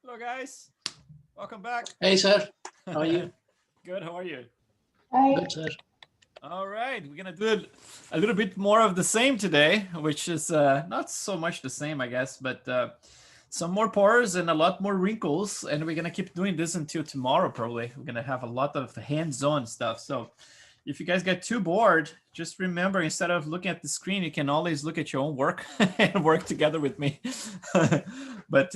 Hello, guys. Welcome back. Hey, sir. How are you? Good. How are you? Good, sir. All right. We're gonna do a little bit more of the same today, which is not so much the same, I guess, but some more pores and a lot more wrinkles. And we're gonna keep doing this until tomorrow. Probably we're gonna have a lot of hands-on stuff. So if you guys get too bored, just remember, instead of looking at the screen, you can always look at your own work and work together with me. But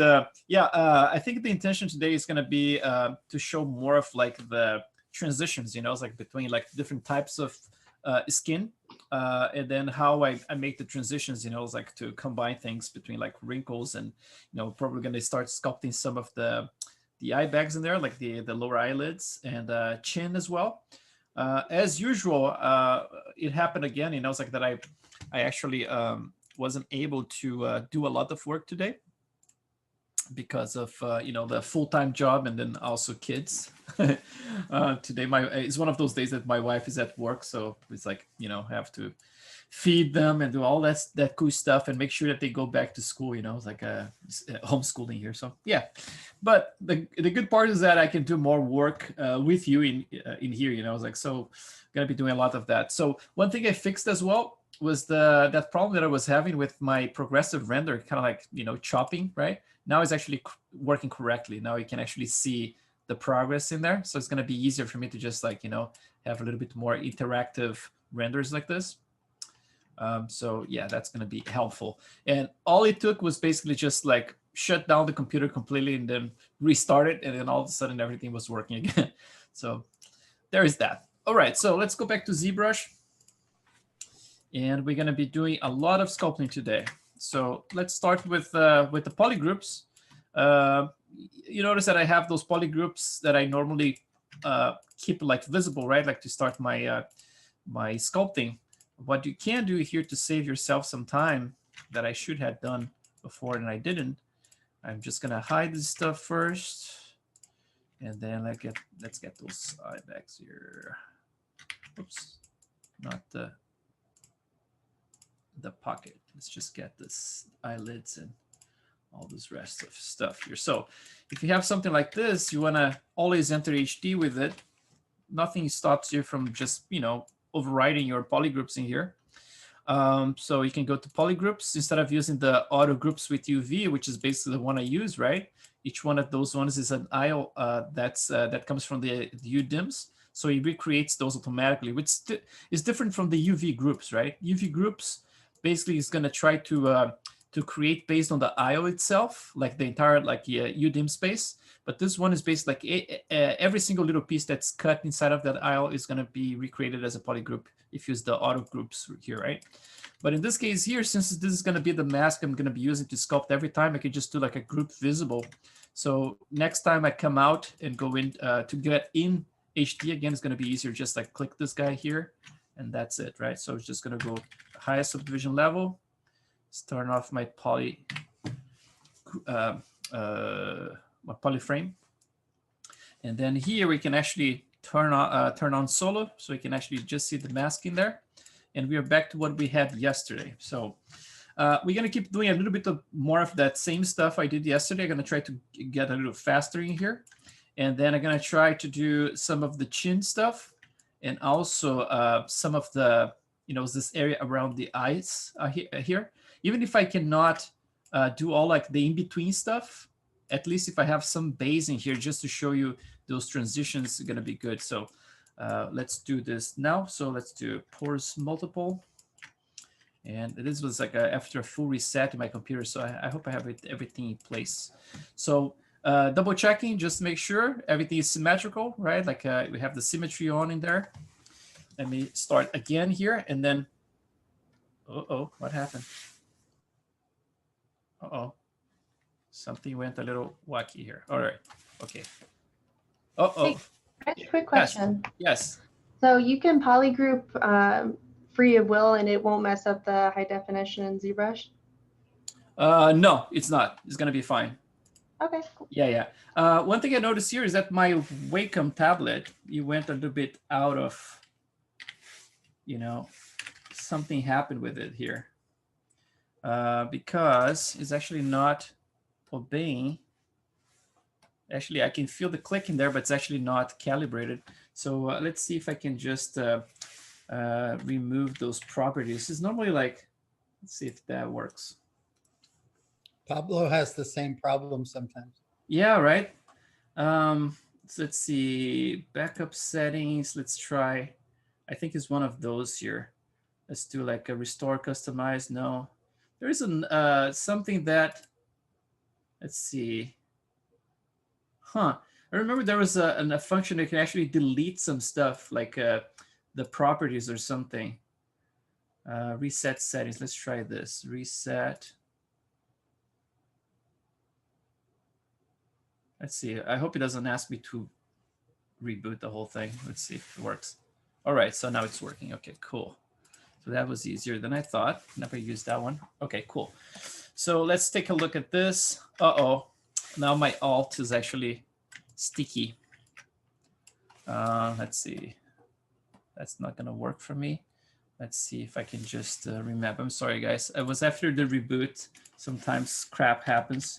yeah, I think the intention today is going to be to show more of like the transitions, it's like between like different types of skin, and then how I make the transitions, it's like to combine things between like wrinkles and, probably going to start sculpting some of the eye bags in there, like the lower eyelids and chin as well. As usual, it happened again. It's like that I actually wasn't able to do a lot of work today because of the full-time job and then also kids. Today it's one of those days that my wife is at work, so it's like I have to feed them and do all that cool stuff and make sure that they go back to school. It's like homeschooling here. So yeah, but the good part is that I can do more work with you in here. It's like, so I'm gonna be doing a lot of that. So one thing I fixed as well was that problem that I was having with my progressive render, kind of like chopping, right? Now it's actually working correctly. Now you can actually see the progress in there. So it's going to be easier for me to just like, have a little bit more interactive renders like this. So yeah, that's going to be helpful. And all it took was basically just like shut down the computer completely and then restart it. And then all of a sudden everything was working again. So there is that. All right, so let's go back to ZBrush. And we're going to be doing a lot of sculpting today. So let's start with the polygroups. You notice that I have those polygroups that I normally keep like visible, right? Like to start my my sculpting. What you can do here to save yourself some time that I should have done before and I didn't, I'm just gonna hide this stuff first, and then let's get those eye bags here. Oops, not the pocket. Let's just get this eyelids and all this rest of stuff here. So if you have something like this, you want to always enter HD with it. Nothing stops you from just, overriding your polygroups in here. So you can go to polygroups instead of using the auto groups with UV, which is basically the one I use, right? Each one of those ones is an aisle that comes from the UDIMs. So it recreates those automatically, which is different from the UV groups, right? UV groups basically is going to try to create based on the IO itself, like the entire UDIM space. But this one is based like every single little piece that's cut inside of that IO is going to be recreated as a polygroup if you use the auto groups here, right? But in this case here, since this is going to be the mask I'm going to be using to sculpt every time, I could just do like a group visible. So next time I come out and go in to get in HD again, it's going to be easier. Just like click this guy here, and that's it, right? So it's just going to go highest subdivision level. Let's turn off my my polyframe, and then here we can actually turn on solo, so we can actually just see the mask in there, and we are back to what we had yesterday. So we're gonna keep doing a little bit of more of that same stuff I did yesterday. I'm gonna try to get a little faster in here, and then I'm gonna try to do some of the chin stuff, and also some of the this area around the eyes here. Even if I cannot do all like the in-between stuff, at least if I have some base in here just to show you those transitions are going to be good. So let's do this now. So let's do pores multiple. And this was like after a full reset in my computer. So I hope I have everything in place. So double checking, just make sure everything is symmetrical, right? Like we have the symmetry on in there. Let me start again here, and then, what happened? Something went a little wacky here. All right, okay. Hey, quick Yes. question. Yes. So you can polygroup free of will and it won't mess up the high definition in ZBrush? No, it's not. It's gonna be fine. Okay, cool. Yeah. One thing I noticed here is that my Wacom tablet, you went a little bit out of, something happened with it here. Because it's actually not obeying Actually, I can feel the click in there, but it's actually not calibrated. So let's see if I can just remove those properties. It's normally like, let's see if that works. Pablo has the same problem sometimes. Yeah, right. So let's see, backup settings. Let's try, I think it's one of those here. Let's do like a restore customize. No, there is something that, let's see. Huh. I remember there was a function that can actually delete some stuff, like the properties or something. Reset settings. Let's try this. Reset. Let's see. I hope it doesn't ask me to reboot the whole thing. Let's see if it works. All right, so now it's working. Okay, cool. So that was easier than I thought. Never used that one. Okay, cool. So let's take a look at this. Uh-oh. Now my alt is actually sticky. Let's see. That's not going to work for me. Let's see if I can just remap. I'm sorry, guys. I was after the reboot. Sometimes crap happens.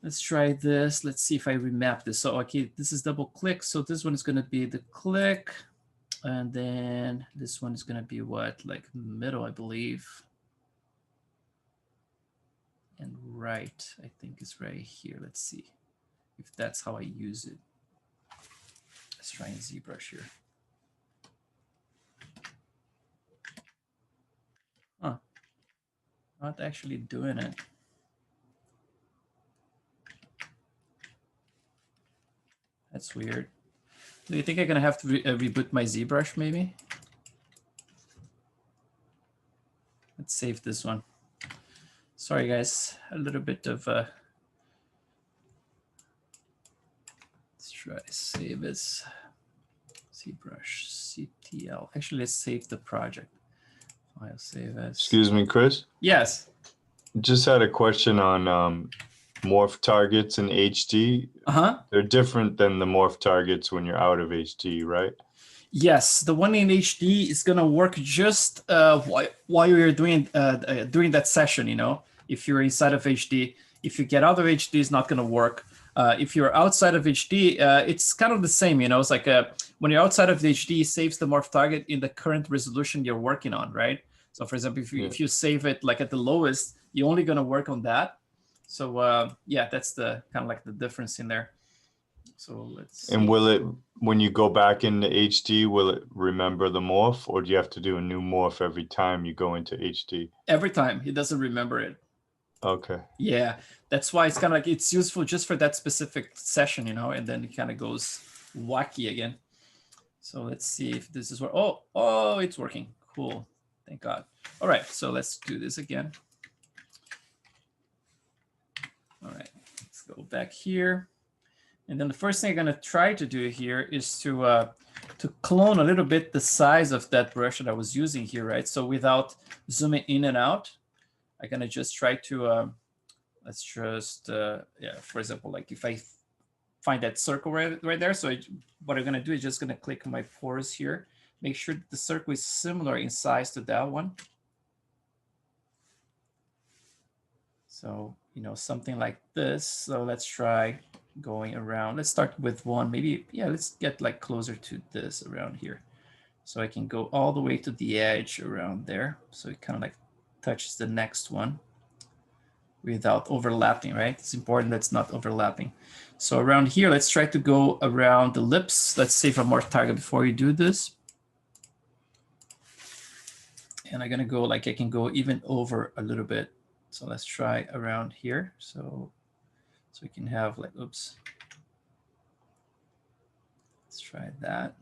Let's try this. Let's see if I remap this. So, okay, this is double click. So this one is going to be the click. And then this one is going to be what? Like middle, I believe. And right, I think is right here. Let's see if that's how I use it. Let's try and ZBrush here. Huh. Not actually doing it. That's weird. Do you think I'm gonna have to reboot my ZBrush maybe? Let's save this one. Sorry guys, a little bit of let's try to save this. ZBrush CTL. Actually, let's save the project. File save as. Excuse me, Chris. Yes. Just had a question on morph targets in HD. They're different than the morph targets when you're out of HD, right? Yes, the one in HD is gonna work just while you're doing during that session. You know, if you're inside of HD, if you get out of HD, it's not gonna work. If you're outside of HD, it's kind of the same. You know, it's like when you're outside of the HD, it saves the morph target in the current resolution you're working on, right? So, for example, if you save it like at the lowest, you're only gonna work on that. So yeah, that's the kind of like the difference in there. So let's see. And will it, when you go back into HD, will it remember the morph, or do you have to do a new morph every time you go into HD? Every time. It doesn't remember it. Okay. Yeah, that's why it's kind of like it's useful just for that specific session, you know, and then it kind of goes wacky again. So let's see if this is where, oh, it's working. Cool. Thank God. All right, so let's do this again. All right, let's go back here. And then the first thing I'm gonna try to do here is to clone a little bit the size of that brush that I was using here, right? So without zooming in and out, I'm gonna just try to, let's just, yeah, for example, like if I find that circle right there, so what I'm gonna do is just gonna click on my pores here, make sure that the circle is similar in size to that one. So, you know, something like this. So let's try going around. Let's start with one, maybe, yeah, let's get like closer to this around here. So I can go all the way to the edge around there. So it kind of like touches the next one without overlapping, right? It's important that's not overlapping. So around here, let's try to go around the lips. Let's save a morph target before you do this. And I'm gonna go like, I can go even over a little bit. So let's try around here. So we can have like, oops. Let's try that.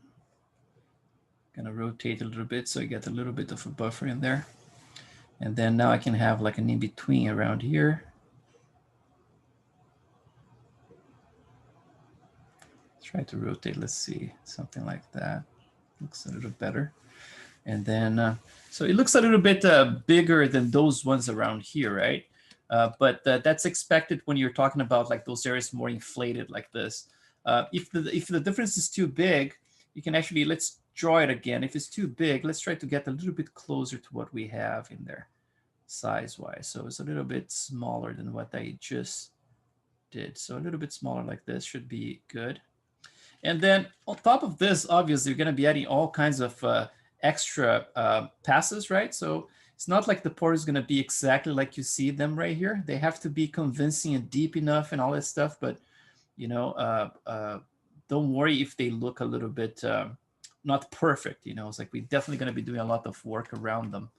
Gonna rotate a little bit so you get a little bit of a buffer in there. And then now I can have like an in-between around here. Try to rotate, let's see, something like that. Looks a little better. And then, so it looks a little bit bigger than those ones around here, right? But that's expected when you're talking about like those areas more inflated like this. If the difference is too big, you can actually, let's draw it again. If it's too big, let's try to get a little bit closer to what we have in there size-wise. So it's a little bit smaller than what I just did. So a little bit smaller like this should be good. And then on top of this, obviously, you're going to be adding all kinds of extra passes, right? So it's not like the pore is going to be exactly like you see them right here. They have to be convincing and deep enough and all that stuff. But, you know, don't worry if they look a little bit not perfect. You know, it's like we're definitely going to be doing a lot of work around them.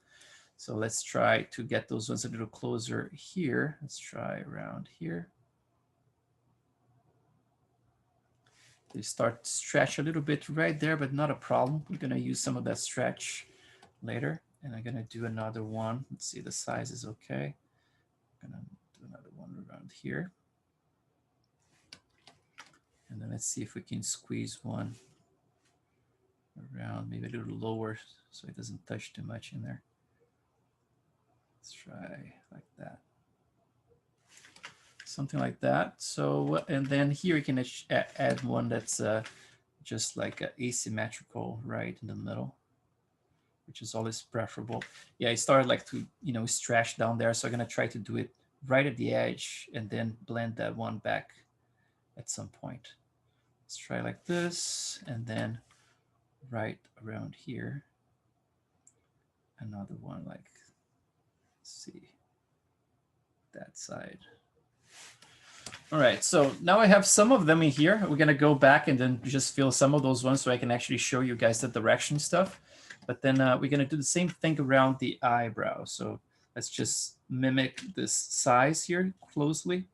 So let's try to get those ones a little closer here. Let's try around here. They start to stretch a little bit right there, but not a problem. We're going to use some of that stretch later. And I'm going to do another one. Let's see, the size is okay. I'm going to do another one around here. And then let's see if we can squeeze one around, maybe a little lower so it doesn't touch too much in there. Let's try like that. Something like that. So, and then here we can add one that's just like asymmetrical right in the middle, which is always preferable. Yeah, it started like to, you know, stretch down there. So I'm going to try to do it right at the edge and then blend that one back at some point. Let's try like this. And then right around here, another one like, let's see, that side. All right, so now I have some of them in here. We're gonna go back and then just fill some of those ones so I can actually show you guys the direction stuff. But then we're gonna do the same thing around the eyebrow. So let's just mimic this size here closely.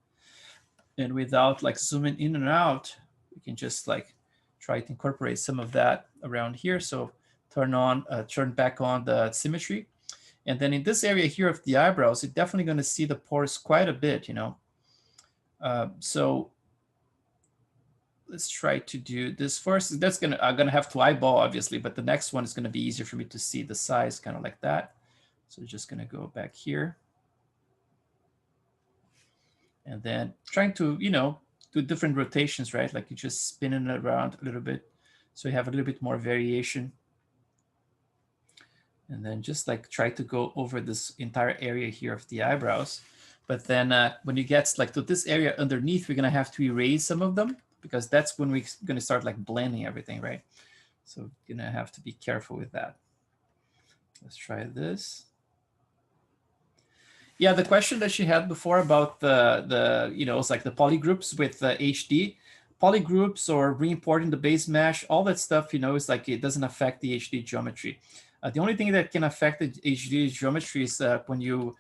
And without like zooming in and out, we can just like try to incorporate some of that around here. So turn back on the symmetry. And then in this area here of the eyebrows, you're definitely gonna see the pores quite a bit, you know. So let's try to do this first. That's I'm gonna have to eyeball obviously, but the next one is gonna be easier for me to see the size, kind of like that. So just gonna go back here. And then trying to, you know, do different rotations, right? Like you're just spinning it around a little bit. So you have a little bit more variation. And then just like try to go over this entire area here of the eyebrows. But then when you get like to this area underneath, we're gonna have to erase some of them because that's when we're gonna start like blending everything, right? So you're gonna have to be careful with that. Let's try this. Yeah, the question that she had before about the you know, it's like the polygroups with HD. Polygroups or re-importing the base mesh, all that stuff, you know, is like it doesn't affect the HD geometry. The only thing that can affect the HD geometry is when you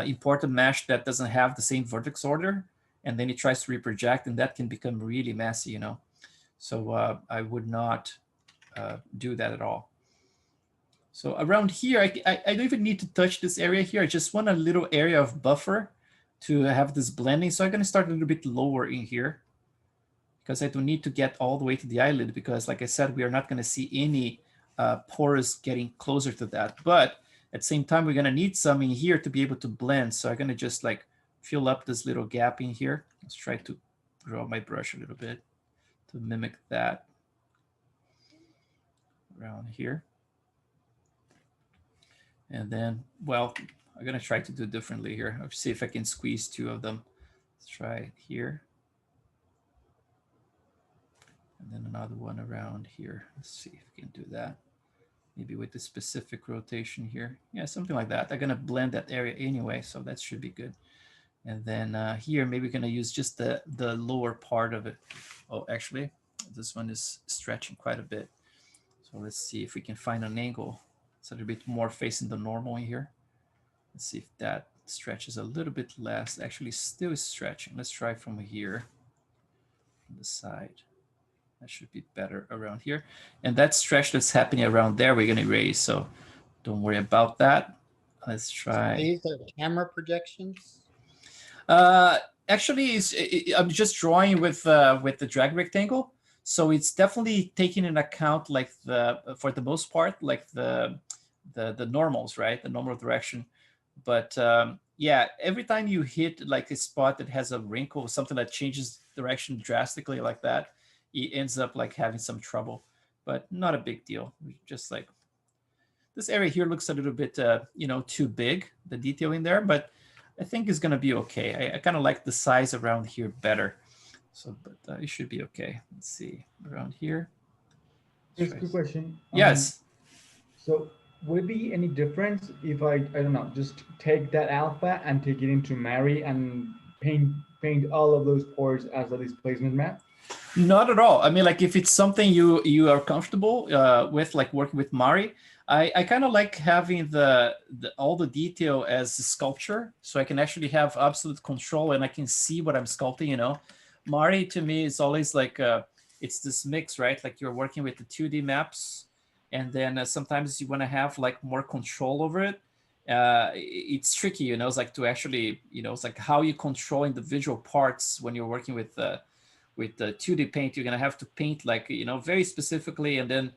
import a mesh that doesn't have the same vertex order, and then it tries to reproject, and that can become really messy, you know. So I would not do that at all. So around here, I don't even need to touch this area here. I just want a little area of buffer to have this blending. So I'm going to start a little bit lower in here because I don't need to get all the way to the eyelid because, like I said, we are not going to see any pores getting closer to that. But at the same time, we're going to need some in here to be able to blend. So I'm going to just like fill up this little gap in here. Let's try to draw my brush a little bit to mimic that around here. And then, well, I'm going to try to do it differently here. I'll see if I can squeeze two of them. Let's try it here. And then another one around here. Let's see if we can do that. Maybe with the specific rotation here. Yeah, something like that. I'm going to blend that area anyway, so that should be good. And then here, maybe we're going to use just the lower part of it. Oh, actually, this one is stretching quite a bit. So let's see if we can find an angle. It's a little bit more facing the normal in here. Let's see if that stretches a little bit less. Actually, still is stretching. Let's try from here, from the side. That should be better around here. And that stretch that's happening around there, we're going to erase. So don't worry about that. Let's try. So these are camera projections? Actually, I'm just drawing with the drag rectangle. So it's definitely taking into account, like for the most part, like the normals, right? The normal direction. But yeah, every time you hit like a spot that has a wrinkle, something that changes direction drastically like that, it ends up like having some trouble, but not a big deal. Just like this area here looks a little bit, you know, too big, the detail in there, but I think it's gonna be okay. I kind of like the size around here better. So, but it should be okay. Let's see around here. Just a quick question. Yes. So would it be any difference if I don't know, just take that alpha and take it into Mari and paint all of those pores as a displacement map? Not at all. I mean, like if it's something you are comfortable with, like working with Mari, I kind of like having the all the detail as sculpture, so I can actually have absolute control and I can see what I'm sculpting. You know, Mari to me is always like it's this mix, right? Like you're working with the 2D maps, and then sometimes you want to have like more control over it. It's tricky, you know. It's like to actually, you know, it's like how you control individual parts when you're working with the 2D paint. You're gonna have to paint like, you know, very specifically, and then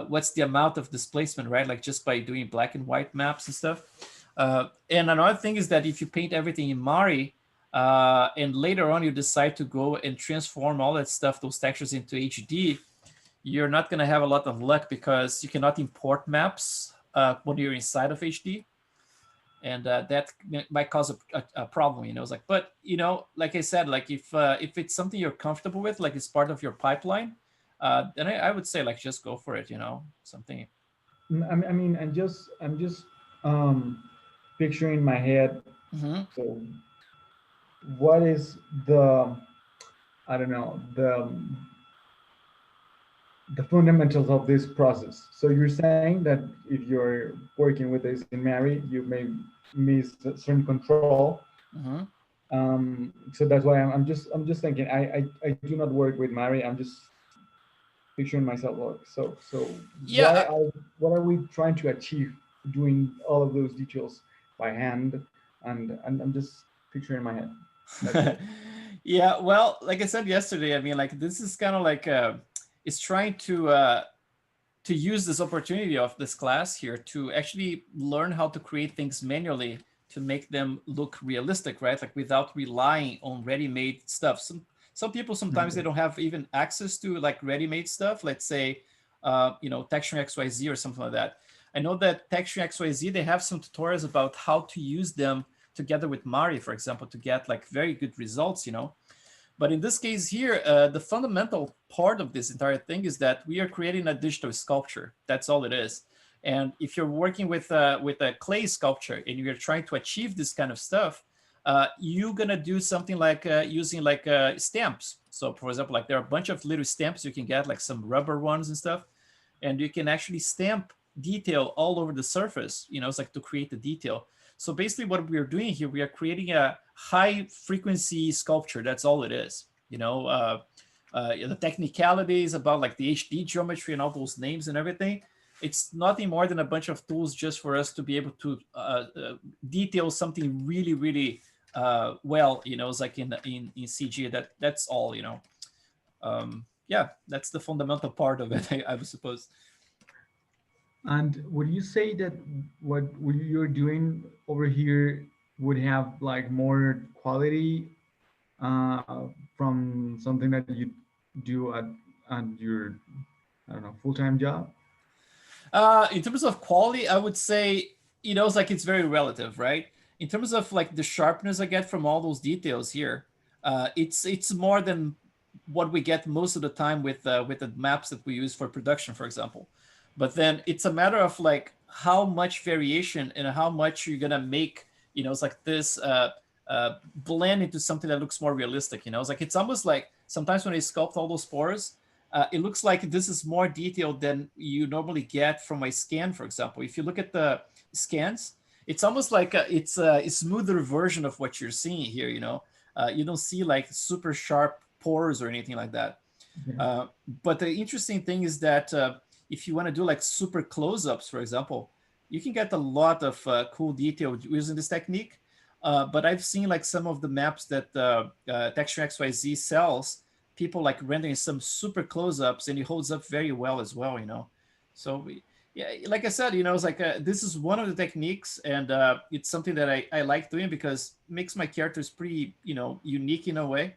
what's the amount of displacement, right? Like just by doing black and white maps and stuff. And another thing is that if you paint everything in Mari, and later on you decide to go and transform all that stuff, those textures into HD, you're not gonna have a lot of luck because you cannot import maps when you're inside of HD. And that might cause a problem, you know. It's like, but you know, like I said, like if it's something you're comfortable with, like it's part of your pipeline, then I would say like just go for it, you know, something. I mean, I'm just picturing in my head. So, what is the, I don't know, the fundamentals of this process? So you're saying that if you're working with this in Mari, you may miss certain control. So that's why I'm just thinking I do not work with Mari. I'm just picturing myself work. So yeah, what are we trying to achieve doing all of those details by hand? And I'm just picturing in my head. Yeah, well, like I said yesterday, I mean, like this is kind of like it's trying to use this opportunity of this class here to actually learn how to create things manually to make them look realistic, right? Like without relying on ready-made stuff. Some people sometimes they don't have even access to like ready-made stuff. Let's say, you know, Texture XYZ or something like that. I know that Texture XYZ, they have some tutorials about how to use them together with Mari, for example, to get like very good results, you know. But in this case here, the fundamental part of this entire thing is that we are creating a digital sculpture. That's all it is. And if you're working with a clay sculpture and you're trying to achieve this kind of stuff, you're gonna do something like using like stamps. So for example, like there are a bunch of little stamps you can get, like some rubber ones and stuff, and you can actually stamp detail all over the surface. You know, it's like to create the detail. So basically what we are doing here, we are creating a high frequency sculpture. That's all it is. You know, the technicalities about like the HD geometry and all those names and everything. It's nothing more than a bunch of tools just for us to be able to detail something really, really well. You know, it's like in CG. That's all. You know, yeah, that's the fundamental part of it, I would suppose. And would you say that what you're doing over here would have like more quality from something that you do at your, I don't know, full-time job? In terms of quality, I would say, you know, it's like it's very relative, right? In terms of like the sharpness I get from all those details here, it's more than what we get most of the time with the maps that we use for production, for example. But then it's a matter of like how much variation and how much you're gonna make, you know, it's like this blend into something that looks more realistic. You know, it's like it's almost like sometimes when I sculpt all those pores, it looks like this is more detailed than you normally get from a scan, for example. If you look at the scans, it's almost like it's a smoother version of what you're seeing here. You know, you don't see like super sharp pores or anything like that. Yeah. But the interesting thing is that if you want to do like super close-ups, for example, you can get a lot of cool detail using this technique. But I've seen like some of the maps that Texture XYZ sells, people like rendering some super close-ups, and it holds up very well as well, you know. So yeah, like I said, you know, it's like this is one of the techniques, and it's something that I like doing because it makes my characters pretty, you know, unique in a way.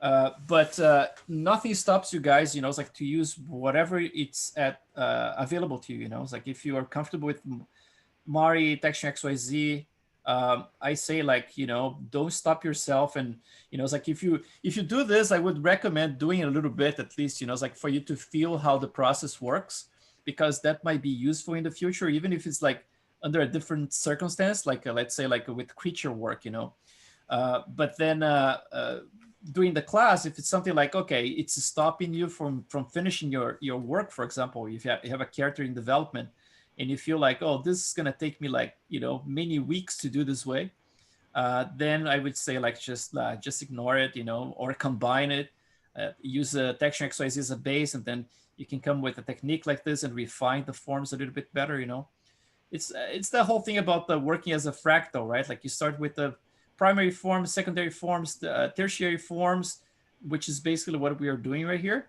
But nothing stops you guys, you know, it's like to use whatever it's at available to you, you know. It's like if you are comfortable with Mari, Texture XYZ, I say like, don't stop yourself. And, it's like, if you do this, I would recommend doing a little bit, at least, it's like for you to feel how the process works, because that might be useful in the future, even if it's like under a different circumstance, like let's say like with creature work, but then during the class, if it's something like, okay, it's stopping you from finishing your work, for example, if you have a character in development and you feel like, oh, this is going to take me like, many weeks to do this way, then I would say like just ignore it, or combine it, use a texture XYZ as a base, and then you can come with a technique like this and refine the forms a little bit better. It's the whole thing about the working as a fractal, right? Like you start with the primary forms, secondary forms, tertiary forms, which is basically what we are doing right here.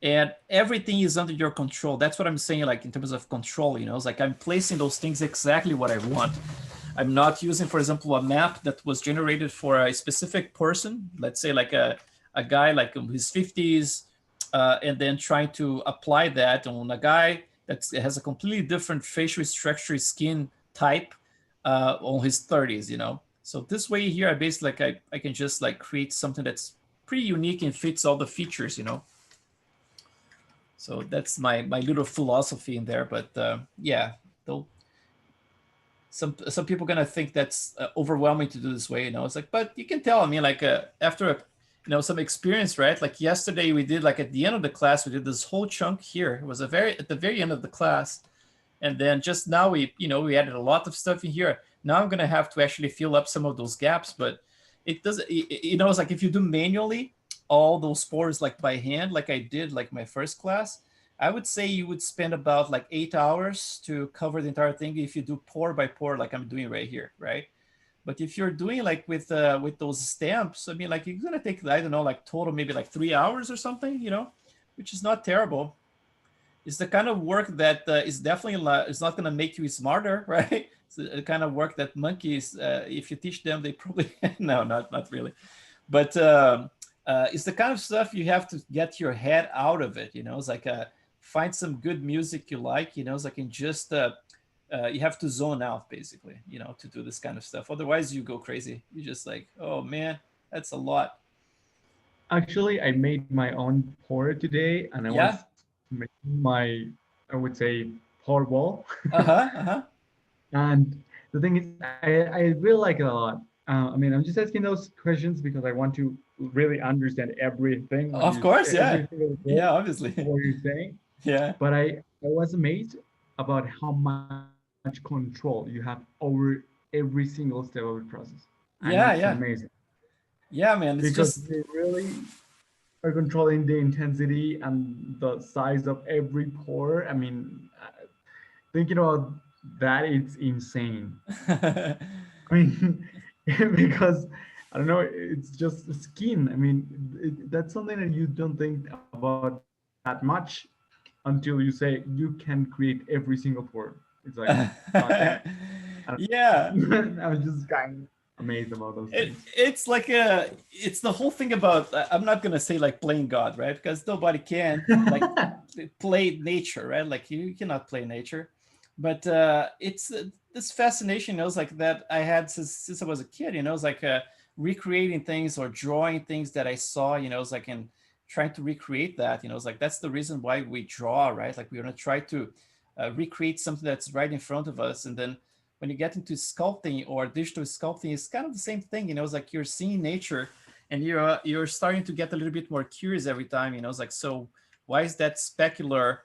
And everything is under your control. That's what I'm saying, like in terms of control, it's like I'm placing those things exactly what I want. I'm not using, for example, a map that was generated for a specific person, let's say like a guy like in his 50s, and then trying to apply that on a guy that has a completely different facial structure, skin type on his 30s, So this way here, I basically like I can just like create something that's pretty unique and fits all the features, So that's my little philosophy in there. But yeah, though some people are gonna think that's overwhelming to do this way, It's like, but you can tell. I mean, like after some experience, right? Like yesterday we did, like at the end of the class, we did this whole chunk here. It was at the very end of the class. And then just now we added a lot of stuff in here. Now I'm gonna have to actually fill up some of those gaps, but it doesn't, it's like if you do manually all those spores like by hand, like I did like my first class, I would say you would spend about like 8 hours to cover the entire thing if you do pore by pore like I'm doing right here, right? But if you're doing like with those stamps, I mean, like you're gonna take, I don't know, like total maybe like 3 hours or something, which is not terrible. It's the kind of work that is definitely it's not gonna make you smarter, right? It's the kind of work that monkeys, if you teach them, they probably no, not really, but it's the kind of stuff you have to get your head out of it. It's like find some good music you like. It's like in just you have to zone out basically, to do this kind of stuff. Otherwise, you go crazy. You're just like, oh man, that's a lot. Actually, I made my own pour today, and I was making my, I would say, pour wall. And the thing is, I really like it a lot. I mean, I'm just asking those questions because I want to really understand everything. Of course, yeah. Yeah, obviously. What you're saying. Yeah. But I was amazed about how much control you have over every single step of the process. And it's amazing. Yeah, man. It's because just they really are controlling the intensity and the size of every pore. I mean, thinking about that, it's insane. I mean, because I don't know, it's just skin. I mean, that's something that you don't think about that much until you say you can create every single pore. It's like, yeah. I'm just kind of amazed about those things. It's like it's the whole thing about, I'm not gonna say like playing God, right? Because nobody can like play nature, right? Like you cannot play nature, but it's this fascination, like that I had since I was a kid. It's like recreating things or drawing things that I saw. It's like in trying to recreate that. It's like that's the reason why we draw, right? Like we're gonna try to recreate something that's right in front of us, and then when you get into sculpting or digital sculpting, it's kind of the same thing. It's like you're seeing nature, and you're starting to get a little bit more curious every time. It's like, so why is that specular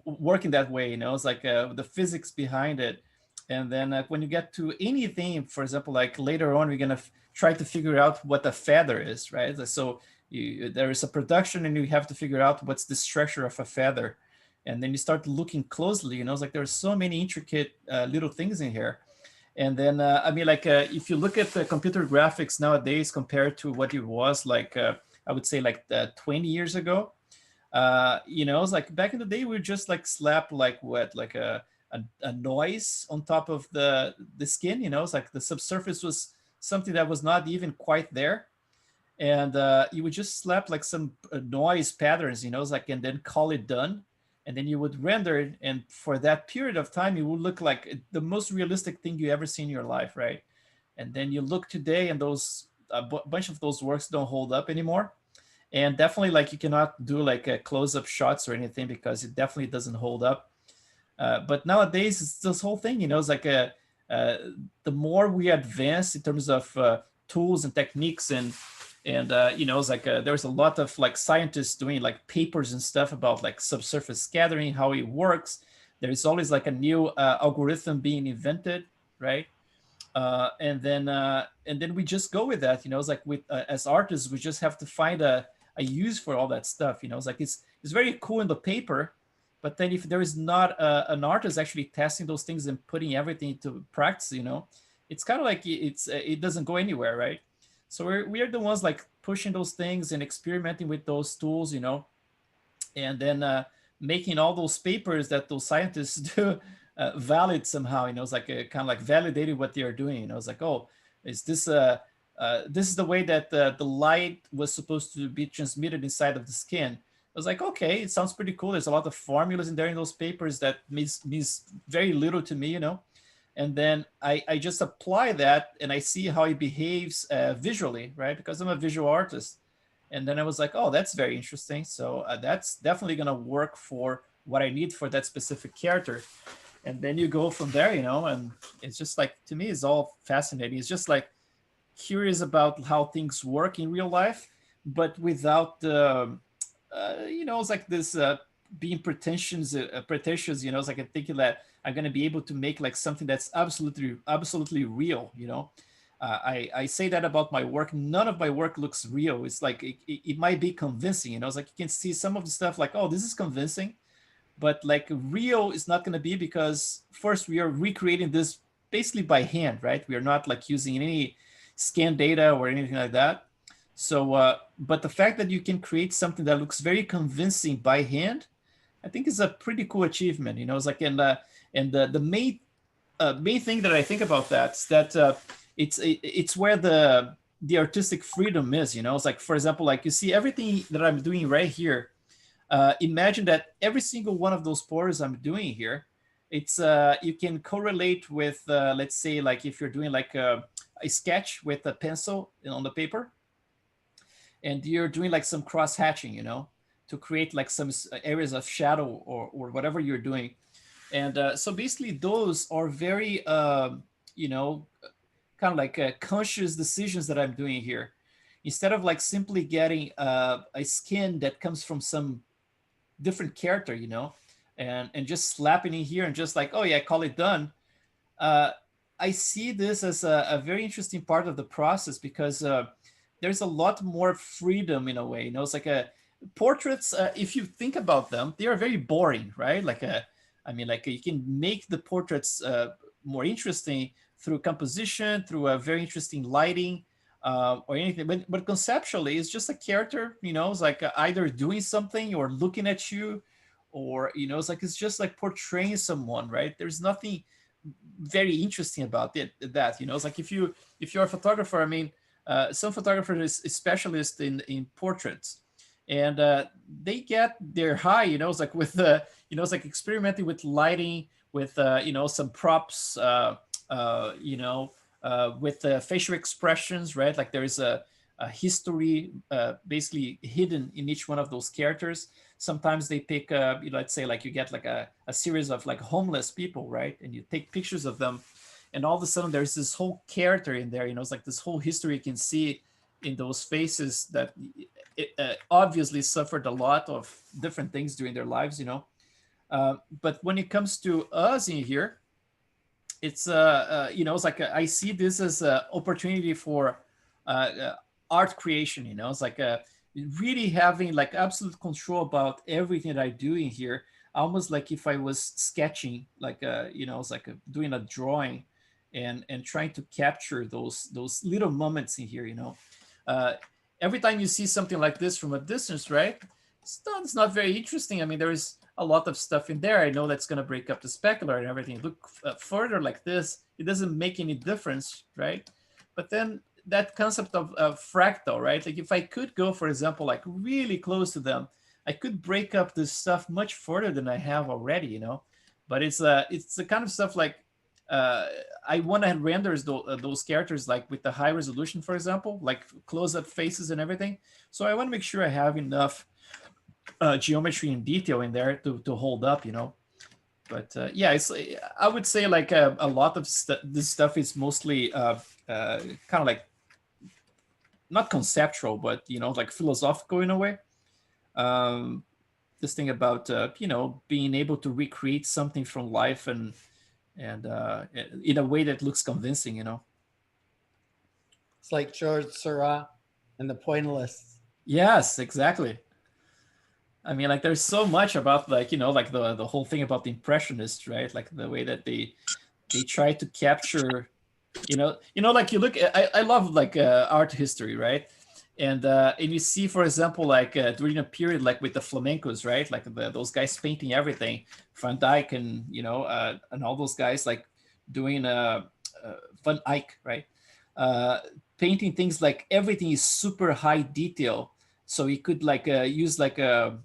working that way? It's like the physics behind it. And then when you get to anything, for example, like later on, we're gonna try to figure out what a feather is, right? So there is a production, and you have to figure out what's the structure of a feather. And then you start looking closely, it's like there's so many intricate little things in here. And then, I mean, like if you look at the computer graphics nowadays compared to what it was like, I would say like 20 years ago, it's like back in the day, we just like slap like what, like a noise on top of the skin, it's like the subsurface was something that was not even quite there. And you would just slap like some noise patterns, it's like, and then call it done. and then you would render it, and for that period of time, it would look like the most realistic thing you ever seen in your life, right? And then you look today, and those bunch of those works don't hold up anymore. And definitely, like, you cannot do like a close-up shots or anything because it definitely doesn't hold up. But nowadays, it's this whole thing, you know, it's like the more we advance in terms of tools and techniques, and you know, it's like there's a lot of like scientists doing like papers and stuff about like subsurface scattering, how it works. There's always like a new algorithm being invented, right? And then we just go with that, you know. It's like with as artists, we just have to find a use for all that stuff, you know. It's like it's very cool in the paper, but then if there is not an artist actually testing those things and putting everything into practice, you know, it's kind of like it doesn't go anywhere, right? So we are the ones like pushing those things and experimenting with those tools, you know, and then making all those papers that those scientists do valid somehow, you know. It's like kind of like validating what they are doing, you know. It's like, oh, is this this is the way that the light was supposed to be transmitted inside of the skin. I was like, okay, it sounds pretty cool. There's a lot of formulas in there in those papers that means very little to me, you know. And then I just apply that and I see how it behaves visually, right? Because I'm a visual artist. And then I was like, oh, that's very interesting. So that's definitely going to work for what I need for that specific character. And then you go from there, you know, and it's just like, to me, it's all fascinating. It's just like curious about how things work in real life, but without the, you know, it's like this being pretentious, you know. It's like I'm thinking that I'm going to be able to make like something that's absolutely real, you know. I say that about my work. None of my work looks real. It's like it might be convincing, you know. It's like you can see some of the stuff like, oh, this is convincing, but like real is not going to be, because first we are recreating this basically by hand, right? We are not like using any scan data or anything like that. So, but the fact that you can create something that looks very convincing by hand, I think is a pretty cool achievement, you know. It's like, and the main thing that I think about that is that it's where the artistic freedom is, you know. It's like, for example, like you see everything that I'm doing right here. Imagine that every single one of those pores I'm doing here, it's you can correlate with, let's say, like if you're doing like a sketch with a pencil on the paper, and you're doing like some cross hatching, you know, to create like some areas of shadow or whatever you're doing. And so basically those are very, you know, kind of like conscious decisions that I'm doing here. Instead of like simply getting a skin that comes from some different character, you know, and just slapping in here and just like, oh yeah, call it done. I see this as a very interesting part of the process, because there's a lot more freedom in a way, you know. It's like portraits, if you think about them, they are very boring, right? Like I mean, like you can make the portraits more interesting through composition, through a very interesting lighting, or anything. But conceptually, it's just a character, you know. It's like either doing something or looking at you, or, you know, it's like it's just like portraying someone, right? There's nothing very interesting about that, you know. It's like if you're a photographer, I mean, some photographers is specialist in portraits, and they get their high, you know. It's like with you know, it's like experimenting with lighting, with you know, some props, you know, with facial expressions, right? Like there is a history basically hidden in each one of those characters. Sometimes they pick, you know, let's say like you get like a series of like homeless people, right? And you take pictures of them, and all of a sudden there's this whole character in there, you know. It's like this whole history you can see in those faces that obviously suffered a lot of different things during their lives, you know. But when it comes to us in here, it's you know, it's like I see this as an opportunity for art creation, you know. It's like really having like absolute control about everything that I do in here, almost like if I was sketching, like you know, it's like doing a drawing, and trying to capture those little moments in here, you know. Every time you see something like this from a distance, right, it's not very interesting. I mean, there is a lot of stuff in there. I know that's going to break up the specular and everything. Look further like this, it doesn't make any difference, right? But then that concept of fractal, right? Like if I could go, for example, like really close to them, I could break up this stuff much further than I have already, you know. But it's the kind of stuff like I want to render those characters like with the high resolution, for example, like close-up faces and everything. So I want to make sure I have enough geometry and detail in there to hold up, you know. But yeah, it's, I would say like a lot of this stuff is mostly kind of like not conceptual, but you know, like philosophical in a way. This thing about you know, being able to recreate something from life and in a way that looks convincing, you know. It's like George Seurat and the Pointillists. Yes, exactly. I mean, like there's so much about like, you know, like the whole thing about the impressionists, right? Like the way that they try to capture, you know, like you look at, I love like art history, right? And you see, for example, like during a period like with the flamencos, right? Like those guys painting everything, Van Dyck and, you know, and all those guys like doing Van Eyck, right? Painting things like everything is super high detail. So you could like use like a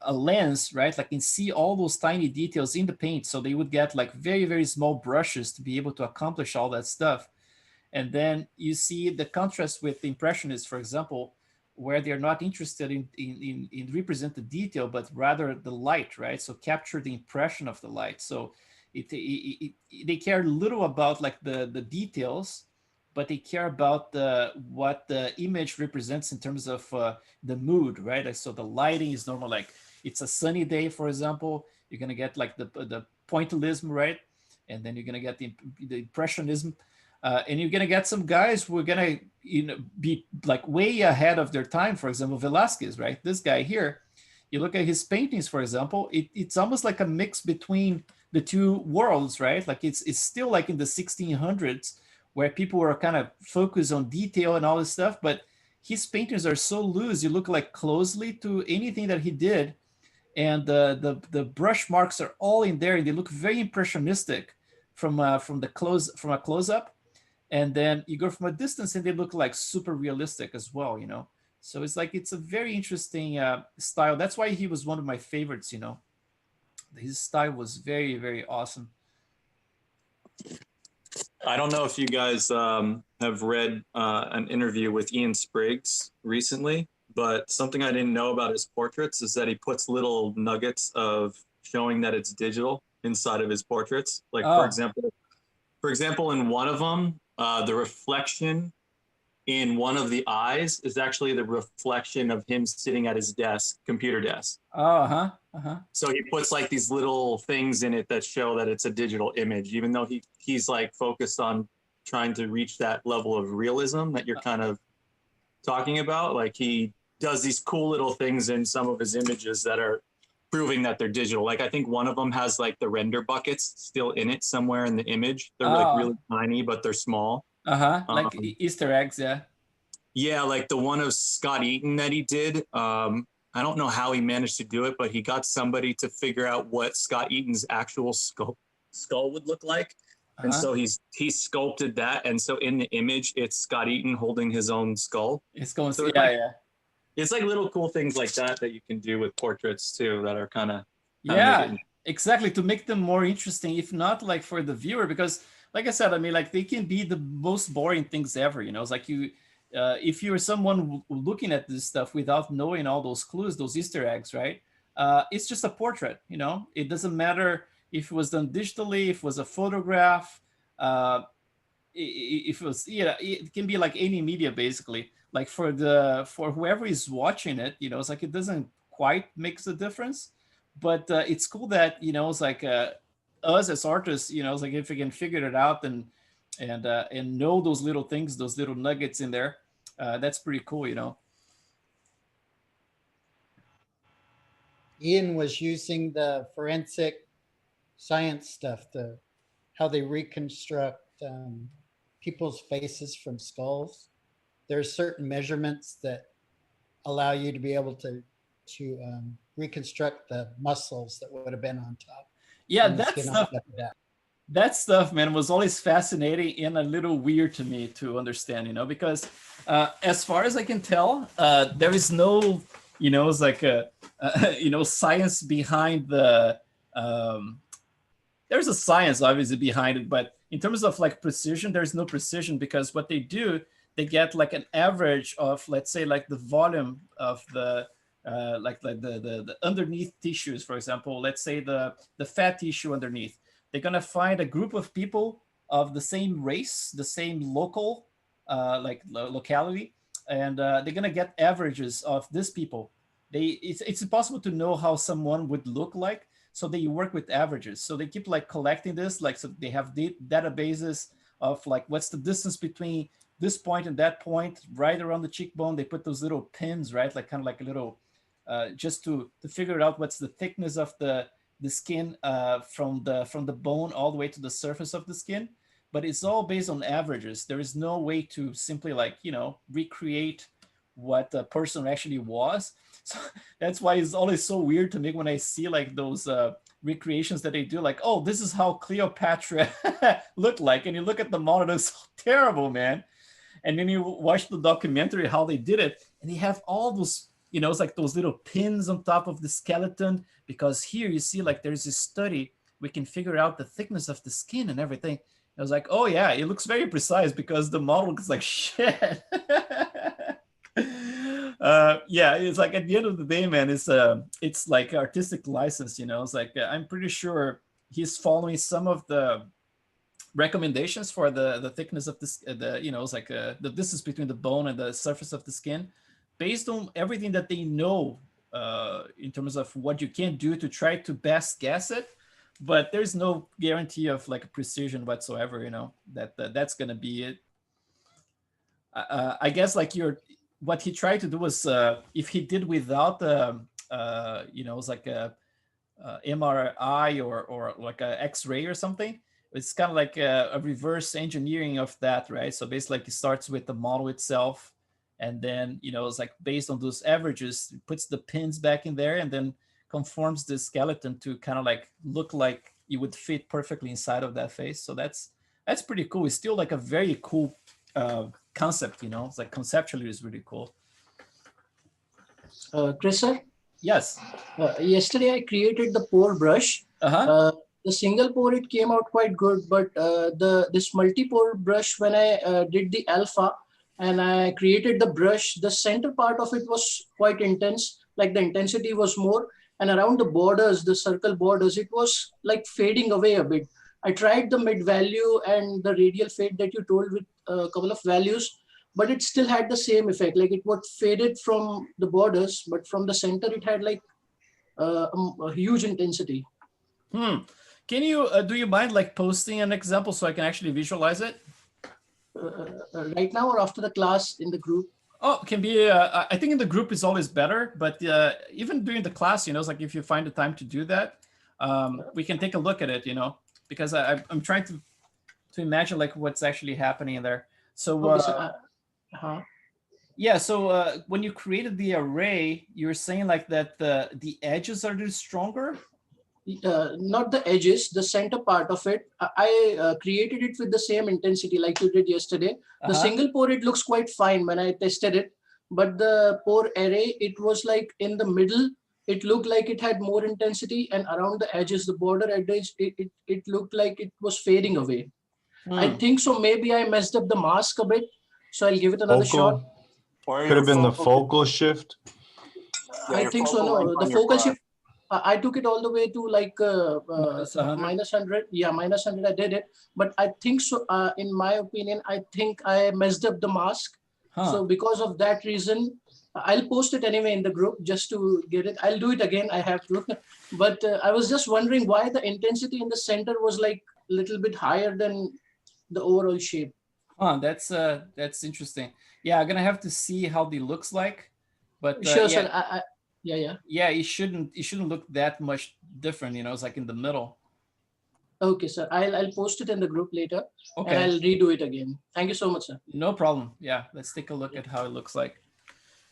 lens, right? Like and see all those tiny details in the paint. So they would get like very, very small brushes to be able to accomplish all that stuff. And then you see the contrast with the impressionists, for example, where they're not interested in represent the detail, but rather the light, right? So capture the impression of the light. So they care little about like the details, but they care about what the image represents in terms of the mood, right? Like, so the lighting is normal, like it's a sunny day, for example, you're gonna get like the pointillism, right? And then you're gonna get the impressionism. And you're gonna get some guys who are gonna, you know, be like way ahead of their time. For example, Velasquez, right? This guy here, you look at his paintings, for example, it's almost like a mix between the two worlds, right? Like it's still like in the 1600s where people were kind of focused on detail and all this stuff, but his paintings are so loose, you look like closely to anything that he did, and the brush marks are all in there, and they look very impressionistic from a close up. And then you go from a distance and they look like super realistic as well, you know. So it's like it's a very interesting style. That's why he was one of my favorites, you know. His style was very, very awesome. I don't know if you guys have read an interview with Ian Spriggs recently, but something I didn't know about his portraits is that he puts little nuggets of showing that it's digital inside of his portraits. Like, for example, in one of them, the reflection in one of the eyes is actually the reflection of him sitting at his desk, computer desk. So he puts like these little things in it that show that it's a digital image, even though he's like focused on trying to reach that level of realism that you're kind of talking about. Like he does these cool little things in some of his images that are proving that they're digital. Like I think one of them has like the render buckets still in it somewhere in the image. They're like really tiny, but they're small. Like Easter eggs, yeah. Yeah, like the one of Scott Eaton that he did. I don't know how he managed to do it, but he got somebody to figure out what Scott Eaton's actual skull would look like. And so he sculpted that. And so in the image, it's Scott Eaton holding his own skull. It's going so yeah. It's like little cool things like that you can do with portraits too, that are kind of exactly, to make them more interesting, if not like for the viewer, because like I said, I mean, like they can be the most boring things ever, you know. It's like you if you're someone looking at this stuff without knowing all those clues, those Easter eggs, right? It's just a portrait, you know. It doesn't matter if it was done digitally, if it was a photograph, if it was, it can be like any media basically. Like for whoever is watching it, you know, it's like it doesn't quite make the difference, but it's cool that, you know, it's like us as artists, you know, it's like if we can figure it out and know those little things, those little nuggets in there, that's pretty cool, you know. Ian was using the forensic science stuff, how they reconstruct people's faces from skulls. There's certain measurements that allow you to be able to reconstruct the muscles that would have been on top. Yeah, that stuff, man, was always fascinating and a little weird to me to understand, you know, because as far as I can tell, there is no you know, it's like you know, science behind the. There's a science obviously behind it, but in terms of like precision, there's no precision, because what they do, they get like an average of, let's say, like the volume of the like the underneath tissues, for example. Let's say the fat tissue underneath. They're gonna find a group of people of the same race, the same local locality, and they're gonna get averages of these people. It's impossible to know how someone would look like, so they work with averages. So they keep like collecting this, like, so they have databases of like what's the distance between this point and that point right around the cheekbone. They put those little pins, right, like kind of like a little just to figure out what's the thickness of the skin from the bone all the way to the surface of the skin. But it's all based on averages. There is no way to simply, like, you know, recreate what a person actually was. So that's why it's always so weird to me when I see like those recreations that they do, like, oh, this is how Cleopatra looked like, and you look at the model, it's so terrible, man. And then you watch the documentary how they did it, and they have all those, you know, it's like those little pins on top of the skeleton, because here you see like there's this study, we can figure out the thickness of the skin and everything. I was like, oh yeah, it looks very precise because the model looks like shit. Yeah, it's like at the end of the day, man, it's like artistic license, you know. It's like I'm pretty sure he's following some of the recommendations for the thickness of this, the, you know, it's like the distance between the bone and the surface of the skin, based on everything that they know in terms of what you can do to try to best guess it. But there's no guarantee of like precision whatsoever, you know, that's gonna be it. I guess like what he tried to do was if he did without you know, it's like a MRI or like a X-ray or something, it's kind of like a reverse engineering of that, right? So basically, like, it starts with the model itself, and then, you know, it's like based on those averages, it puts the pins back in there, and then conforms the skeleton to kind of like look like it would fit perfectly inside of that face. So that's pretty cool. It's still like a very cool concept, you know. It's like conceptually is really cool. Chris sir? Yes. Yesterday I created the pore brush. The single pore, it came out quite good, but this multi-pore brush, when I did the alpha and I created the brush, the center part of it was quite intense, like the intensity was more, and around the borders, the circle borders, it was like fading away a bit. I tried the mid value and the radial fade that you told with a couple of values, but it still had the same effect. Like it was faded from the borders, but from the center, it had like a huge intensity. Can you, do you mind like posting an example so I can actually visualize it? Right now or after the class in the group? Oh, it can be, I think in the group is always better, but even during the class, you know, it's like if you find the time to do that, we can take a look at it, you know, because I'm trying to imagine like what's actually happening there. So, yeah, so when you created the array, you were saying like that the edges are just stronger? Not the edges, the center part of it. I created it with the same intensity like you did yesterday. The single pore, it looks quite fine when I tested it, but the pore array, it was like in the middle, it looked like it had more intensity, and around the edges, the border edges, it looked like it was fading away. I think so. Maybe I messed up the mask a bit, so I'll give it another shot. Could have been the focal shift. I think so. No, the focal shift. I took it all the way to like minus 100. Yeah, minus 100. I did it, but I think so. In my opinion, I think I messed up the mask. So because of that reason, I'll post it anyway in the group just to get it. I'll do it again. I have to, but I was just wondering why the intensity in the center was like a little bit higher than the overall shape. That's interesting. Yeah, I'm gonna have to see how it looks like, but sure, yeah. sir. Yeah, it shouldn't look that much different, you know. It's like in the middle. Okay, sir. I'll post it in the group later. Okay. And I'll redo it again. Thank you so much, sir. No problem. Yeah, let's take a look at how it looks like.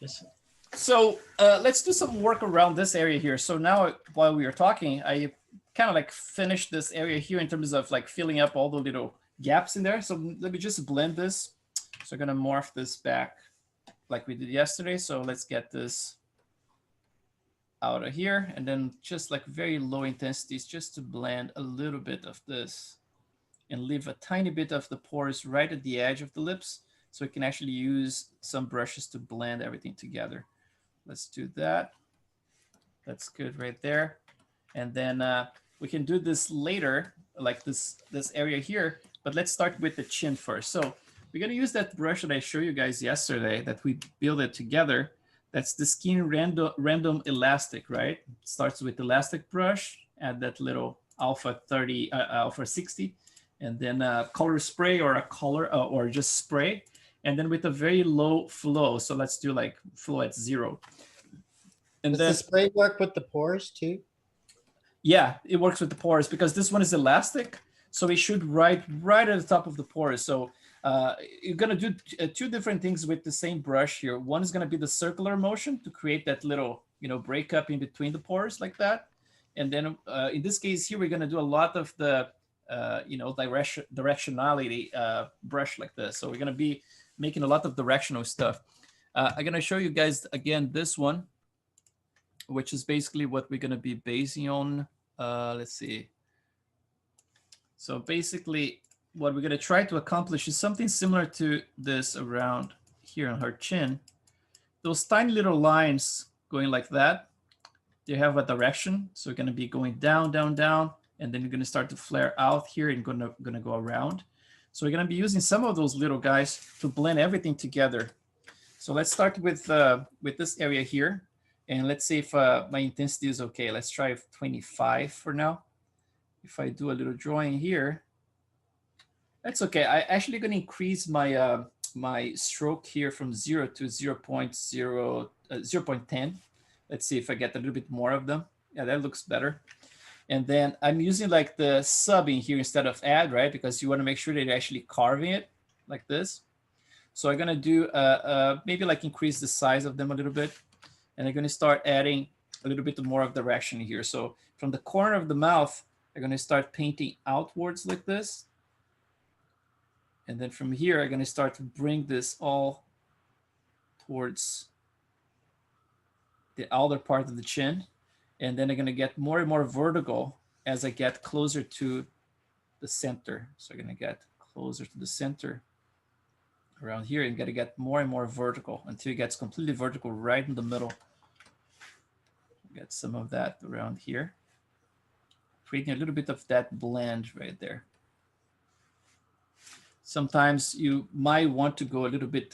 Yes, sir. So let's do some work around this area here. So now while we were talking, I kind of like finished this area here in terms of like filling up all the little gaps in there. So let me just blend this. So I'm gonna morph this back like we did yesterday. So let's get this out of here, and then just like very low intensities, just to blend a little bit of this and leave a tiny bit of the pores right at the edge of the lips, so we can actually use some brushes to blend everything together. Let's do that. That's good right there. And then we can do this later, like this area here, but let's start with the chin first. So we're gonna use that brush that I showed you guys yesterday that we built it together. That's the Skin Random Elastic, right? It starts with elastic brush, add that little alpha 30, alpha 60, and then a color spray or a color or just spray, and then with a very low flow. So let's do like flow at 0. And Does then the spray work with the pores too? yeah, it works with the pores because this one is elastic. So we should right at the top of the pores. So you're gonna do two different things with the same brush here. One is gonna be the circular motion to create that little, breakup in between the pores like that. And then in this case here, we're gonna do a lot of the, directionality brush like this. So we're gonna be making a lot of directional stuff. I'm gonna show you guys again this one, which is basically what we're gonna be basing on. Let's see. So basically what we're gonna try to accomplish is something similar to this around here on her chin. Those tiny little lines going like that, they have a direction. So we're gonna be going down, down, down, and then you're gonna start to flare out here and gonna go around. So we're gonna be using some of those little guys to blend everything together. So let's start with this area here. And let's see if my intensity is okay. Let's try 25 for now. If I do a little drawing here, that's okay. I actually gonna increase my my stroke here from 0 to 0.10. Let's see if I get a little bit more of them. Yeah, that looks better. And then I'm using like the sub in here instead of add, right? Because you want to make sure that you're actually carving it like this. So I'm gonna do maybe like increase the size of them a little bit. And I'm going to start adding a little bit more of direction here. So from the corner of the mouth, I'm going to start painting outwards like this. And then from here, I'm going to start to bring this all towards the outer part of the chin. And then I'm going to get more and more vertical as I get closer to the center. So I'm going to get closer to the center around here, and got to get more and more vertical until it gets completely vertical right in the middle. Get some of that around here, creating a little bit of that blend right there. Sometimes you might want to go a little bit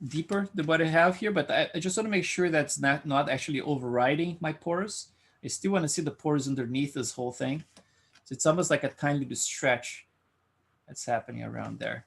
deeper than what I have here, but I just want to make sure that's not actually overriding my pores. I still want to see the pores underneath this whole thing. So it's almost like a tiny little stretch that's happening around there.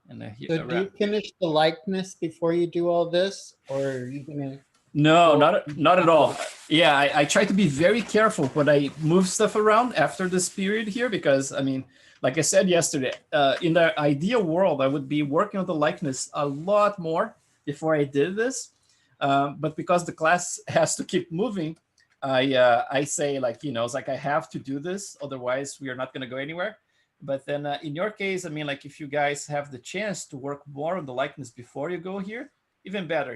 And so do you finish the likeness before you do all this, or are you gonna? No, not at all. Yeah, I try to be very careful when I move stuff around after this period here, because I mean, like I said yesterday, in the ideal world, I would be working on the likeness a lot more before I did this. But because the class has to keep moving, I say like, it's like I have to do this, otherwise we are not going to go anywhere. But then in your case, I mean, like if you guys have the chance to work more on the likeness before you go here, even better,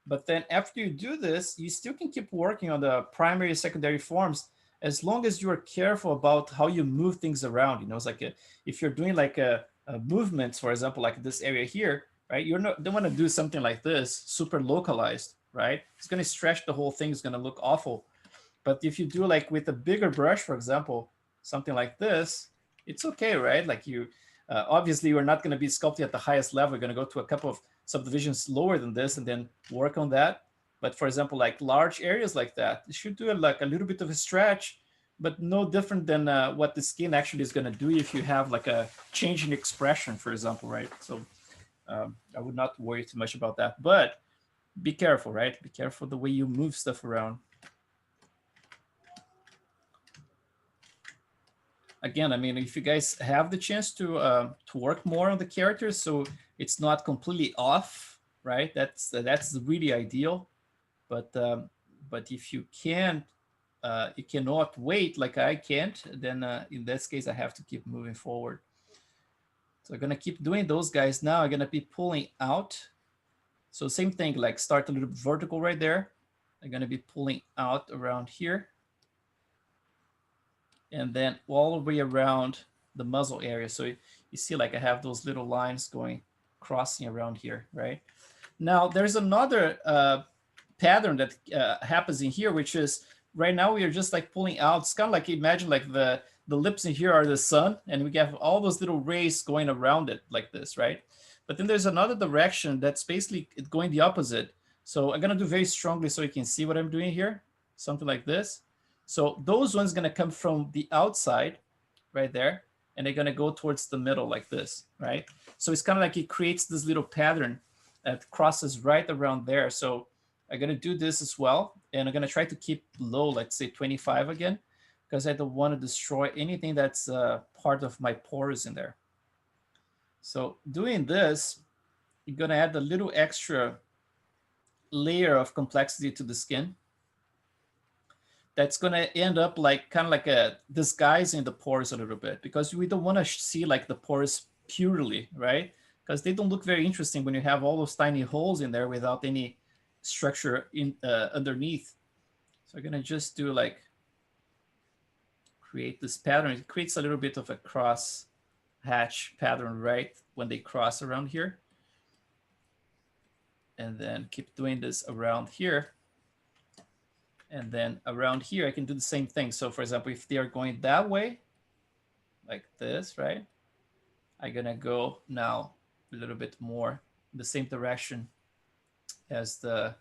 But then after you do this, you still can keep working on the primary, secondary forms, as long as you are careful about how you move things around. It's like if you're doing like a movements, for example, like this area here, right? You don't want to do something like this, super localized, right? It's going to stretch the whole thing. It's going to look awful. But if you do like with a bigger brush, for example, something like this, it's okay, right? Like you, obviously you're not going to be sculpting at the highest level. You're going to go to a couple of subdivisions lower than this and then work on that. But for example, like large areas like that, you should do like a little bit of a stretch, but no different than what the skin actually is going to do if you have like a change in expression, for example, right? So I would not worry too much about that, but be careful, right? Be careful the way you move stuff around. Again, I mean, if you guys have the chance to work more on the characters, so it's not completely off, right? That's really ideal. But if you can't, you cannot wait like I can't, then in this case, I have to keep moving forward. So I'm gonna keep doing those guys now. I'm gonna be pulling out. So same thing, like start a little vertical right there, I'm going to be pulling out around here. And then all the way around the muzzle area. So you see like I have those little lines going, crossing around here, right? Now there's another pattern that happens in here, which is right now we are just like pulling out. It's kind of like, imagine like the lips in here are the sun, and we have all those little rays going around it like this, right? But then there's another direction that's basically going the opposite. So I'm gonna do very strongly so you can see what I'm doing here, something like this. So those ones gonna come from the outside right there, and they're gonna go towards the middle like this, right? So it's kind of like it creates this little pattern that crosses right around there. So I'm gonna do this as well, and I'm gonna try to keep low, let's say 25 again, because I don't want to destroy anything that's part of my pores in there. So doing this, you're gonna add a little extra layer of complexity to the skin. That's gonna end up like kind of like a disguising the pores a little bit, because we don't want to see like the pores purely, right? Because they don't look very interesting when you have all those tiny holes in there without any structure in underneath. So I'm gonna just do like create this pattern. It creates a little bit of a cross hatch pattern right when they cross around here. And then keep doing this around here. And then around here, I can do the same thing. So for example, if they are going that way, like this, right? I'm gonna go now a little bit more in the same direction as the,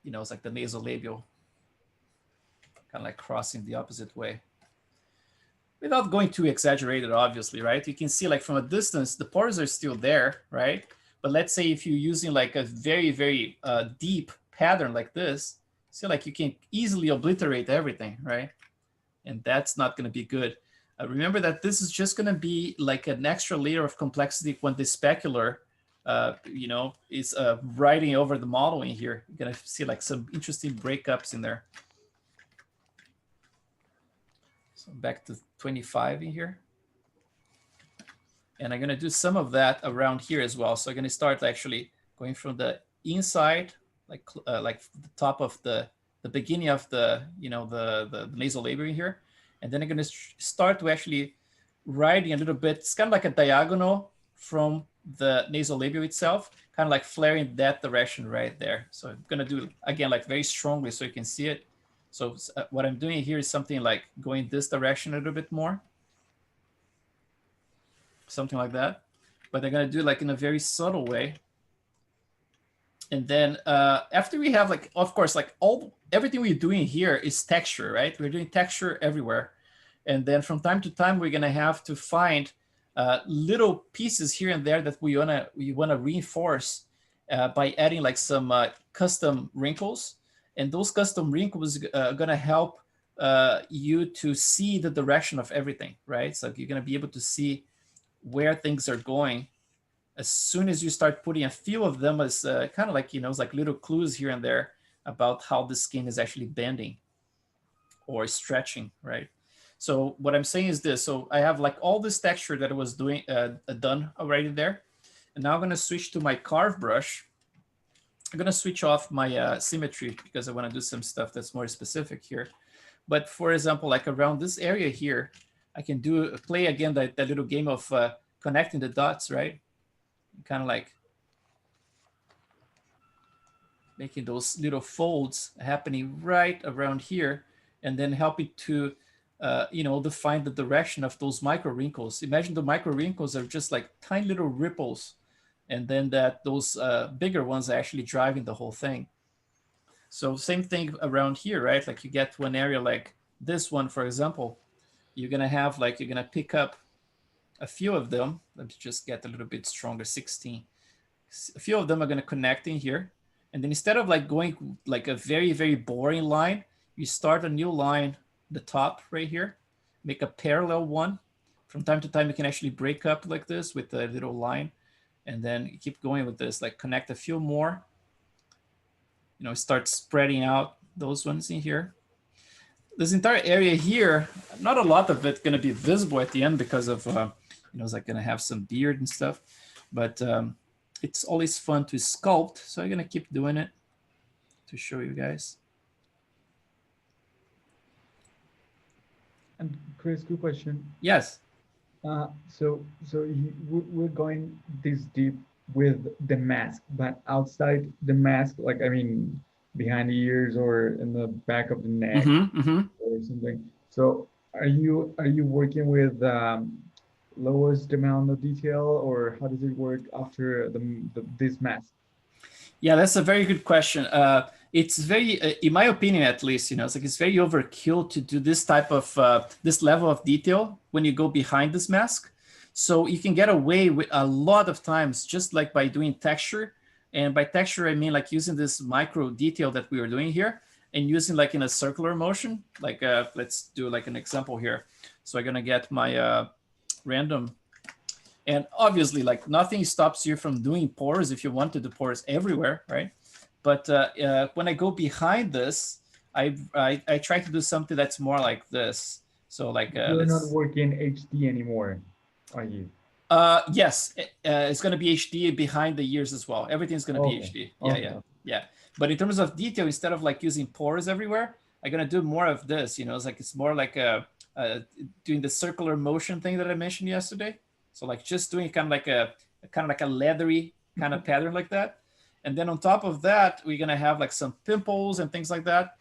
you know, it's like the nasolabial, kind of like crossing the opposite way. Without going too exaggerated, obviously, right? You can see like from a distance, the pores are still there, right? But let's say if you're using like a very, very deep pattern like this, see like you can easily obliterate everything, right? And that's not gonna be good. Remember that this is just gonna be like an extra layer of complexity when the specular, you know, is riding over the model in here. You're gonna see like some interesting breakups in there. So back to 25 in here. And I'm gonna do some of that around here as well. So I'm gonna start actually going from the inside, like the top of the beginning of the, you know, the nasolabial here. And then I'm gonna start to actually riding a little bit. It's kind of like a diagonal from the nasolabial itself, kind of like flaring that direction right there. So I'm gonna do, again, like very strongly so you can see it. So what I'm doing here is something like going this direction a little bit more. Something like that. But I'm gonna do it like in a very subtle way. And then after we have like, of course, like everything we're doing here is texture, right? We're doing texture everywhere. And then from time to time, we're gonna have to find little pieces here and there that we wanna reinforce by adding like some custom wrinkles. And those custom wrinkles are gonna help you to see the direction of everything, right? So you're gonna be able to see where things are going as soon as you start putting a few of them as kind of like, you know, it's like little clues here and there about how the skin is actually bending or stretching, right? So what I'm saying is this. So I have like all this texture that I was doing done already there. And now I'm gonna switch to my carve brush. I'm gonna switch off my symmetry because I wanna do some stuff that's more specific here. But for example, like around this area here, I can play again that little game of connecting the dots, right? Kind of like making those little folds happening right around here, and then helping to, you know, define the direction of those micro wrinkles. Imagine the micro wrinkles are just like tiny little ripples, and then those bigger ones are actually driving the whole thing. So same thing around here, right? Like you get one area like this one, for example, you're gonna pick up a few of them. Let me just get a little bit stronger, 16. A few of them are gonna connect in here. And then instead of like going like a very, very boring line, you start a new line, the top right here, make a parallel one. From time to time, you can actually break up like this with a little line, and then you keep going with this, like connect a few more, you know, start spreading out those ones in here. This entire area here, not a lot of it gonna be visible at the end because of, you know, it's like gonna have some beard and stuff, but it's always fun to sculpt. So I'm gonna keep doing it to show you guys. Chris, good question. Yes. We're going this deep with the mask, but outside the mask, like I mean, behind the ears or in the back of the neck or something. So are you working with lowest amount of detail, or how does it work after this mask? Yeah, that's a very good question. It's very, in my opinion, at least, it's like it's very overkill to do this type of this level of detail when you go behind this mask. So you can get away with a lot of times just like by doing texture. And by texture, I mean like using this micro detail that we were doing here and using like in a circular motion. Like let's do like an example here. So I'm gonna get my random. And obviously, like nothing stops you from doing pores if you want to do pores everywhere, right? But when I go behind this, I try to do something that's more like this. So like you're not working HD anymore, are you? Yes, it's going to be HD behind the ears as well. Everything's going to be HD. Yeah, yeah. But in terms of detail, instead of like using pores everywhere, I'm going to do more of this. It's more like doing the circular motion thing that I mentioned yesterday. So like just doing kind of like a leathery kind of pattern like that. And then on top of that, we're going to have like some pimples and things like that.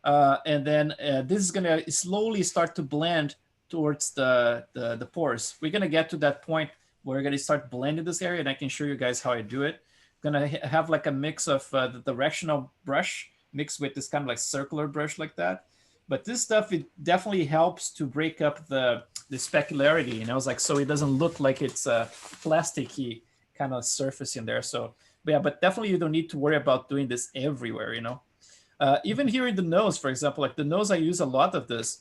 And then this is going to slowly start to blend towards the pores. We're going to get to that point where we're going to start blending this area, and I can show you guys how I do it. I'm going to have like a mix of the directional brush mixed with this kind of like circular brush like that. But this stuff, it definitely helps to break up the specularity, like so it doesn't look like it's a plasticky kind of surface in there. So, but definitely you don't need to worry about doing this everywhere, even here in the nose, for example, like the nose, I use a lot of this.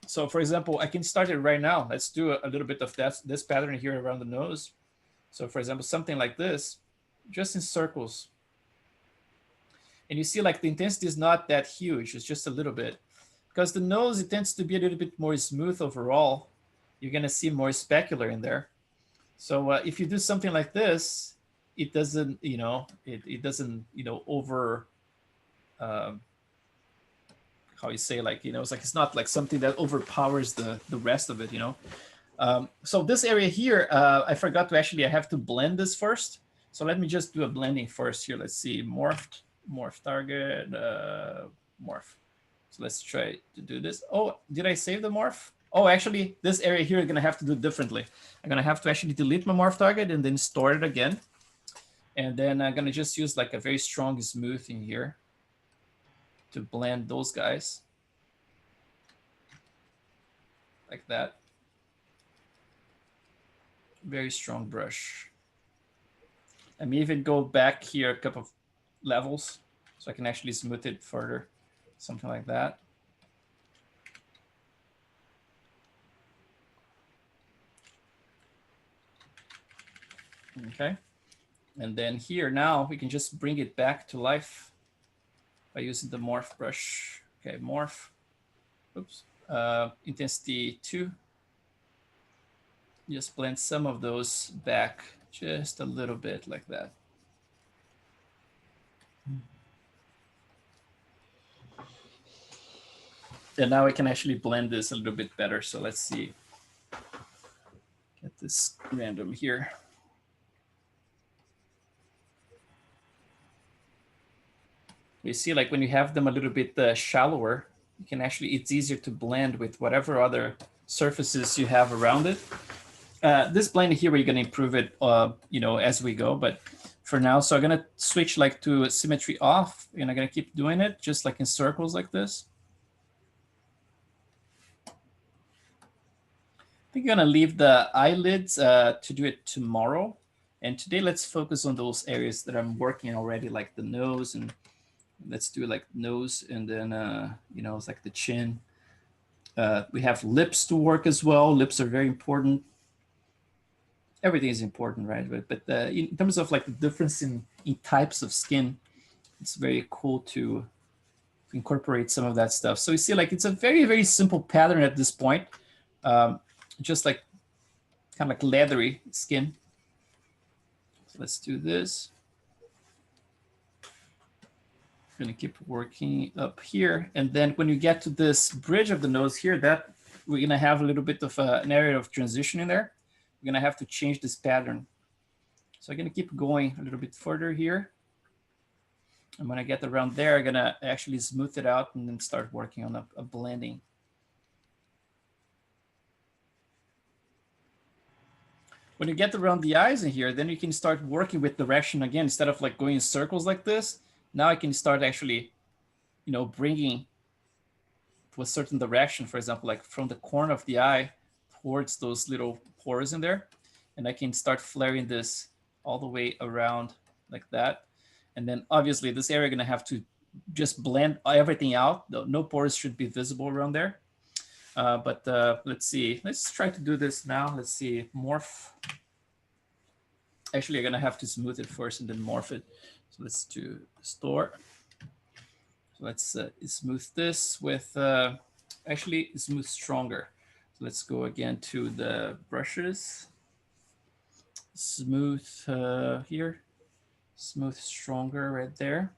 So for example, I can start it right now. Let's do a little bit of this pattern here around the nose. So for example, something like this, just in circles. And you see like the intensity is not that huge. It's just a little bit. Because the nose, it tends to be a little bit more smooth overall. You're going to see more specular in there. So if you do something like this, it doesn't, it doesn't, over, how you say, like, it's like it's not like something that overpowers the rest of it, So this area here, I forgot to I have to blend this first. So let me just do a blending first here. Let's see, morph target, morph. So let's try to do this. Oh, did I save the morph? Oh, actually, this area here, I'm going to have to do differently. I'm going to have to actually delete my morph target and then store it again. And then I'm going to just use like a very strong smoothing here to blend those guys. Like that. Very strong brush. I may even go back here a couple of levels so I can actually smooth it further. Something like that. Okay. And then here now we can just bring it back to life by using the morph brush. Okay, morph. Oops. Intensity 2. Just blend some of those back just a little bit like that. And now I can actually blend this a little bit better. So let's see. Get this random here. You see, like when you have them a little bit shallower, you can actually, it's easier to blend with whatever other surfaces you have around it. This blend here, we're going to improve it, as we go. But for now, so I'm going to switch like to symmetry off, and I'm going to keep doing it just like in circles like this. I think I'm going to leave the eyelids to do it tomorrow. And today, let's focus on those areas that I'm working already, like the nose, and let's do like nose, and then, it's like the chin. We have lips to work as well. Lips are very important. Everything is important, right? But in terms of like the difference in types of skin, it's very cool to incorporate some of that stuff. So you see, like it's a very, very simple pattern at this point. Just like kind of like leathery skin. So let's do this. I'm gonna keep working up here. And then when you get to this bridge of the nose here, that we're gonna have a little bit of an area of transition in there. We're gonna have to change this pattern. So I'm gonna keep going a little bit further here. And when I get around there, I'm gonna actually smooth it out and then start working on a blending. When you get around the eyes in here, then you can start working with direction again. Instead of like going in circles like this, now I can start actually, you know, bringing to a certain direction, for example, like from the corner of the eye towards those little pores in there. And I can start flaring this all the way around like that. And then obviously this area gonna have to just blend everything out. No pores should be visible around there. But let's see, let's try to do this now. Let's see, morph. Actually, I'm gonna have to smooth it first and then morph it. So let's do store. So let's smooth this with, actually smooth stronger. So let's go again to the brushes. Smooth here, smooth stronger right there.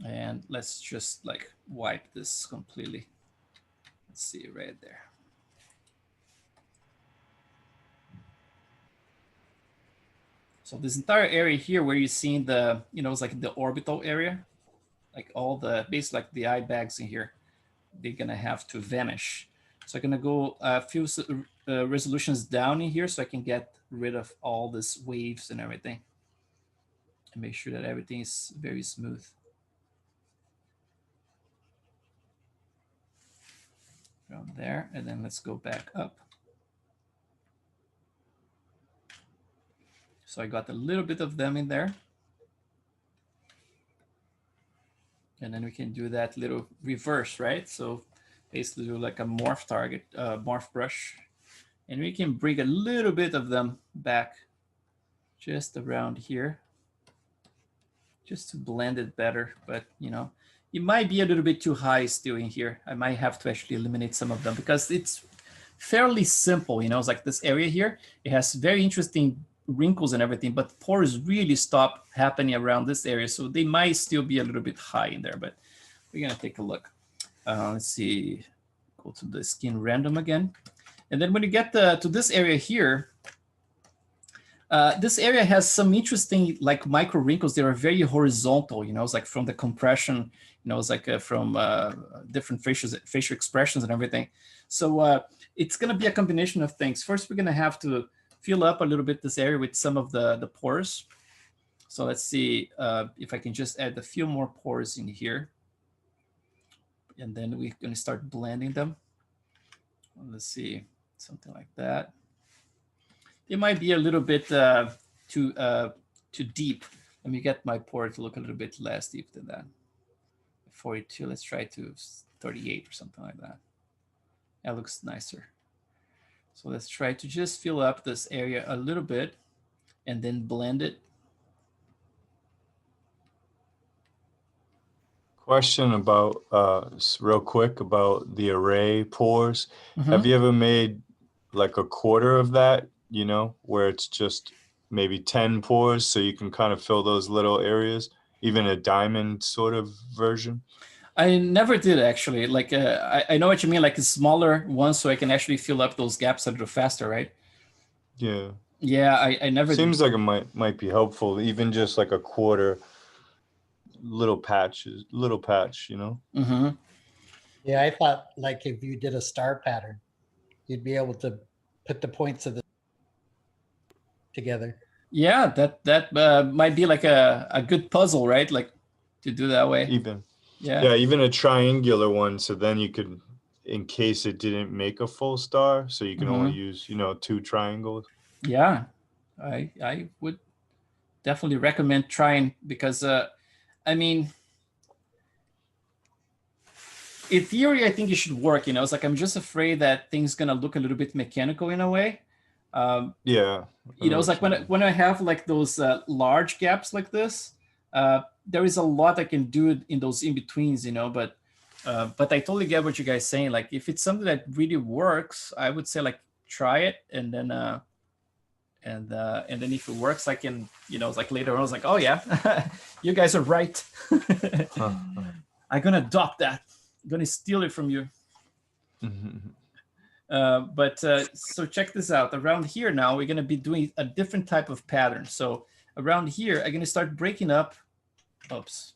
And let's just like wipe this completely. Let's see right there. So this entire area here where you're seeing the, you know, it's like the orbital area, like all the, basically like the eye bags in here, they're gonna have to vanish. So I'm gonna go a few resolutions down in here so I can get rid of all these waves and everything. And make sure that everything is very smooth. From there, and then let's go back up. So I got a little bit of them in there. And then we can do that little reverse, right? So basically do like a morph target, morph brush. And we can bring a little bit of them back just around here, just to blend it better. But you know, it might be a little bit too high still in here. I might have to actually eliminate some of them because it's fairly simple. You know, it's like this area here, it has very interesting wrinkles and everything, but pores really stop happening around this area. So they might still be a little bit high in there, but we're gonna take a look. Let's see, go to the skin random again. And then when you get to this area here, this area has some interesting like micro wrinkles. They are very horizontal, you know, it's like from the compression, you know, it's like from different facial expressions and everything. So it's gonna be a combination of things. First, we're gonna have to fill up a little bit this area with some of the pores. So let's see if I can just add a few more pores in here. And then we're gonna start blending them. Let's see, something like that. It might be a little bit too deep. Let me get my pore to look a little bit less deep than that. 42, let's try to 38 or something like that. That looks nicer. So let's try to just fill up this area a little bit and then blend it. Question about, real quick, about the array pores. Mm-hmm. Have you ever made like a quarter of that, you know, where it's just maybe 10 pores so you can kind of fill those little areas, even a diamond sort of version? I never did actually. Like I know what you mean, like a smaller one, so I can actually fill up those gaps a little faster, right? Yeah. Yeah, I never. Seems like it might be helpful, even just like a quarter, little patch, you know. Mm-hmm. Yeah, I thought like if you did a star pattern, you'd be able to put the points of the together. Yeah, that might be like a good puzzle, right? Like to do that way. Even. Yeah, even a triangular one, so then you could, in case it didn't make a full star, so you can only use, you know, 2 triangles. Yeah, I would definitely recommend trying, because I mean, in theory, I think it should work. You know, it's like I'm just afraid that things gonna look a little bit mechanical in a way. Yeah. You know, it's like when I have like those large gaps like this, there is a lot I can do in those in-betweens, you know, but I totally get what you guys saying. Like if it's something that really works, I would say like try it, and then if it works, I can, you know, it's like later on I was like, oh yeah, you guys are right. I'm gonna adopt that. I'm gonna steal it from you. So check this out. Around here now, we're going to be doing a different type of pattern. So around here, I'm going to start breaking up. Oops.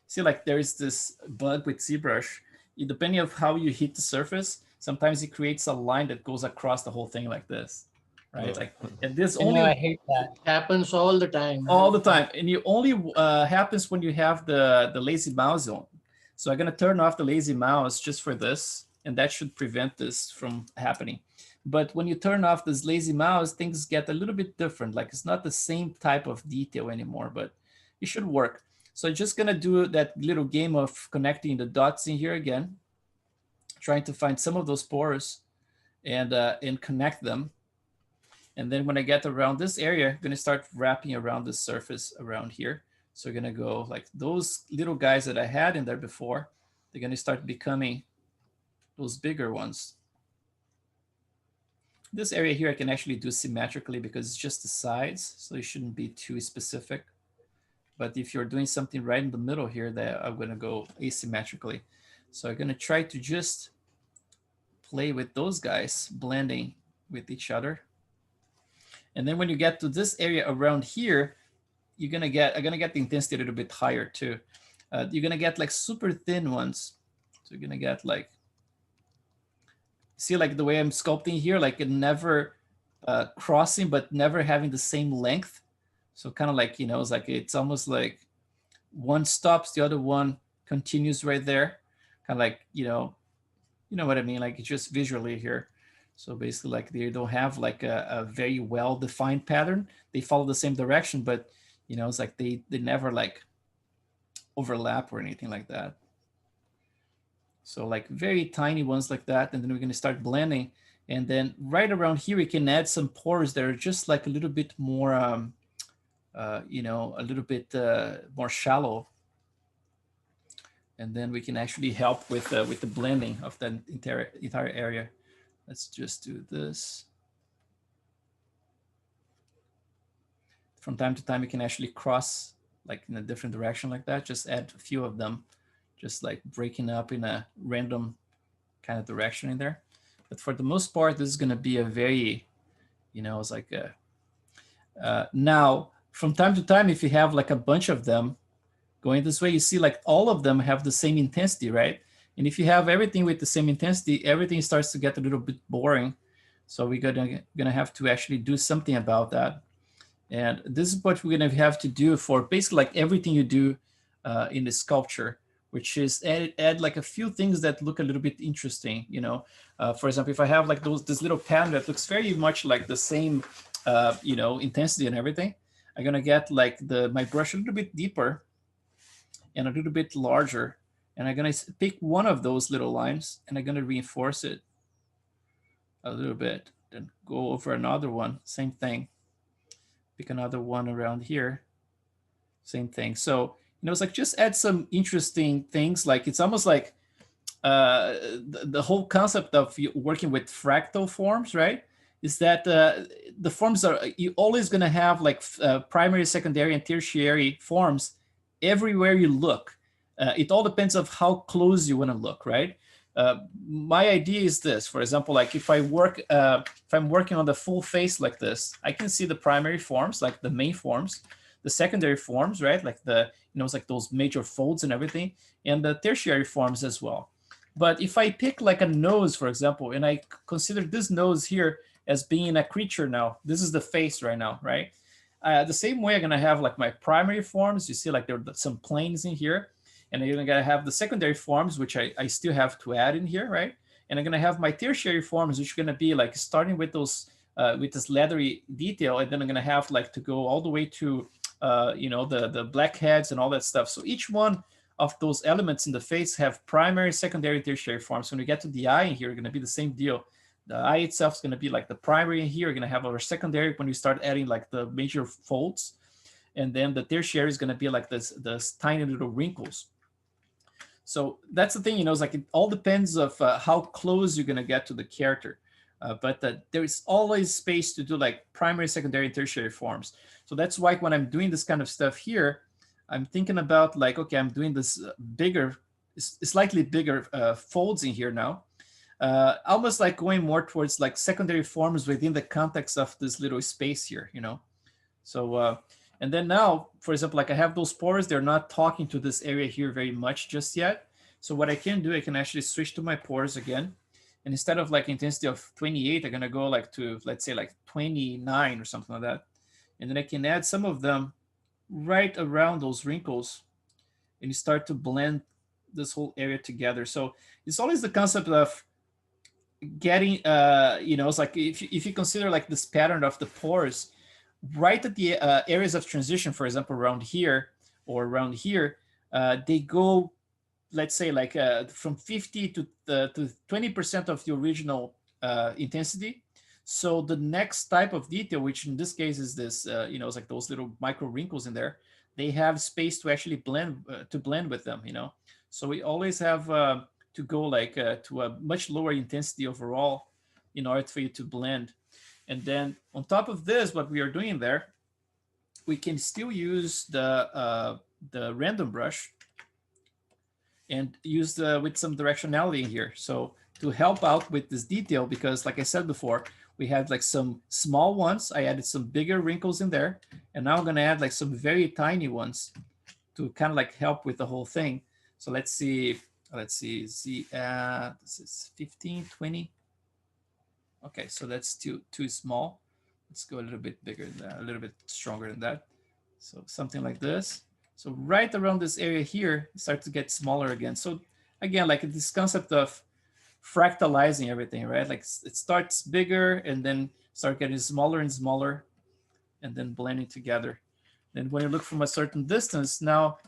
See, like there's this bug with ZBrush. Depending on how you hit the surface, sometimes it creates a line that goes across the whole thing like this, right? Yeah. Like, and this I only know, I hate that. It happens all the time. all the time, and it only happens when you have the lazy mouse on. So I'm gonna turn off the lazy mouse just for this, and that should prevent this from happening. But when you turn off this lazy mouse, things get a little bit different. Like it's not the same type of detail anymore, but it should work. So I'm just gonna do that little game of connecting the dots in here again, trying to find some of those pores and connect them. And then when I get around this area, I'm gonna start wrapping around the surface around here. So we're gonna go like those little guys that I had in there before, they're gonna start becoming those bigger ones. This area here I can actually do symmetrically because it's just the sides, so it shouldn't be too specific. But if you're doing something right in the middle here, that I'm gonna go asymmetrically. So I'm gonna try to just play with those guys, blending with each other. And then when you get to this area around here, I'm gonna get the intensity a little bit higher too. You're gonna get like super thin ones. So you're gonna get like, see like the way I'm sculpting here, like it never crossing, but never having the same length. So kind of like, you know, it's almost like one stops, the other one continues right there. Kind of like, you know what I mean? Like it's just visually here. So basically like they don't have like a very well-defined pattern. They follow the same direction, but you know, it's like they never like overlap or anything like that. So like very tiny ones like that. And then we're gonna start blending. And then right around here, we can add some pores that are just like a little bit more, you know, a little bit more shallow. And then we can actually help with the blending of the entire area. Let's just do this. From time to time, you can actually cross like in a different direction like that. Just add a few of them, just like breaking up in a random kind of direction in there. But for the most part, this is going to be a very, you know, it's like a, now from time to time, if you have like a bunch of them going this way, you see like all of them have the same intensity, right? And if you have everything with the same intensity, everything starts to get a little bit boring. So we're gonna have to actually do something about that. And this is what we're gonna have to do for basically like everything you do in the sculpture, which is add like a few things that look a little bit interesting. You know, for example, if I have like this little pattern that looks very much like the same, you know, intensity and everything, I'm gonna get like my brush a little bit deeper and a little bit larger. And I'm gonna pick one of those little lines and I'm gonna reinforce it a little bit. Then go over another one, same thing. Pick another one around here, same thing. So, you know, it's like just add some interesting things. Like it's almost like the whole concept of working with fractal forms, right? Is that the forms are, you're always gonna have like primary, secondary, and tertiary forms everywhere you look. It all depends on how close you want to look, right? My idea is this, for example, like if I'm working on the full face like this, I can see the primary forms, like the main forms, the secondary forms, right? Like it's like those major folds and everything, and the tertiary forms as well. But if I pick like a nose, for example, and I consider this nose here as being a creature now, this is the face right now, right? The same way I'm gonna have like my primary forms, you see like there are some planes in here, and I'm gonna have the secondary forms, which I still have to add in here, right? And I'm gonna have my tertiary forms, which are gonna be like starting with those, with this leathery detail, and then I'm gonna have like to go all the way to, you know, the black heads and all that stuff. So each one of those elements in the face have primary, secondary, tertiary forms. When we get to the eye in here, it's gonna be the same deal. The eye itself is gonna be like the primary in here. We're gonna have our secondary when we start adding like the major folds. And then the tertiary is gonna be like this tiny little wrinkles. So that's the thing, you know, it's like it all depends of how close you're gonna get to the character. But there is always space to do like primary, secondary, and tertiary forms. So that's why when I'm doing this kind of stuff here, I'm thinking about like, okay, I'm doing this bigger, slightly bigger folds in here now. almost like going more towards like secondary forms within the context of this little space here, you know? So, and then now, for example, like I have those pores, they're not talking to this area here very much just yet. So what I can do, I can actually switch to my pores again. And instead of like intensity of 28, I'm gonna go like to, let's say like 29 or something like that. And then I can add some of them right around those wrinkles and you start to blend this whole area together. So it's always the concept of getting, you know, it's like if you consider like this pattern of the pores, right at the areas of transition, for example, around here or around here, they go, let's say like from 50 to 20% of the original intensity. So the next type of detail, which in this case is this, you know, it's like those little micro wrinkles in there, they have space to actually blend with them, you know. So we always have to go like to a much lower intensity overall in order for you to blend. And then on top of this, what we are doing there, we can still use the random brush and use with some directionality in here. So to help out with this detail, because like I said before, we had like some small ones. I added some bigger wrinkles in there. And now I'm gonna add like some very tiny ones to kind of like help with the whole thing. So let's see, this is 15, 20. Okay, so that's too small. Let's go a little bit bigger than that, a little bit stronger than that. So something like this. So right around this area here, it starts to get smaller again. So again, like this concept of fractalizing everything, right? Like it starts bigger and then start getting smaller and smaller and then blending together. Then when you look from a certain distance, now,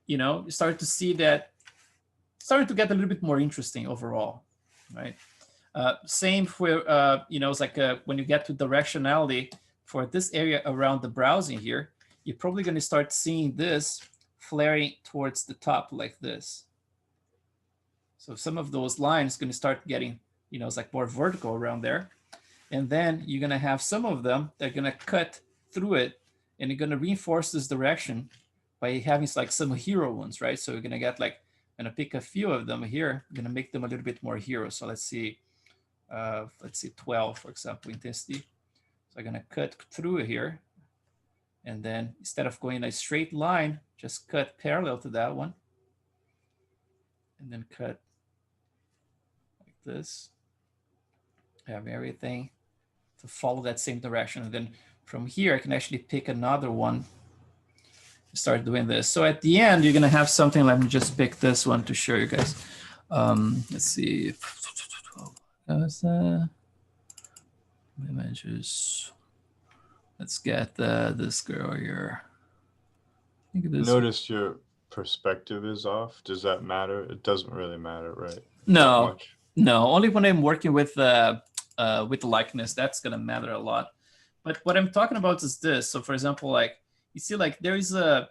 you know, you start to see that it's starting to get a little bit more interesting overall, right? Same for, you know, it's like when you get to directionality for this area around the browsing here, you're probably going to start seeing this flaring towards the top like this. So some of those lines going to start getting, you know, it's like more vertical around there. And then you're going to have some of them that are going to cut through it and you're going to reinforce this direction by having like some hero ones, right? So you're going to get like, I'm going to pick a few of them here. I'm going to make them a little bit more hero. So let's see 12, for example, intensity. So I'm going to cut through here. And then instead of going a straight line, just cut parallel to that one. And then cut like this. Have everything to follow that same direction. And then from here, I can actually pick another one. Start doing this. So at the end, you're going to have something. Let me just pick this one to show you guys. Let's see. Images. Let's get this girl here. I think this. Notice your perspective is off. Does that matter? It doesn't really matter, right? No, no. Only when I'm working with the likeness, that's gonna matter a lot. But what I'm talking about is this. So for example, like you see, like there is it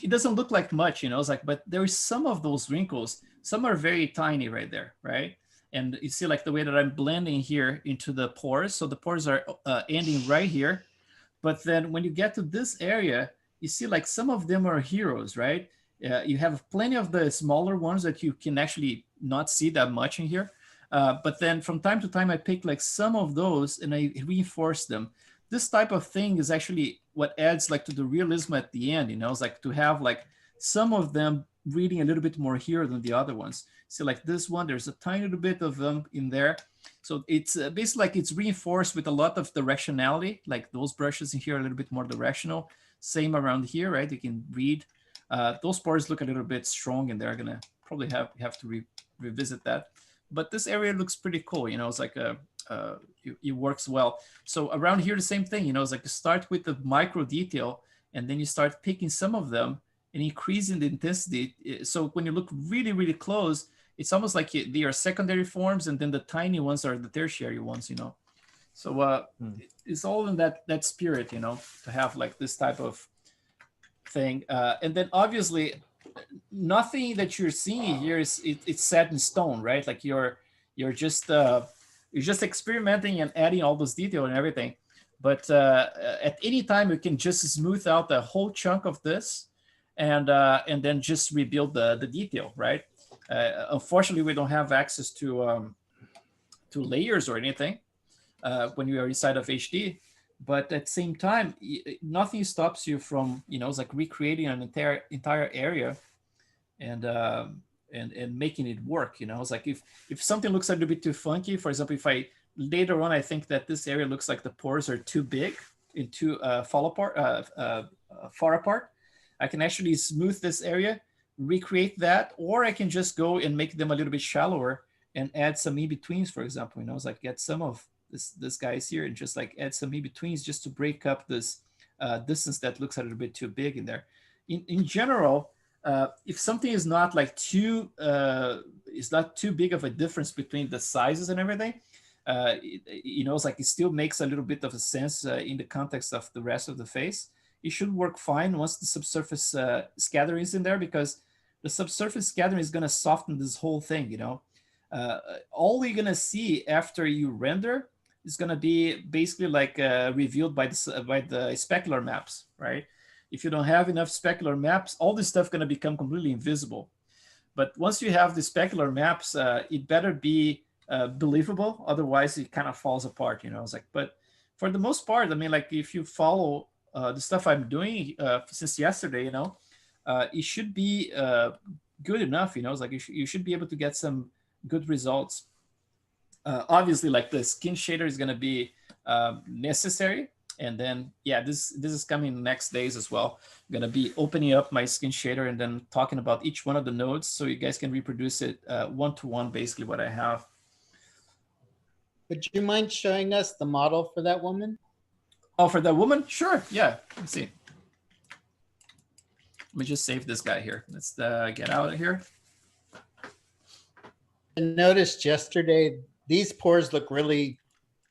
doesn't look like much, you know. It's like, but there is some of those wrinkles. Some are very tiny right there, right? And you see like the way that I'm blending here into the pores. So the pores are ending right here. But then when you get to this area, you see like some of them are heroes, right? You have plenty of the smaller ones that you can actually not see that much in here. But then from time to time, I pick like some of those and I reinforce them. This type of thing is actually what adds like to the realism at the end, you know, it's like to have like some of them reading a little bit more hero than the other ones. See, like this one, there's a tiny little bit of them in there. So it's basically like it's reinforced with a lot of directionality, like those brushes in here are a little bit more directional. Same around here, right? You can read. Those pores look a little bit strong and they're gonna probably have to revisit that. But this area looks pretty cool, you know, it's like it works well. So around here, the same thing, you know, it's like you start with the micro detail and then you start picking some of them and increasing the intensity. So when you look really, really close, it's almost like they are secondary forms and then the tiny ones are the tertiary ones, you know. So it's all in that spirit, you know, to have like this type of thing. And then obviously nothing that you're seeing here is it's set in stone, right? Like you're just experimenting and adding all this detail and everything. But at any time you can just smooth out the whole chunk of this and then just rebuild the detail, right? Unfortunately, we don't have access to layers or anything when you are inside of HD. But at the same time, nothing stops you from, it's like recreating an entire area and making it work. It's like if something looks a little bit too funky, for example, if I later on I think that this area looks like the pores are too big and too far apart, I can actually smooth this area, recreate that, or I can just go and make them a little bit shallower and add some in-betweens, for example. It's like get some of this guys here and just like add some in-betweens just to break up this distance that looks a little bit too big in there. In general, if something is not like it's not too big of a difference between the sizes and everything, it's like it still makes a little bit of a sense in the context of the rest of the face. It should work fine once the subsurface scattering is in there, because the subsurface scattering is going to soften this whole thing. All you're going to see after you render is going to be basically like revealed by the specular maps, right? If you don't have enough specular maps, all this stuff going to become completely invisible. But once you have the specular maps, it better be believable. Otherwise, it kind of falls apart. It's like, but for the most part, I mean, like if you follow the stuff I'm doing since yesterday, it should be good enough. It's like you should be able to get some good results. Obviously, like the skin shader is going to be necessary. And then, yeah, this is coming next days as well. I'm going to be opening up my skin shader and then talking about each one of the nodes so you guys can reproduce it one-to-one, basically what I have. Would you mind showing us the model for that woman? Oh, for that woman? Sure. Yeah. Let's see. Let me just save this guy here. Let's get out of here. I noticed yesterday, these pores look really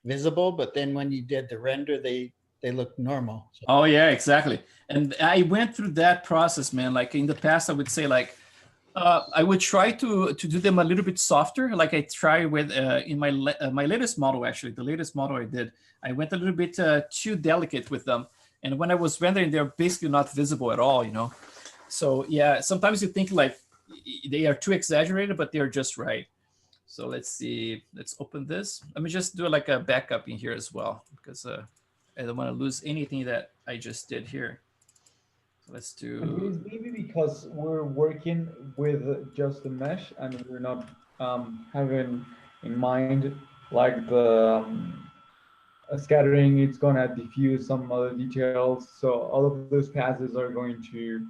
visible, but then when you did the render, they look normal. So. Oh yeah, exactly. And I went through that process, man. Like in the past, I would say like, I would try to do them a little bit softer. Like I try with in my latest model, actually, the latest model I did, I went a little bit too delicate with them. And when I was rendering, they're basically not visible at all, So yeah, sometimes you think like they are too exaggerated, but they're just right. So let's see, let's open this. Let me just do like a backup in here as well, because I don't want to lose anything that I just did here. So let's do. Maybe because we're working with just the mesh and we're not having in mind like the scattering, it's gonna diffuse some other details. So all of those passes are going to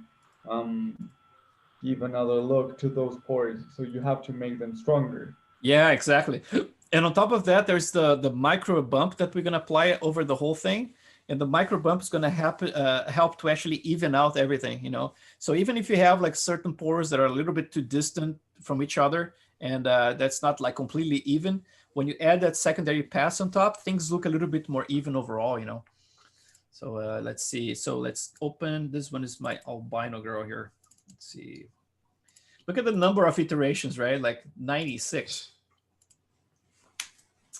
give another look to those pores. So you have to make them stronger. Yeah, exactly. And on top of that, there's the micro bump that we're going to apply over the whole thing. And the micro bump is going to help to actually even out everything, So even if you have like certain pores that are a little bit too distant from each other, and that's not like completely even, when you add that secondary pass on top, things look a little bit more even overall, So let's see. So let's open, this one is my albino girl here. Let's see. Look at the number of iterations, right? Like 96.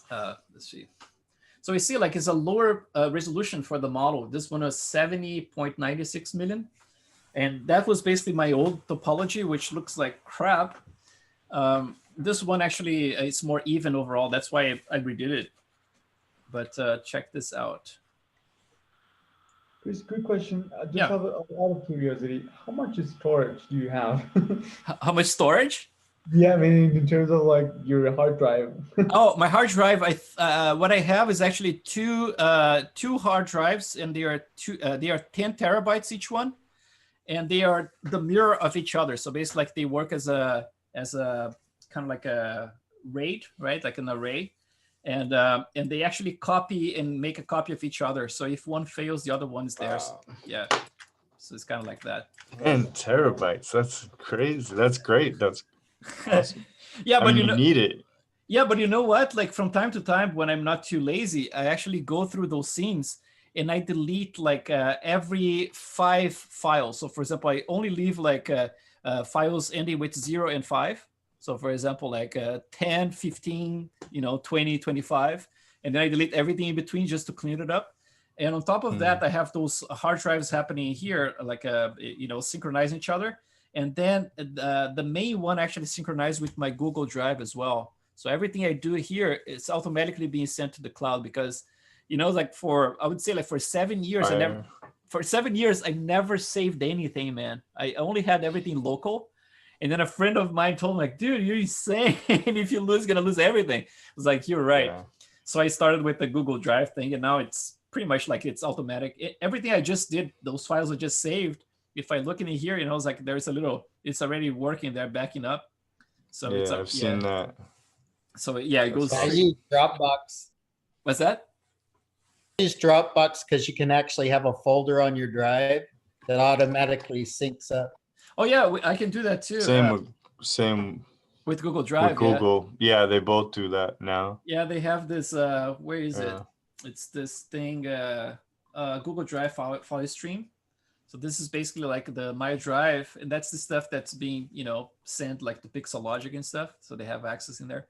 Let's see. So we see like it's a lower resolution for the model. This one was 70.96 million. And that was basically my old topology, which looks like crap. This one actually is more even overall. That's why I redid it. But check this out. Chris, quick question. I just have a lot of curiosity. How much storage do you have? How much storage? Yeah, I mean, in terms of like your hard drive. Oh, my hard drive. What I have is actually two hard drives, and they are 10 terabytes each one, and they are the mirror of each other. So basically, like they work as a kind of like a RAID, right? Like an array. And they actually copy and make a copy of each other. So if one fails, the other one is there. So, yeah. So it's kind of like that. 10 terabytes. That's crazy. That's great. That's awesome. Yeah, but you need it. Yeah, but you know what? Like from time to time, when I'm not too lazy, I actually go through those scenes and I delete like every 5 files. So for example, I only leave like files ending with 0 and 5. So for example, like 10, 15, 20, 25, and then I delete everything in between just to clean it up. And on top of that, I have those hard drives happening here, like, synchronizing each other. And then the main one actually synchronized with my Google Drive as well. So everything I do here is automatically being sent to the cloud because, you know, like I would say like for 7 years, for 7 years, I never saved anything, man. I only had everything local. And then a friend of mine told me like, dude, you're insane. If you lose, you're gonna lose everything. I was like, you're right. Yeah. So I started with the Google Drive thing, and now it's pretty much like it's automatic. Everything I just did, those files are just saved. If I look in here, you know, it's like there's a little, it's already working there, backing up. So yeah, I've seen that. So yeah, it goes. I use Dropbox. What's that? I use Dropbox because you can actually have a folder on your drive that automatically syncs up. Oh yeah, I can do that too. Same with Google Drive. With Google, yeah, they both do that now. Yeah, they have this. Where is it? It's this thing. Google Drive file stream. So this is basically like my drive, and that's the stuff that's being, you know, sent like to Pixelogic and stuff. So they have access in there.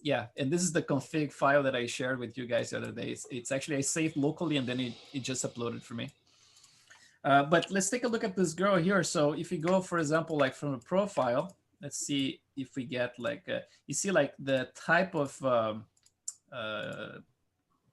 Yeah, and this is the config file that I shared with you guys the other day. It's actually I saved locally, and then it just uploaded for me. But let's take a look at this girl here. So if you go, for example, like from a profile, let's see if we get like, you see like the type of,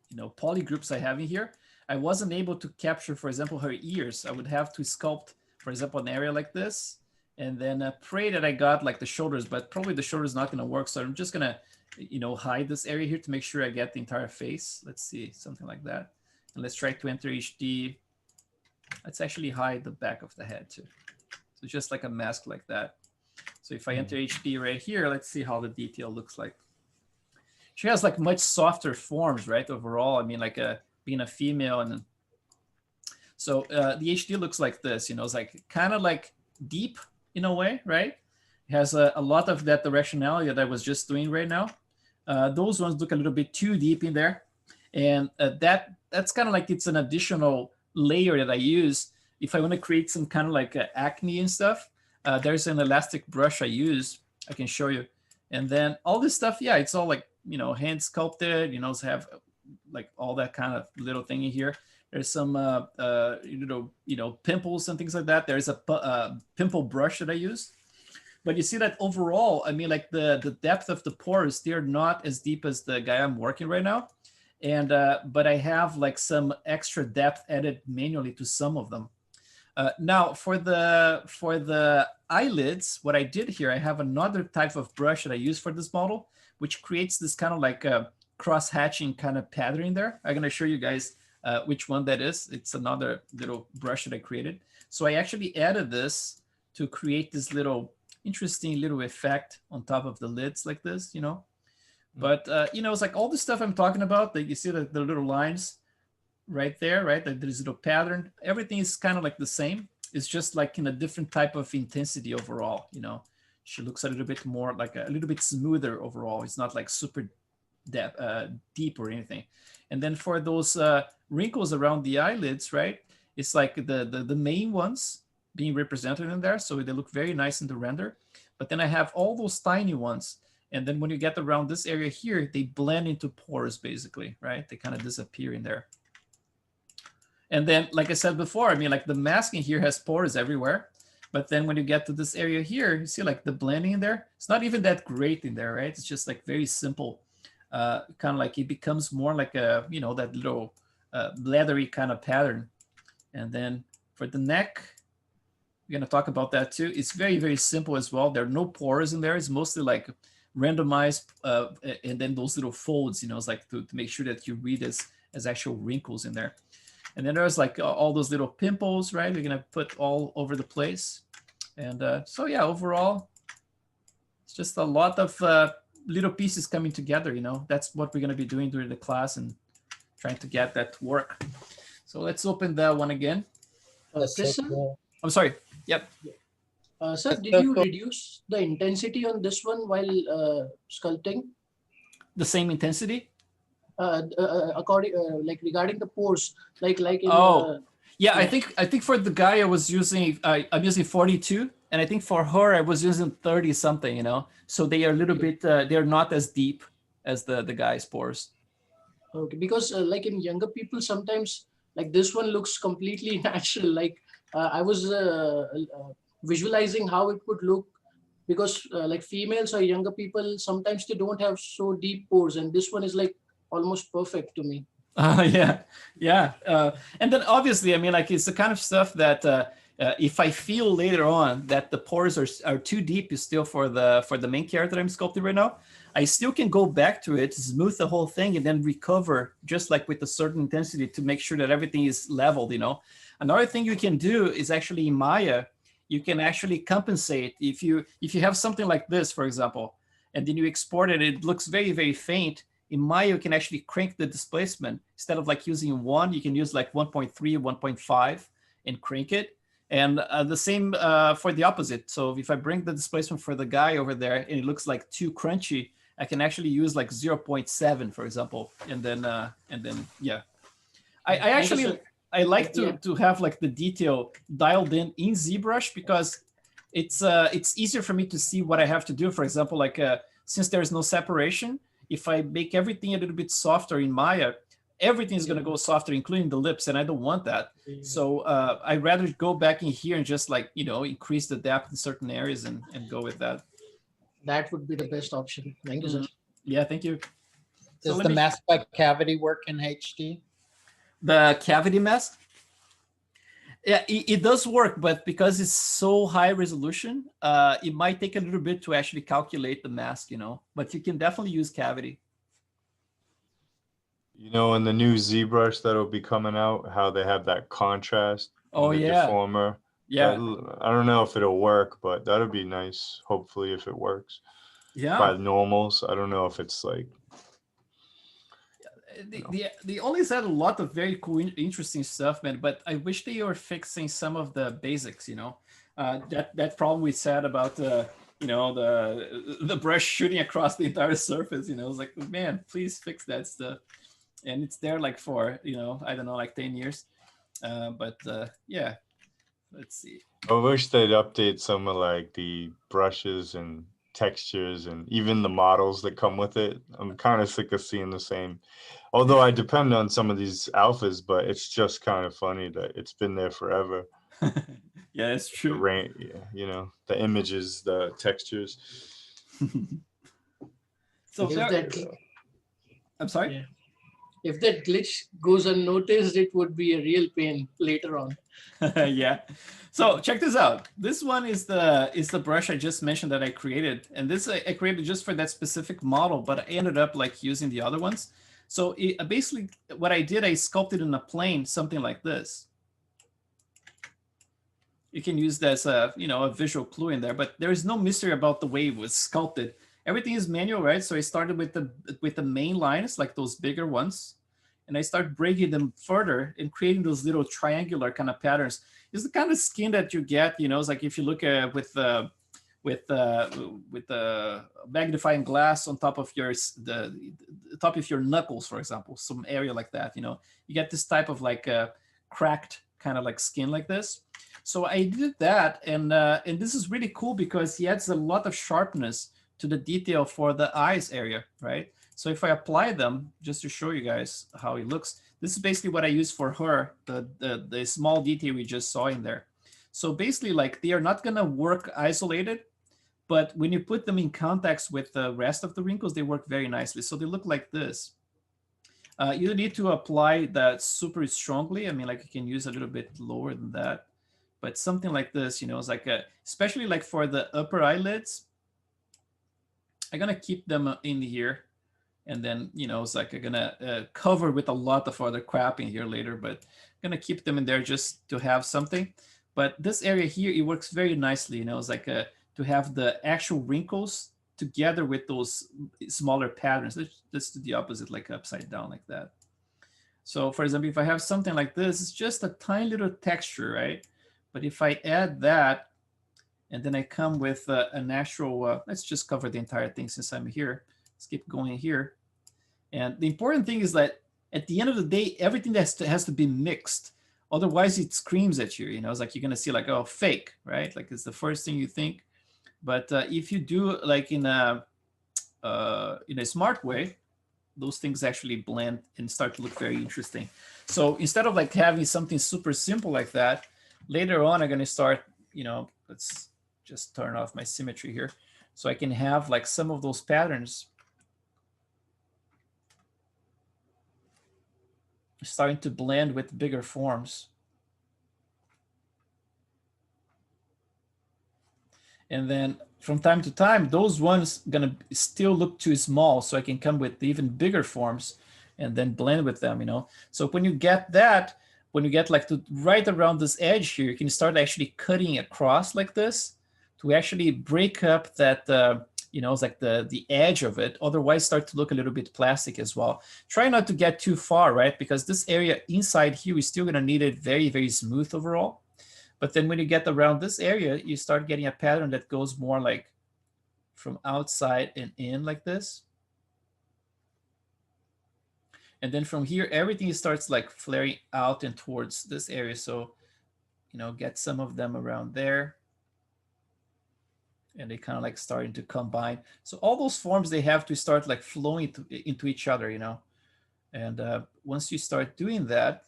you know, poly groups I have in here. I wasn't able to capture, for example, her ears. I would have to sculpt, for example, an area like this, and then pray that I got like the shoulders, but probably the shoulders not gonna work. So I'm just gonna, you know, hide this area here to make sure I get the entire face. Let's see, something like that. And let's try to enter HD. Let's actually hide the back of the head too. So just like a mask like that. So if I enter HD right here, let's see how the detail looks like. She has like much softer forms, right? Overall, I mean, like being a female, and so the HD looks like this. You know, it's like kind of like deep in a way, right? It has a lot of that directionality that I was just doing right now. Those ones look a little bit too deep in there, and that's kind of like it's an additional layer that I use if I want to create some kind of like acne and stuff. There's an elastic brush I use. I can show you. And then all this stuff, yeah, it's all like, you know, hand sculpted, you know, have like all that kind of little thing in here. There's some, you know, pimples and things like that. There's a pimple brush that I use. But you see that overall, I mean, like the depth of the pores, they're not as deep as the guy I'm working right now. And but I have like some extra depth added manually to some of them. Now for the eyelids, what I did here, I have another type of brush that I use for this model, which creates this kind of like a cross-hatching kind of pattern there. I'm gonna show you guys which one that is. It's another little brush that I created. So I actually added this to create this little interesting little effect on top of the lids like this, you know. But, you know, it's like all the stuff I'm talking about, that you see the little lines right there, right? Like there's a little pattern. Everything is kind of like the same. It's just like in a different type of intensity overall, you know. She looks a little bit more like a little bit smoother overall. It's not like super deep or anything. And then for those wrinkles around the eyelids, right? It's like the main ones being represented in there. So they look very nice in the render. But then I have all those tiny ones. And then when you get around this area here, they blend into pores basically, right? They kind of disappear in there. And then, like I said before, I mean, like the masking here has pores everywhere. But then when you get to this area here, you see like the blending in there. It's not even that great in there, right? It's just like very simple. Kind of like it becomes more like a, you know, that little leathery kind of pattern. And then for the neck, we're going to talk about that too. It's very, very simple as well. There are no pores in there. It's mostly like randomized, and then those little folds, you know, it's like to make sure that you read as actual wrinkles in there. And then there's like all those little pimples, right? We're gonna put all over the place. And so yeah, overall, it's just a lot of little pieces coming together, you know. That's what we're gonna be doing during the class and trying to get that to work. So let's open that one again. I'm sorry, yep. Sir, did you reduce the intensity on this one while sculpting? The same intensity? According, like regarding the pores, like in. Yeah, I think for the guy I was using, I'm using 42, and I think for her I was using 30 something. You know, so they are a little bit, they're not as deep as the guy's pores. Okay, because like in younger people, sometimes like this one looks completely natural. Like I was visualizing how it would look, because like females or younger people, sometimes they don't have so deep pores, and this one is like almost perfect to me. Yeah, yeah. And then obviously, I mean, like it's the kind of stuff that if I feel later on that the pores are too deep still for the main character I'm sculpting right now, I still can go back to it, smooth the whole thing, and then recover just like with a certain intensity to make sure that everything is leveled, you know. Another thing you can do is actually in Maya, you can actually compensate if you have something like this, for example, and then you export it, it looks very, very faint. In Maya, you can actually crank the displacement. Instead of like using 1, you can use like 1.3, 1.5 and crank it. And the same for the opposite. So if I bring the displacement for the guy over there and it looks like too crunchy, I can actually use like 0.7, for example. And then yeah. I like to have like the detail dialed in ZBrush because it's easier for me to see what I have to do. For example, like since there's no separation, if I make everything a little bit softer in Maya, everything is going to go softer, including the lips, and I don't want that. So I'd rather go back in here and just like, you know, increase the depth in certain areas and go with that. That would be the best option. Thank you, sir. Yeah, thank you. Does the mask by cavity work in HD? The cavity mask? Yeah, it does work, but because it's so high resolution, it might take a little bit to actually calculate the mask, you know, but you can definitely use cavity. You know, in the new ZBrush that'll be coming out, how they have that contrast. Oh, the yeah. Deformer. Yeah. I don't know if it'll work, but that'll be nice. Hopefully, if it works. Yeah. By normals, I don't know if it's like. They always had a lot of very cool, interesting stuff, man. But I wish they were fixing some of the basics. You know, that problem we said about you know, the brush shooting across the entire surface. You know, it's like, man, please fix that stuff. And it's there like for, you know, I don't know, like 10 years. But yeah, let's see. I wish they'd update some of like the brushes and textures and even the models that come with it. I'm kind of sick of seeing the same. Although I depend on some of these alphas, but it's just kind of funny that it's been there forever. Yeah, it's true. The rain, you know, the images, the textures. So I'm sorry? Yeah. If that glitch goes unnoticed, it would be a real pain later on. Yeah. So check this out. This one is the brush I just mentioned that I created. And this I created just for that specific model, but I ended up like using the other ones. So basically what I did, I sculpted in a plane, something like this. You can use that as a, you know, a visual clue in there, but there is no mystery about the way it was sculpted. Everything is manual, right? So I started with the main lines, like those bigger ones, and I start breaking them further and creating those little triangular kind of patterns. It's the kind of skin that you get, you know, it's like if you look at with the magnifying glass on top of the top of your knuckles, for example, some area like that, you know, you get this type of like cracked kind of like skin like this. So I did that, and this is really cool because he adds a lot of sharpness to the detail for the eyes area, right? So if I apply them, just to show you guys how it looks, this is basically what I use for her, the small detail we just saw in there. So basically, like, they are not gonna work isolated, but when you put them in context with the rest of the wrinkles, they work very nicely. So they look like this. You need to apply that super strongly. I mean, like, you can use a little bit lower than that, but something like this, you know, it's like especially like for the upper eyelids, I'm gonna keep them in here, and then, you know, it's like I'm gonna cover with a lot of other crap in here later, but I'm gonna keep them in there just to have something. But this area here, it works very nicely, you know, it's like to have the actual wrinkles together with those smaller patterns. Let's do the opposite, like upside down like that. So for example, if I have something like this, it's just a tiny little texture, right? But if I add that, and then I come with a natural, let's just cover the entire thing since I'm here. Let's keep going here. And the important thing is that at the end of the day, everything has to be mixed. Otherwise, it screams at you. You know, it's like you're going to see like, oh, fake, right? Like it's the first thing you think. But if you do like in a smart way, those things actually blend and start to look very interesting. So instead of like having something super simple like that, later on, I'm going to start you know, let's just turn off my symmetry here. So I can have like some of those patterns starting to blend with bigger forms. And then from time to time, those ones gonna still look too small. So I can come with even bigger forms and then blend with them, you know? So when you get that, when you get like to right around this edge here, you can start actually cutting across like this to actually break up that, you know, it's like the edge of it. Otherwise start to look a little bit plastic as well. Try not to get too far, right? Because this area inside here is still gonna need it very, very smooth overall. But then when you get around this area, you start getting a pattern that goes more like from outside and in like this. And then from here, everything starts like flaring out and towards this area. So, you know, get some of them around there. And they kind of like starting to combine. So all those forms, they have to start like flowing into each other, you know. And once you start doing that,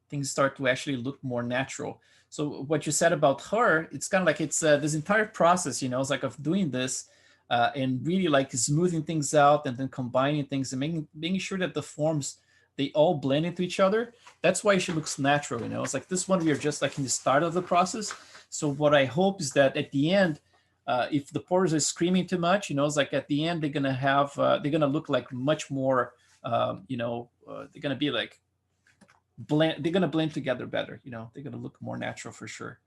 things start to actually look more natural. So what you said about her, it's kind of like it's this entire process, you know, it's like of doing this and really like smoothing things out and then combining things and making sure that the forms, they all blend into each other. That's why she looks natural, you know. It's like this one, we are just like in the start of the process. So what I hope is that at the end, if the pores are screaming too much, you know, it's like at the end, they're going to have, they're going to look like much more, you know, they're going to be like, they're going to blend together better, you know, they're going to look more natural for sure.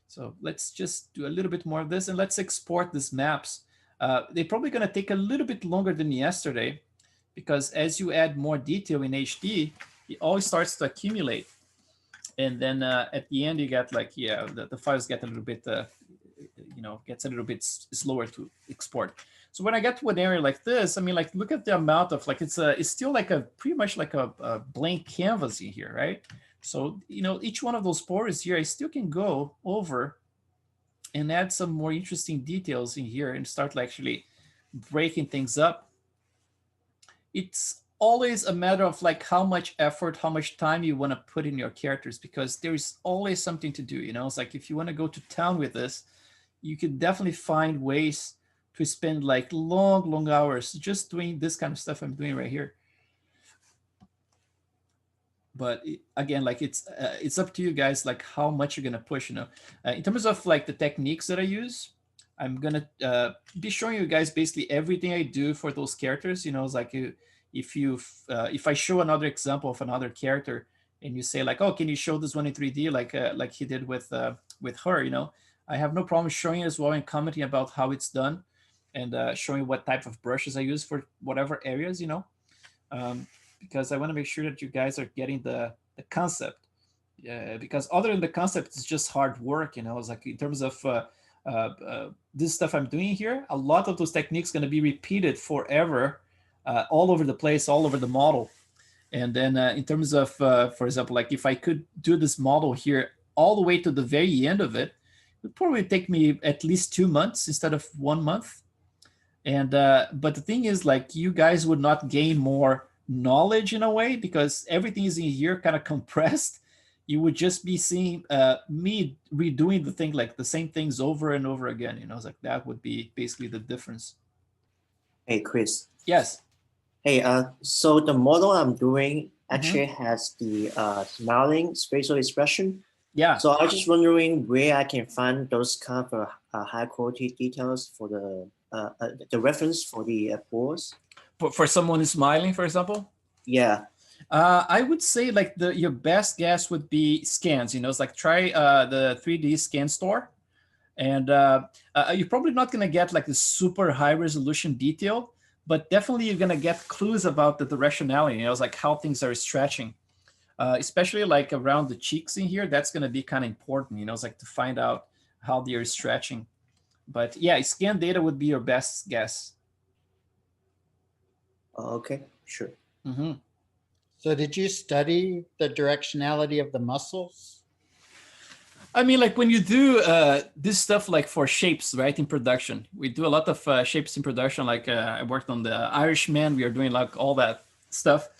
So let's just do a little bit more of this and let's export these maps. They're probably going to take a little bit longer than yesterday because as you add more detail in HD, it always starts to accumulate. And then at the end, you get like, yeah, the files get a little bit, you know, gets a little bit slower to export. So when I get to an area like this, I mean, like, look at the amount of like, it's still like a pretty much like a blank canvas in here, right? So, you know, each one of those pores here, I still can go over and add some more interesting details in here and start actually breaking things up. It's always a matter of like how much effort, how much time you want to put in your characters, because there's always something to do, you know? It's like if you want to go to town with this, you could definitely find ways to spend like long hours just doing this kind of stuff I'm doing right here. But again, like it's up to you guys, like how much you're gonna push, you know. In terms of like the techniques that I use, I'm gonna be showing you guys basically everything I do for those characters. You know, it's like if I show another example of another character and you say like, oh, can you show this one in 3D like he did with her, you know, I have no problem showing it as well and commenting about how it's done and showing what type of brushes I use for whatever areas, you know, because I want to make sure that you guys are getting the concept. Because other than the concept, it's just hard work, you know. It's like in terms of this stuff I'm doing here, a lot of those techniques going to be repeated forever, all over the place, all over the model. And then in terms of, for example, like if I could do this model here all the way to the very end of it, it would probably take me at least 2 months instead of 1 month. And but the thing is, like, you guys would not gain more knowledge in a way because everything is in here kind of compressed. You would just be seeing me redoing the thing, like the same things over and over again. You know, it's like that would be basically the difference. Hey, Chris. Yes. Hey, so the model I'm doing actually has the smiling spatial expression. Yeah. So I was just wondering where I can find those kind of high quality details for the reference for the pores. For someone who's smiling, for example? Yeah. I would say like your best guess would be scans. You know, it's like try the 3D scan store, and you're probably not gonna get like the super high resolution detail, but definitely you're gonna get clues about the directionality. You know, it's like how things are stretching, especially like around the cheeks in here. That's gonna be kind of important. You know, it's like to find out how they are stretching. But yeah, scan data would be your best guess. Okay, sure. Mm-hmm. So did you study the directionality of the muscles? I mean, like when you do this stuff like for shapes, right, in production, we do a lot of shapes in production. Like I worked on the Irishman. We are doing like all that stuff.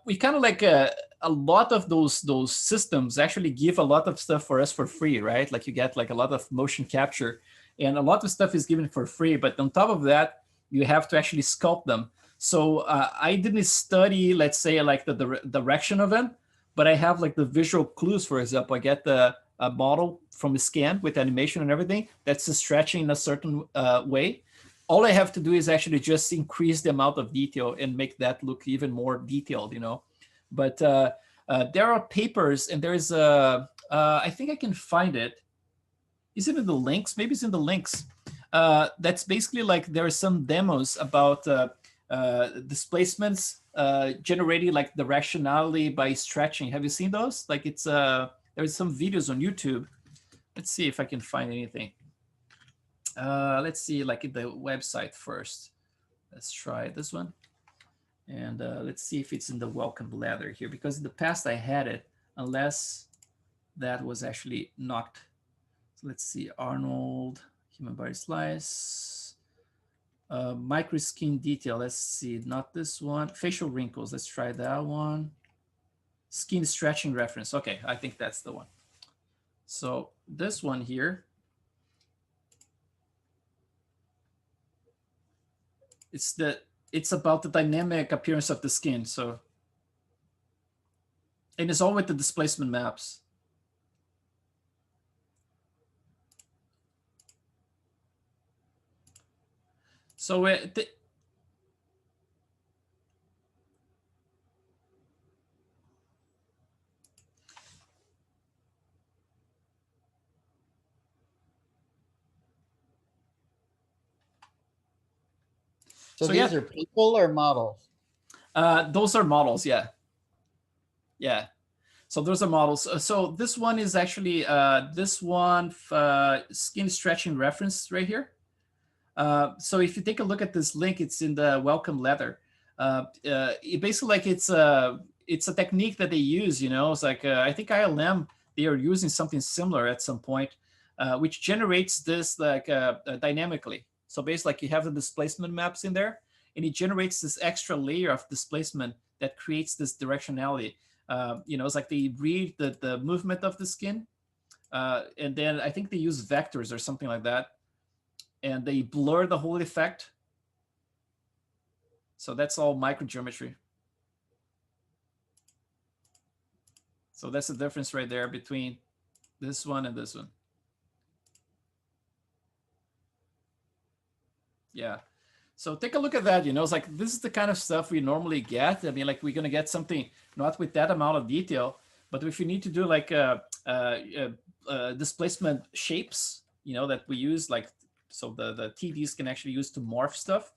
We kind of like a lot of those systems actually give a lot of stuff for us for free, right? Like you get like a lot of motion capture, and a lot of stuff is given for free. But on top of that, you have to actually sculpt them. So I didn't study, let's say, like the direction of them, but I have like the visual clues. For example, I get a model from a scan with animation and everything that's stretching in a certain way. All I have to do is actually just increase the amount of detail and make that look even more detailed, you know. But there are papers, and there's I think I can find it. Is it in the links? Maybe it's in the links. That's basically like there are some demos about displacements generating like directionality by stretching. Have you seen those? Like it's there's some videos on YouTube. Let's see if I can find anything. Let's see, like the website first. Let's try this one. And let's see if it's in the welcome letter here, because in the past I had it, unless that was actually not. So let's see, Arnold, human body slice, micro skin detail. Let's see, not this one. Facial wrinkles, let's try that one. Skin stretching reference. Okay, I think that's the one. So this one here, it's about the dynamic appearance of the skin. So, and it's all with the displacement maps. So So these are people or models? Those are models, yeah. Yeah. So those are models. So this one is actually this one skin stretching reference right here. So if you take a look at this link, it's in the welcome letter. It basically like it's a technique that they use. You know, it's like I think ILM, they are using something similar at some point, which generates this like dynamically. So basically, like you have the displacement maps in there, and it generates this extra layer of displacement that creates this directionality. You know, it's like they read the movement of the skin, and then I think they use vectors or something like that, and they blur the whole effect. So that's all microgeometry. So that's the difference right there between this one and this one. Yeah. So take a look at that. You know, it's like this is the kind of stuff we normally get. I mean, like we're going to get something not with that amount of detail, but if you need to do like displacement shapes, you know, that we use, like, so the TDs can actually use to morph stuff,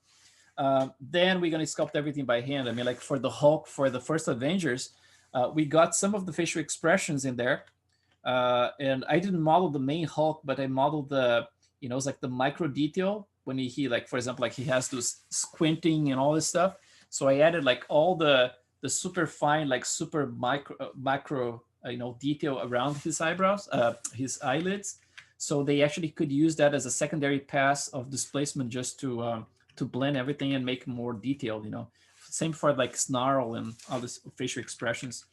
then we're going to sculpt everything by hand. I mean, like for the Hulk, for the first Avengers, we got some of the facial expressions in there. And I didn't model the main Hulk, but I modeled the, you know, it's like the micro detail when he like, for example, like he has those squinting and all this stuff. So I added like all the super fine, like super macro, you know, detail around his eyebrows, his eyelids. So they actually could use that as a secondary pass of displacement just to blend everything and make more detailed, you know. Same for like snarl and all this facial expressions.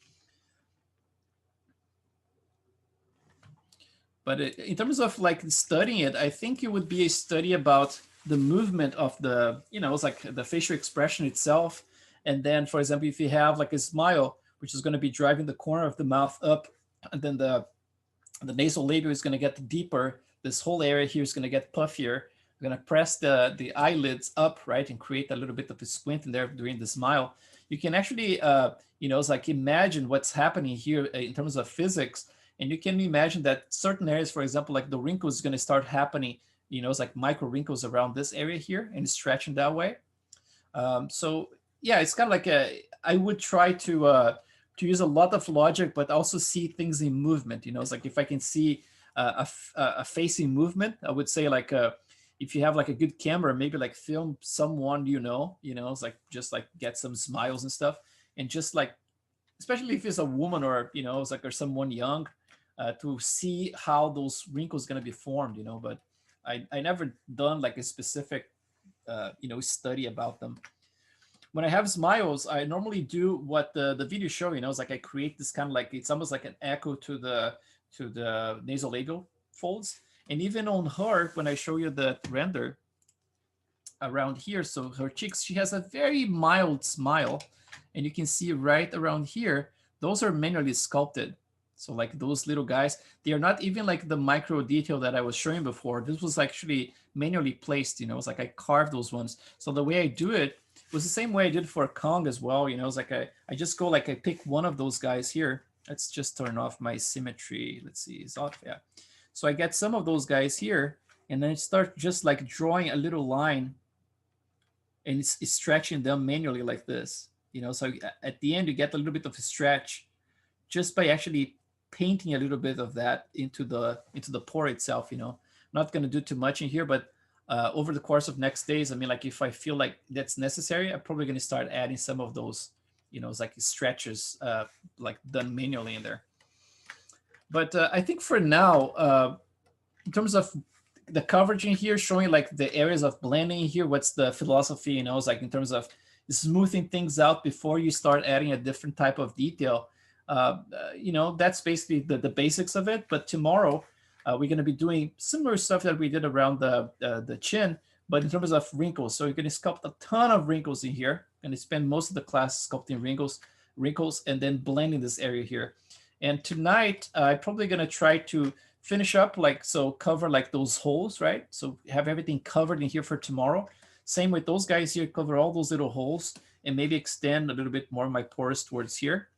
But in terms of like studying it, I think it would be a study about the movement of the, you know, it's like the facial expression itself. And then, for example, if you have like a smile, which is going to be driving the corner of the mouth up, and then the nasal labia is going to get deeper. This whole area here is going to get puffier. We're going to press the eyelids up, right, and create a little bit of a squint in there during the smile. You can actually, you know, it's like imagine what's happening here in terms of physics. And you can imagine that certain areas, for example, like the wrinkles is going to start happening, you know, it's like micro wrinkles around this area here and stretching that way. So yeah, it's kind of like I would try to use a lot of logic, but also see things in movement. You know, it's like if I can see a face in movement, I would say like if you have like a good camera, maybe like film someone, you know, it's like just like get some smiles and stuff, and just like, especially if it's a woman or, you know, it's like, or someone young, to see how those wrinkles going to be formed, you know. But I never done like a specific, you know, study about them. when I have smiles, I normally do what the video show, it's like I create this kind of like, it's almost like an echo to the nasolabial folds. And even on her, when I show you the render around here, so her cheeks, she has a very mild smile. And you can see right around here, those are manually sculpted. So like those little guys, they are not even like the micro detail that I was showing before. This was actually manually placed, it's like I carved those ones. So the way I do it was the same way I did for Kong as well. It's like I just go like I pick one of those guys here. Let's just turn off my symmetry. Let's see, it's off, yeah. So I get some of those guys here, and then I start just like drawing a little line and it's stretching them manually like this. So at the end you get a little bit of a stretch just by actually painting a little bit of that into the pore itself. Not going to do too much in here, but over the course of next days, I mean, like if I feel like that's necessary, I'm probably going to start adding some of those, it's like stretches like done manually in there. But I think for now, in terms of the coverage in here, showing like the areas of blending here, what's the philosophy, it's like in terms of smoothing things out before you start adding a different type of detail. That's basically the basics of it. But tomorrow, we're going to be doing similar stuff that we did around the chin, but in terms of wrinkles. So you're going to sculpt a ton of wrinkles in here. Going to spend most of the class sculpting wrinkles, and then blending this area here. And tonight, I'm probably going to try to finish up cover like those holes, right? So have everything covered in here for tomorrow. Same with those guys here, cover all those little holes and maybe extend a little bit more my pores towards here.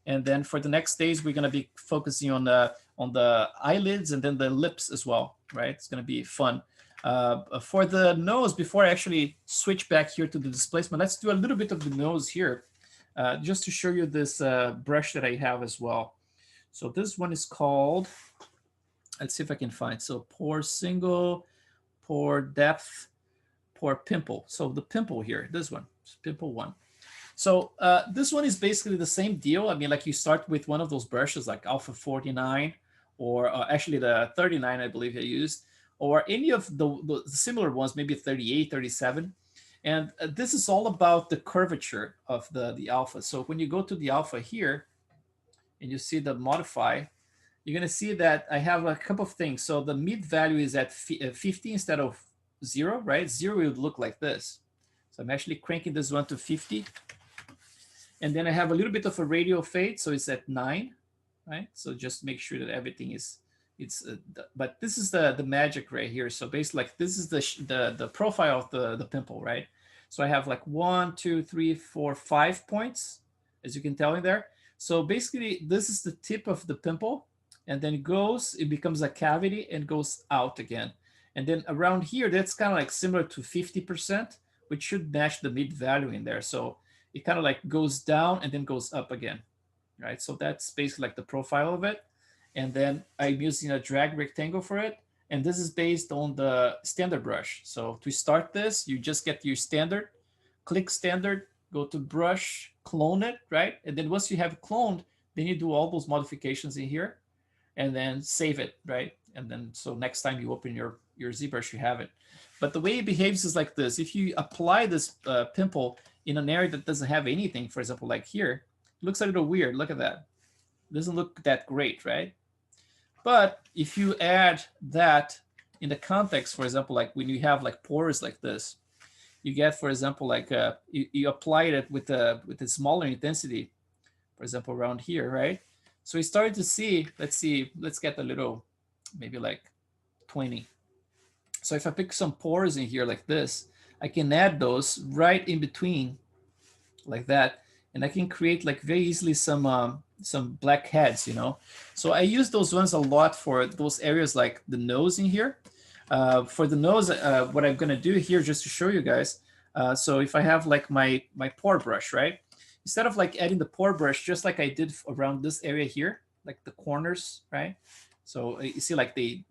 And then for the next days, we're going to be focusing on the eyelids and then the lips as well, right? It's going to be fun. For the nose, before I actually switch back here to the displacement, let's do a little bit of the nose here, just to show you this brush that I have as well. So this one is called, let's see if I can find. So pore single, pore depth, pore pimple. So the pimple here, this one, pimple one. So this one is basically the same deal. I mean, like you start with one of those brushes like Alpha 49 or actually the 39, I believe I used, or any of the similar ones, maybe 38, 37. And this is all about the curvature of the alpha. So when you go to the alpha here and you see the modify, you're going to see that I have a couple of things. So the mid value is at 50 instead of 0, right? 0 would look like this. So I'm actually cranking this one to 50. And then I have a little bit of a radial fade, so it's at 9, right? So just make sure that everything is, but this is the magic right here. So basically, like this is the profile of the pimple, right? So I have like 1, 2, 3, 4, 5 points, as you can tell in there. So basically, this is the tip of the pimple, and then it becomes a cavity and goes out again. And then around here, that's kind of like similar to 50%, which should match the mid value in there. So it kind of like goes down and then goes up again, right? So that's basically like the profile of it. And then I'm using a drag rectangle for it. And this is based on the standard brush. So to start this, you just get your standard, click standard, go to brush, clone it, right? And then once you have it cloned, then you do all those modifications in here and then save it, right? And then so next time you open your ZBrush, you have it. But the way it behaves is like this. If you apply this pimple in an area that doesn't have anything, for example, like here, it looks a little weird. Look at that. It doesn't look that great, right? But if you add that in the context, for example, like when you have like pores like this, you get, for example, like you apply it with a smaller intensity, for example, around here, right? So we started to see, let's get a little, maybe like 20. So if I pick some pores in here like this, I can add those right in between like that. And I can create like very easily some black heads, So I use those ones a lot for those areas like the nose in here. For the nose, what I'm gonna do here just to show you guys. So if I have like my pore brush, right? Instead of like adding the pore brush, just like I did around this area here, like the corners, right? So you see like they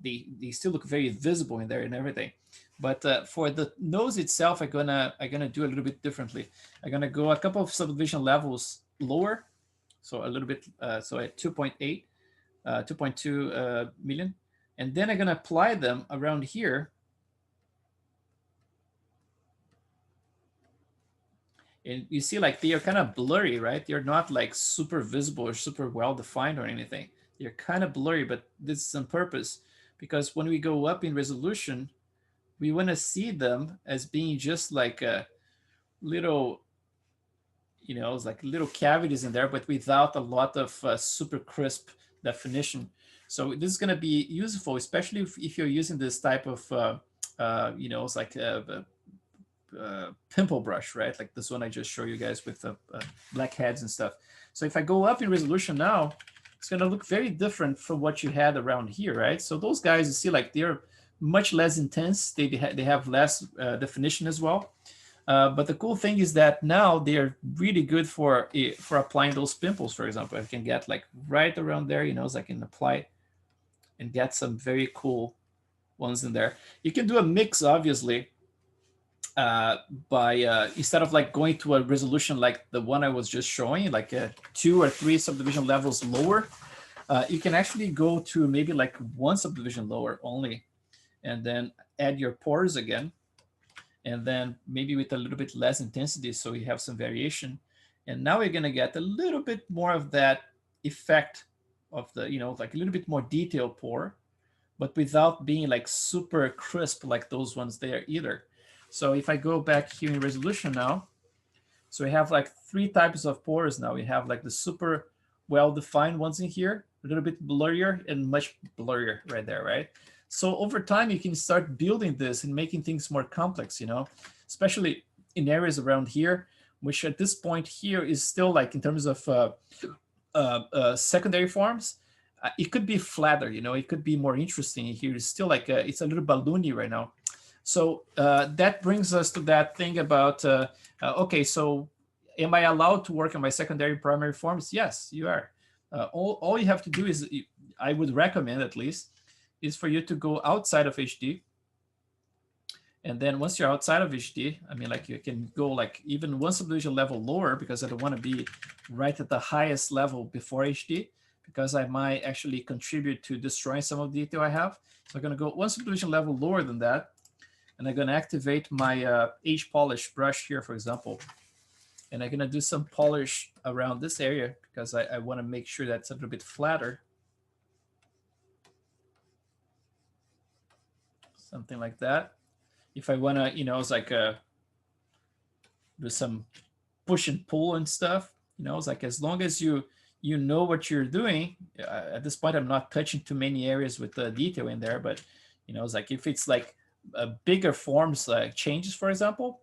still look very visible in there and everything. But for the nose itself, I'm gonna do a little bit differently. I'm gonna go a couple of subdivision levels lower, so a little bit, so at 2.8, 2.2 million, and then I'm gonna apply them around here. And you see like they are kind of blurry, right? They're not like super visible or super well defined or anything. They're kind of blurry, but this is on purpose because when we go up in resolution, we want to see them as being just like a little, it's like little cavities in there, but without a lot of super crisp definition. So this is going to be useful, especially if you're using this type of, it's like a pimple brush, right? Like this one I just showed you guys with the black heads and stuff. So if I go up in resolution now, it's going to look very different from what you had around here, right? So those guys, you see, like they're much less intense. They have less definition as well. But the cool thing is that now they're really good for applying those pimples, for example. I can get like right around there, so I can apply and get some very cool ones in there. You can do a mix, obviously, by instead of like going to a resolution like the one I was just showing, like 2 or 3 subdivision levels lower, you can actually go to maybe like 1 subdivision lower only, and then add your pores again, and then maybe with a little bit less intensity so you have some variation. And now we're gonna get a little bit more of that effect of the, like a little bit more detailed pore, but without being like super crisp like those ones there either. So if I go back here in resolution now, so we have like 3 types of pores now. We have like the super well-defined ones in here, a little bit blurrier and much blurrier right there, right? So over time, you can start building this and making things more complex, especially in areas around here, which at this point here is still like in terms of secondary forms, it could be flatter, it could be more interesting here. It's still like it's a little balloony right now. So that brings us to that thing about, okay, so am I allowed to work on my secondary primary forms? Yes, you are. All you have to do is, I would recommend at least, is for you to go outside of HD. And then once you're outside of HD, I mean, like you can go like even 1 subdivision level lower, because I don't want to be right at the highest level before HD, because I might actually contribute to destroying some of the detail I have. So I'm going to go 1 subdivision level lower than that. And I'm going to activate my H polish brush here, for example. And I'm going to do some polish around this area because I want to make sure that's a little bit flatter. Something like that. If I want to, it's like do some push and pull and stuff, it's like as long as you know what you're doing. At this point, I'm not touching too many areas with the detail in there, but it's like if it's like bigger forms like changes, for example,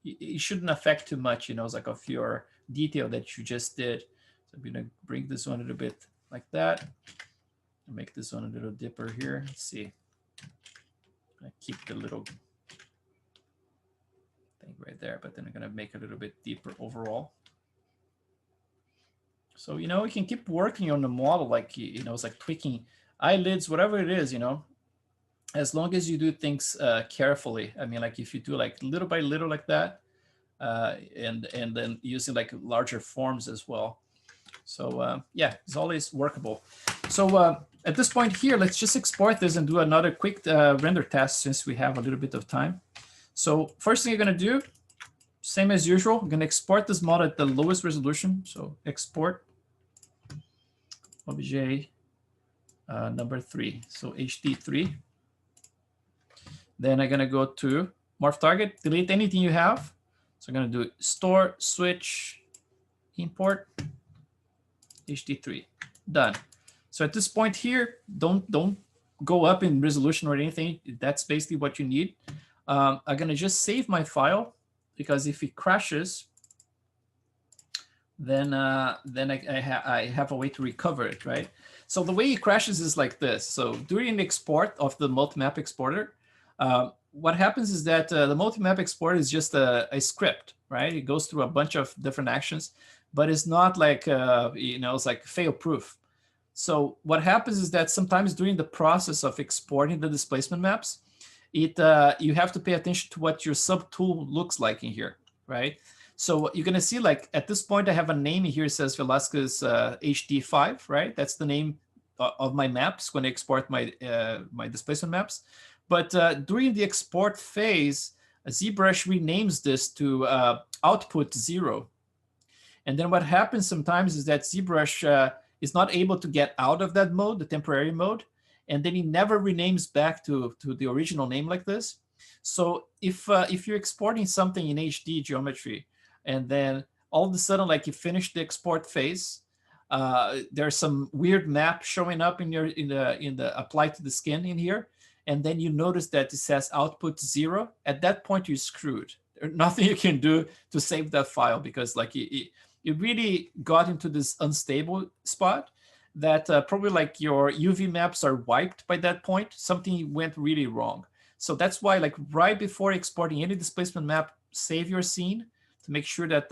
it shouldn't affect too much, it's like of your detail that you just did. So I'm gonna bring this one a little bit like that. Make this one a little deeper here. Let's see. I keep the little thing right there, but then I'm gonna make a little bit deeper overall. So you can keep working on the model, like it's like tweaking eyelids, whatever it is, as long as you do things carefully. I mean, like if you do like little by little like that, and then using like larger forms as well. So yeah, it's always workable. So at this point here, let's just export this and do another quick render test since we have a little bit of time. So first thing you're going to do, same as usual, I'm going to export this model at the lowest resolution. So export obj number 3, so HD3. Then I'm going to go to morph target, delete anything you have. So I'm going to do store, switch, import, HD3, done. So at this point here, don't go up in resolution or anything. That's basically what you need. I'm going to just save my file, because if it crashes, then I have a way to recover it, right? So the way it crashes is like this. So during the export of the multi-map exporter, what happens is that the multi-map exporter is just a script, right? It goes through a bunch of different actions, but it's not like, it's like fail-proof. So what happens is that sometimes during the process of exporting the displacement maps, you have to pay attention to what your subtool looks like in here, right? So you're going to see, like at this point, I have a name here. It says Velasquez HD5, right? That's the name of my maps when I export my my displacement maps. But during the export phase, ZBrush renames this to output 0. And then what happens sometimes is that ZBrush is not able to get out of that mode, the temporary mode, and then he never renames back to the original name like this. So if you're exporting something in HD geometry, and then all of a sudden, like you finish the export phase, there's some weird map showing up in the apply to the skin in here, and then you notice that it says output 0. At that point, you're screwed. There's nothing you can do to save that file, because like it really got into this unstable spot that probably like your UV maps are wiped by that point. Something went really wrong. So that's why, like right before exporting any displacement map, save your scene to make sure that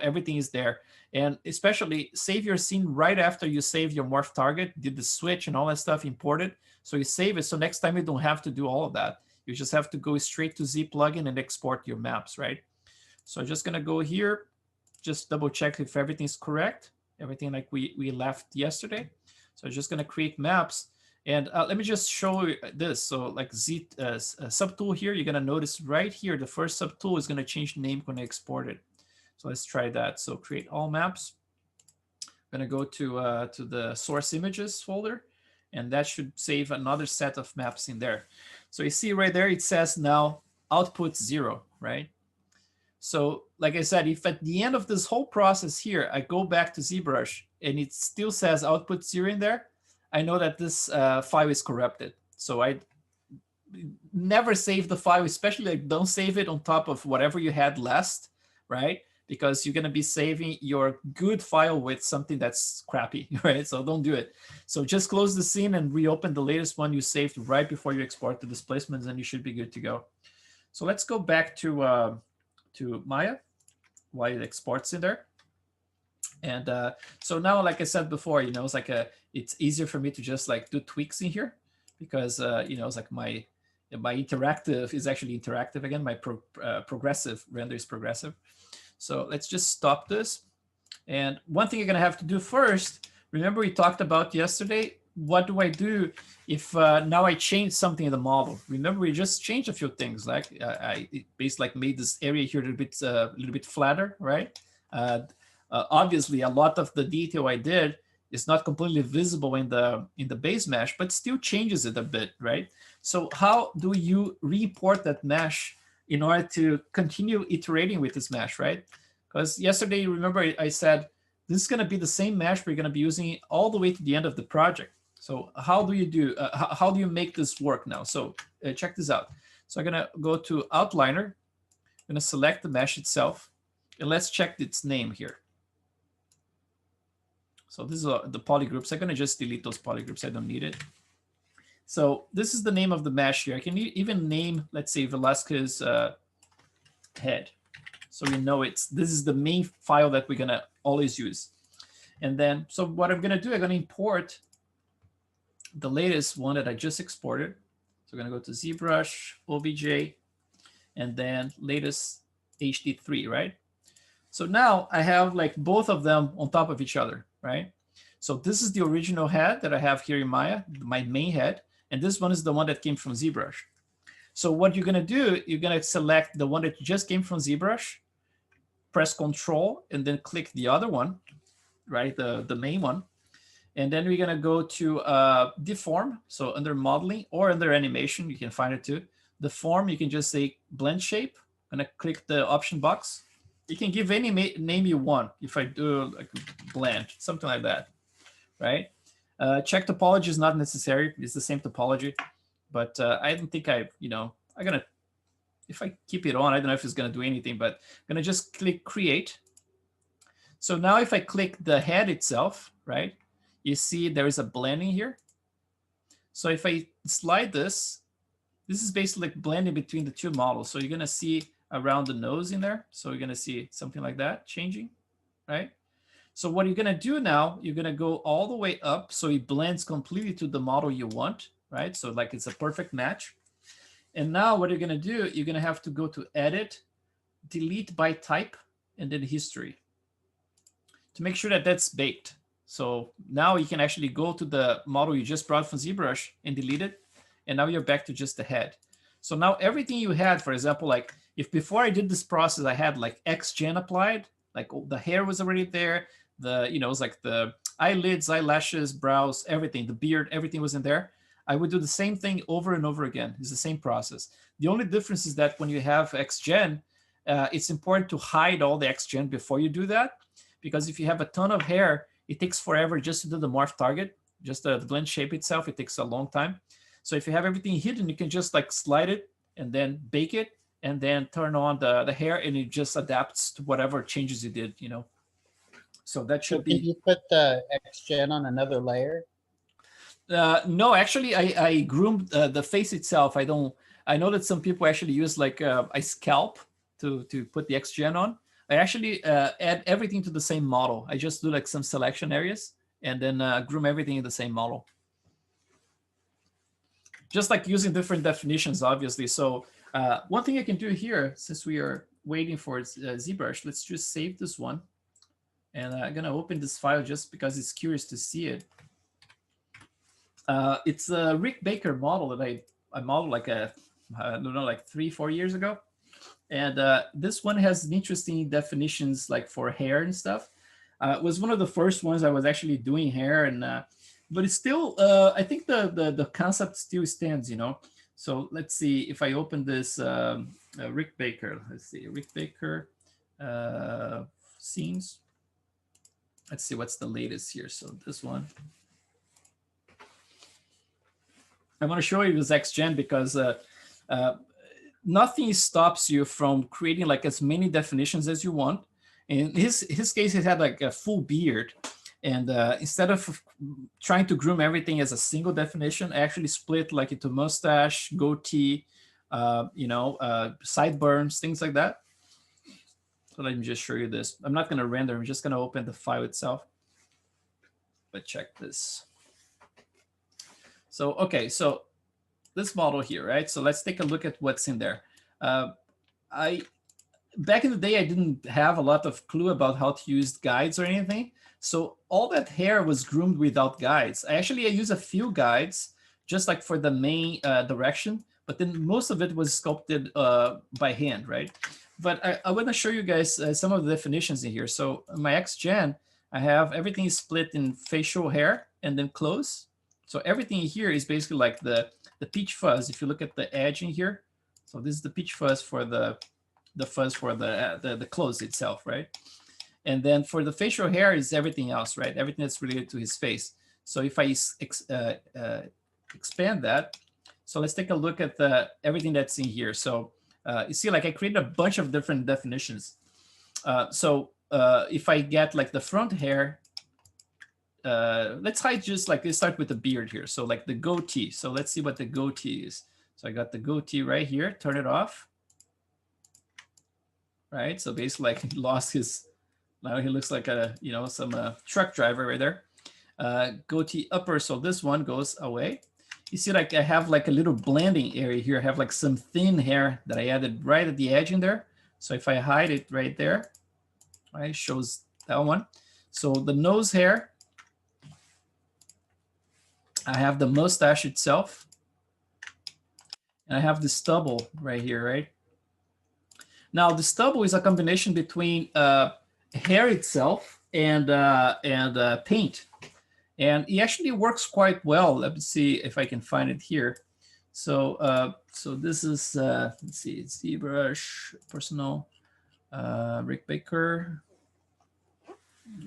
everything is there. And especially save your scene right after you save your morph target, did the switch and all that stuff imported. So you save it, so next time you don't have to do all of that. You just have to go straight to Z plugin and export your maps, right? So I'm just gonna go here, just double check if everything's correct. Everything like we left yesterday. So I'm just gonna create maps. And let me just show you this. So like Z subtool here, you're gonna notice right here, the first subtool is gonna change the name when I export it. So let's try that. So create all maps. I'm gonna go to the source images folder, and that should save another set of maps in there. So you see right there, it says now output 0, right? So like I said, if at the end of this whole process here, I go back to ZBrush and it still says output 0 in there, I know that this file is corrupted. So I never save the file, especially like don't save it on top of whatever you had last, right? Because you're gonna be saving your good file with something that's crappy, right? So don't do it. So just close the scene and reopen the latest one you saved right before you export the displacements, and you should be good to go. So let's go back to Maya while it exports in there. And so now, like I said before, it's like it's easier for me to just like do tweaks in here, because it's like my interactive is actually interactive again. My progressive render is progressive. So let's just stop this. And one thing you're gonna have to do first, remember we talked about yesterday, what do I do if now I change something in the model? Remember we just changed a few things, like I basically like made this area here a little bit flatter, right? Obviously a lot of the detail I did is not completely visible in the base mesh, but still changes it a bit, right? So how do you re-import that mesh in order to continue iterating with this mesh, right? Because yesterday, remember I said, this is gonna be the same mesh we're gonna be using all the way to the end of the project. So how do you make this work now? So check this out. So I'm gonna go to Outliner, I'm gonna select the mesh itself, and let's check its name here. So this is the polygroups. I'm gonna just delete those polygroups, I don't need it. So this is the name of the mesh here. I can even name, let's say, Velasquez head. So we know this is the main file that we're gonna always use. And then, so what I'm gonna do, I'm gonna import the latest one that I just exported. So I'm gonna go to ZBrush, OBJ, and then latest HD3, right? So now I have like both of them on top of each other, right? So this is the original head that I have here in Maya, my main head. And this one is the one that came from ZBrush. So what you're gonna do, you're gonna select the one that just came from ZBrush, press Control, and then click the other one, right, the main one. And then we're gonna go to deform. So under modeling or under animation, you can find it too. The form, you can just say blend shape. I'm gonna click the option box. You can give any name you want. If I do like blend, something like that, right? Check topology is not necessary. It's the same topology, but I don't think I'm gonna, if I keep it on, I don't know if it's gonna do anything, but I'm gonna just click create. So now if I click the head itself, right, you see there is a blending here. So if I slide this is basically like blending between the two models. So you're gonna see around the nose in there. So you're gonna see something like that changing, right? So what you're gonna do now, you're gonna go all the way up so it blends completely to the model you want, right? So like it's a perfect match. And now what you're gonna do, you're gonna have to go to edit, delete by type, and then history to make sure that that's baked. So now you can actually go to the model you just brought from ZBrush and delete it. And now you're back to just the head. So now everything you had, for example, like if before I did this process, I had like XGen applied, like the hair was already there, the, you know, it was like the eyelids, eyelashes, brows, everything, the beard, everything was in there. I would do the same thing over and over again. It's the same process. The only difference is that when you have XGen, it's important to hide all the XGen before you do that, because if you have a ton of hair, it takes forever just to do the morph target, just the blend shape itself. It takes a long time. So if you have everything hidden, you can just like slide it and then bake it and then turn on the hair, and it just adapts to whatever changes you did, you know. So that should be. Can you put the XGen on another layer? No, actually, I groomed the face itself. I don't. I know that some people actually use like a scalp to put the XGen on. I actually add everything to the same model. I just do like some selection areas and then groom everything in the same model. Just like using different definitions, obviously. So one thing I can do here, since we are waiting for ZBrush, let's just save this one. And I'm gonna open this file just because it's curious to see it. It's a Rick Baker model that I modeled like I don't know, like 3-4 years ago. And this one has interesting definitions like for hair and stuff. It was one of the first ones I was actually doing hair, and but it's still, I think the concept still stands, you know. So let's see if I open this Rick Baker. Let's see, Rick Baker scenes. Let's see what's the latest here. So this one. I want to show you this XGen because nothing stops you from creating like as many definitions as you want. In his case, he had like a full beard. And instead of trying to groom everything as a single definition, I actually split like into mustache, goatee, you know, sideburns, things like that. So let me just show you this. I'm not going to render. I'm just going to open the file itself. But check this. So, okay, so this model here, right? So let's take a look at what's in there. Back in the day, I didn't have a lot of clue about how to use guides or anything. So all that hair was groomed without guides. I use a few guides just like for the main direction, but then most of it was sculpted by hand, right? But I want to show you guys some of the definitions in here. So my XGen, I have everything split in facial hair and then clothes. So everything here is basically like the peach fuzz. If you look at the edge in here, so this is the peach fuzz for the fuzz for the clothes itself, right? And then for the facial hair is everything else, right? Everything that's related to his face. So if I expand that, so let's take a look at everything that's in here. So you see, like I created a bunch of different definitions. So if I get like the front hair, let's start with the beard here. So like the goatee. So let's see what the goatee is. So I got the goatee right here, turn it off. Right, so basically like he lost his, now he looks like a, you know, some truck driver right there. Goatee upper, so this one goes away. You see, like I have like a little blending area here. I have like some thin hair that I added right at the edge in there. So if I hide it right there, right, shows that one. So the nose hair, I have the mustache itself. And I have the stubble right here, right? Now the stubble is a combination between hair itself and paint. And it actually works quite well. Let me see if I can find it here. So so this is, let's see, ZBrush, personal, Rick Baker.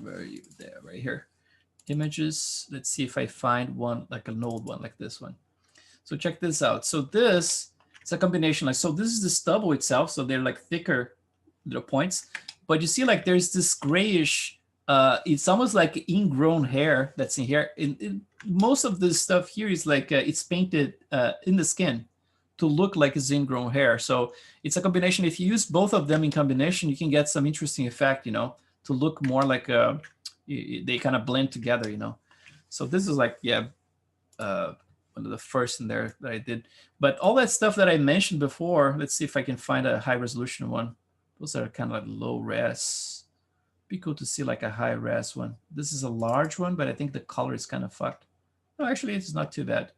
Where are you? There, right here. Images. Let's see if I find one, like an old one like this one. So check this out. So this, it's a combination. Like, so this is the stubble itself. So they're like thicker little points. But you see, like there's this grayish, it's almost like ingrown hair that's in here. Most of this stuff here is like it's painted in the skin to look like it's ingrown hair. So it's a combination. If you use both of them in combination, you can get some interesting effect, you know, to look more like they kind of blend together, you know. So this is like, yeah, one of the first in there that I did. But all that stuff that I mentioned before, let's see if I can find a high resolution one. Those are kind of like low res. Be cool to see like a high res one. This is a large one, but I think the color is kind of fucked. No, actually, it's not too bad.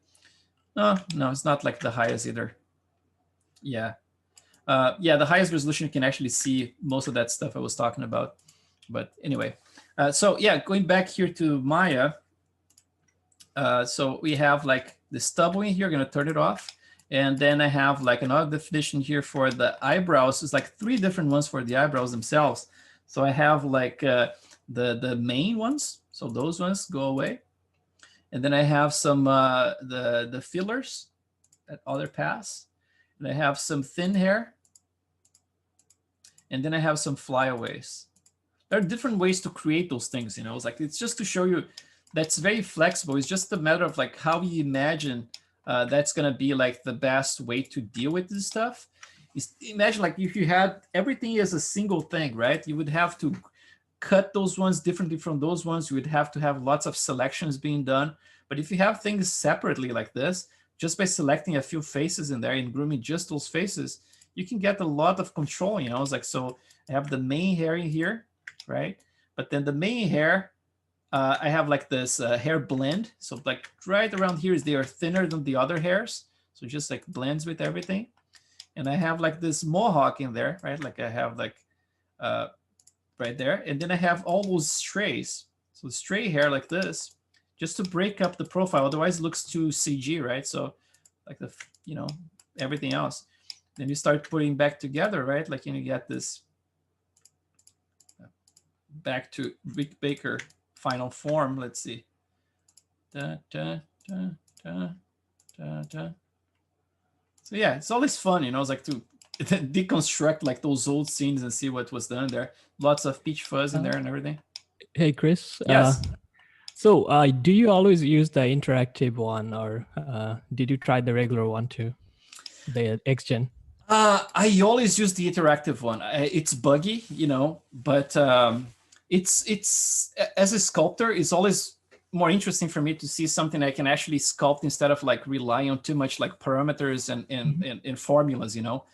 No, it's not like the highest either. Yeah. Yeah, the highest resolution you can actually see most of that stuff I was talking about. But anyway, so yeah, going back here to Maya. So we have like the stubbling here, going to turn it off. And then I have like another definition here for the eyebrows. It's like 3 different ones for the eyebrows themselves. So I have like the main ones. So those ones go away. And then I have some the fillers, that other pass. And I have some thin hair. And then I have some flyaways. There are different ways to create those things, you know. It's like, it's just to show you that's very flexible. It's just a matter of like how you imagine that's gonna be like the best way to deal with this stuff. Imagine like if you had everything as a single thing, right? You would have to cut those ones differently from those ones. You would have to have lots of selections being done. But if you have things separately like this, just by selecting a few faces in there and grooming just those faces, you can get a lot of control, you know. It's like, so I have the main hair in here, right? But then the main hair, I have like this hair blend. So like right around here is they are thinner than the other hairs. So just like blends with everything. And I have like this mohawk in there, right? Like I have like right there. And then I have all those strays. So stray hair like this, just to break up the profile. Otherwise it looks too CG, right? So like the, you know, everything else. Then you start putting back together, right? Like, you know, you get this back to Rick Baker final form. Let's see. Da, da, da, da, da, da. So yeah, it's always fun, you know. It's like to deconstruct like those old scenes and see what was done there. Lots of peach fuzz in there and everything. Hey, Chris. Yes. So do you always use the interactive one, or did you try the regular one too? The XGen? I always use the interactive one. It's buggy, you know, but it's as a sculptor, it's always more interesting for me to see something I can actually sculpt instead of like relying on too much like parameters and formulas, you know.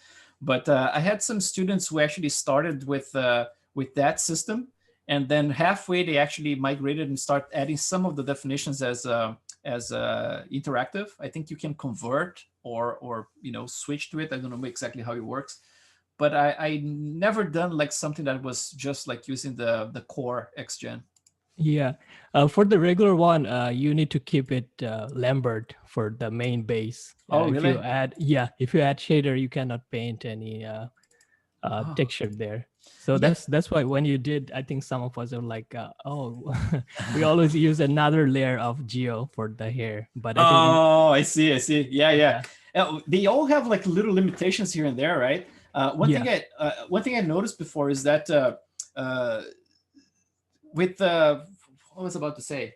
But I had some students who actually started with that system, and then halfway they actually migrated and start adding some of the definitions as interactive. I think you can convert or you know, switch to it. I don't know exactly how it works, but I never done like something that was just like using the core XGen. Yeah, for the regular one, you need to keep it Lambert for the main base. Oh, really? If you add shader, you cannot paint any texture there. So that's why when you did, I think some of us are like, oh, we always use another layer of geo for the hair. But I see. Yeah. They all have like little limitations here and there, right? One thing I noticed before is that with what was I about to say?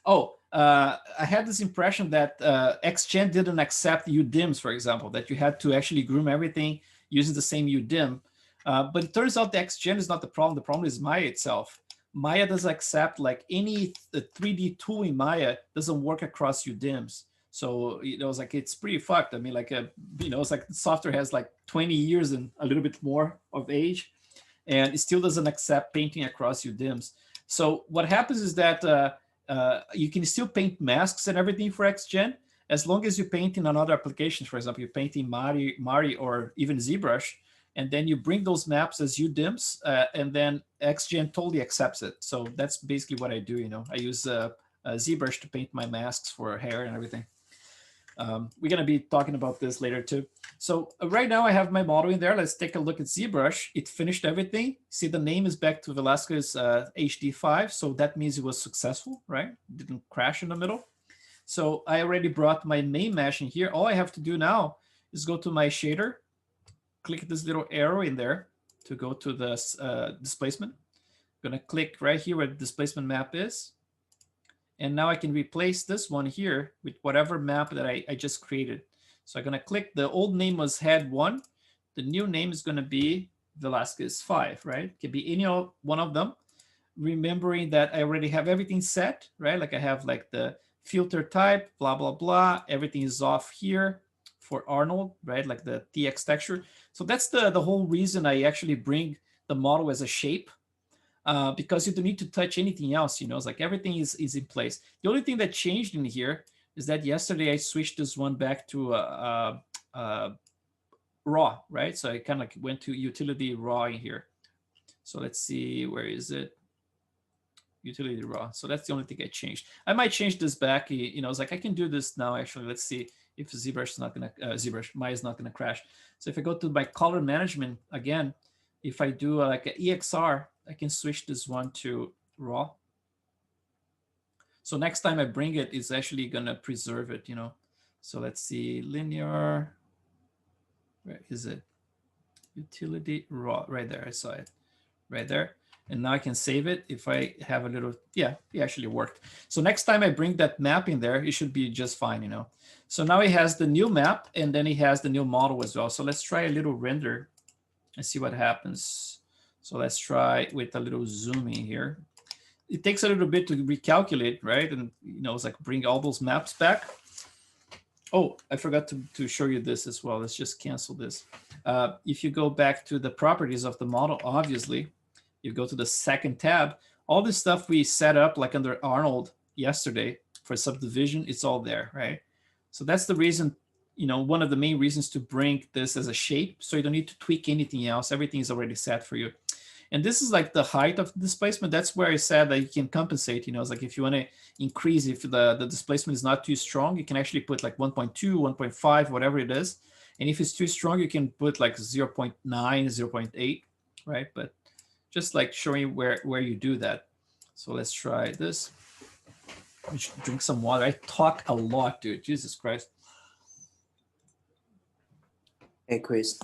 I had this impression that XGen didn't accept UDIMs, for example, that you had to actually groom everything using the same UDIM. But it turns out the XGen is not the problem. The problem is Maya itself. Maya does accept like any 3D tool in Maya doesn't work across UDIMs. So, you know, it's like, it's pretty fucked. I mean, like, you know, it's like the software has like 20 years and a little bit more of age, and it still doesn't accept painting across UDIMs. So what happens is that you can still paint masks and everything for XGen, as long as you paint in another application. For example, you're painting Mari or even ZBrush, and then you bring those maps as UDIMs, and then XGen totally accepts it. So that's basically what I do, you know. I use ZBrush to paint my masks for hair and everything. We're going to be talking about this later too. So right now I have my model in there. Let's take a look at ZBrush. It finished everything. See, the name is back to Velasquez HD5. So that means it was successful, right? Didn't crash in the middle. So I already brought my main mesh in here. All I have to do now is go to my shader, click this little arrow in there to go to the displacement. I'm going to click right here where the displacement map is. And now I can replace this one here with whatever map that I just created. So I'm going to click, the old name was head 1. The new name is going to be Velasquez 5, right? It can be any one of them. Remembering that I already have everything set, right? Like I have like the filter type, blah, blah, blah. Everything is off here for Arnold, right? Like the TX texture. So that's the whole reason I actually bring the model as a shape. Because you don't need to touch anything else, you know, it's like everything is in place. The only thing that changed in here is that yesterday I switched this one back to raw, right? So I kind of like went to utility raw in here. So let's see, where is it? Utility raw. So that's the only thing I changed. I might change this back. You know, it's like I can do this now. Actually, let's see if ZBrush is not gonna ZBrush Maya is not gonna crash. So if I go to my color management again, if I do like an EXR, I can switch this one to raw. So next time I bring it, it's actually gonna preserve it. You know. So let's see, linear. Where is it? Utility raw, right there. I saw it, right there. And now I can save it if I have a little, yeah, it actually worked. So next time I bring that map in there, it should be just fine, you know. So now he has the new map and then he has the new model as well. So let's try a little render and see what happens. So let's try with a little zooming here. It takes a little bit to recalculate, right? And, you know, it's like bring all those maps back. Oh, I forgot to show you this as well. Let's just cancel this. If you go back to the properties of the model, obviously, you go to the second tab, all the stuff we set up like under Arnold yesterday for subdivision, it's all there, right? So that's the reason, you know, one of the main reasons to bring this as a shape. So you don't need to tweak anything else. Everything is already set for you. And this is like the height of the displacement. That's where I said that you can compensate, you know, it's like if you want to increase, if the displacement is not too strong, you can actually put like 1.2, 1.5, whatever it is. And if it's too strong, you can put like 0.9, 0.8, right? But just like showing where you do that. So let's try this. I should drink some water. I talk a lot, dude. Jesus Christ. Hey, Chris.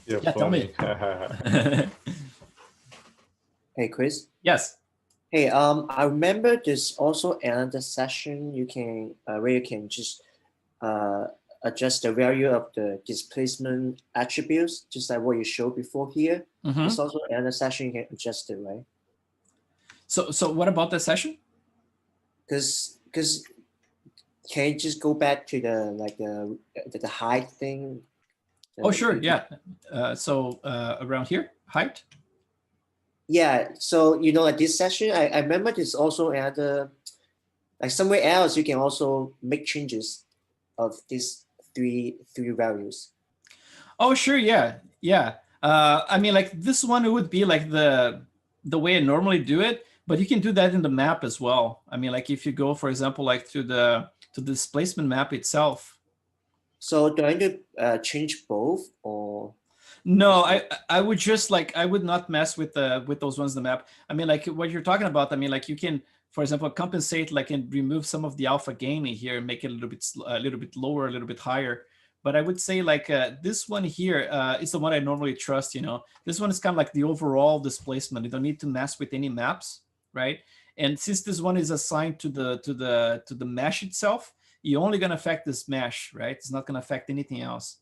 Yeah, tell me. Hey, Chris. Yes. Hey, I remember there's also another session you can where you can just adjust the value of the displacement attributes, just like what you showed before here. Mm-hmm. There's also another session you can adjust it, right? So what about the session? Because can you just go back to the height thing? Oh, sure, yeah. So around here, height? Yeah, so, you know, at this session, I remember there's also another, like somewhere else, you can also make changes of these three values. Oh, sure, yeah, yeah. I mean, like this one, it would be like the way I normally do it, but you can do that in the map as well. I mean, like if you go, for example, like to the displacement map itself. So do I need to change both, or? No, I would just like, I would not mess with those ones in the map. I mean, like what you're talking about, I mean, like you can, for example, compensate, like, and remove some of the alpha gain in here and make it a little bit lower, a little bit higher. But I would say like this one here is the one I normally trust, you know. This one is kind of like the overall displacement. You don't need to mess with any maps, right? And since this one is assigned to the mesh itself, you're only going to affect this mesh, right? It's not going to affect anything else.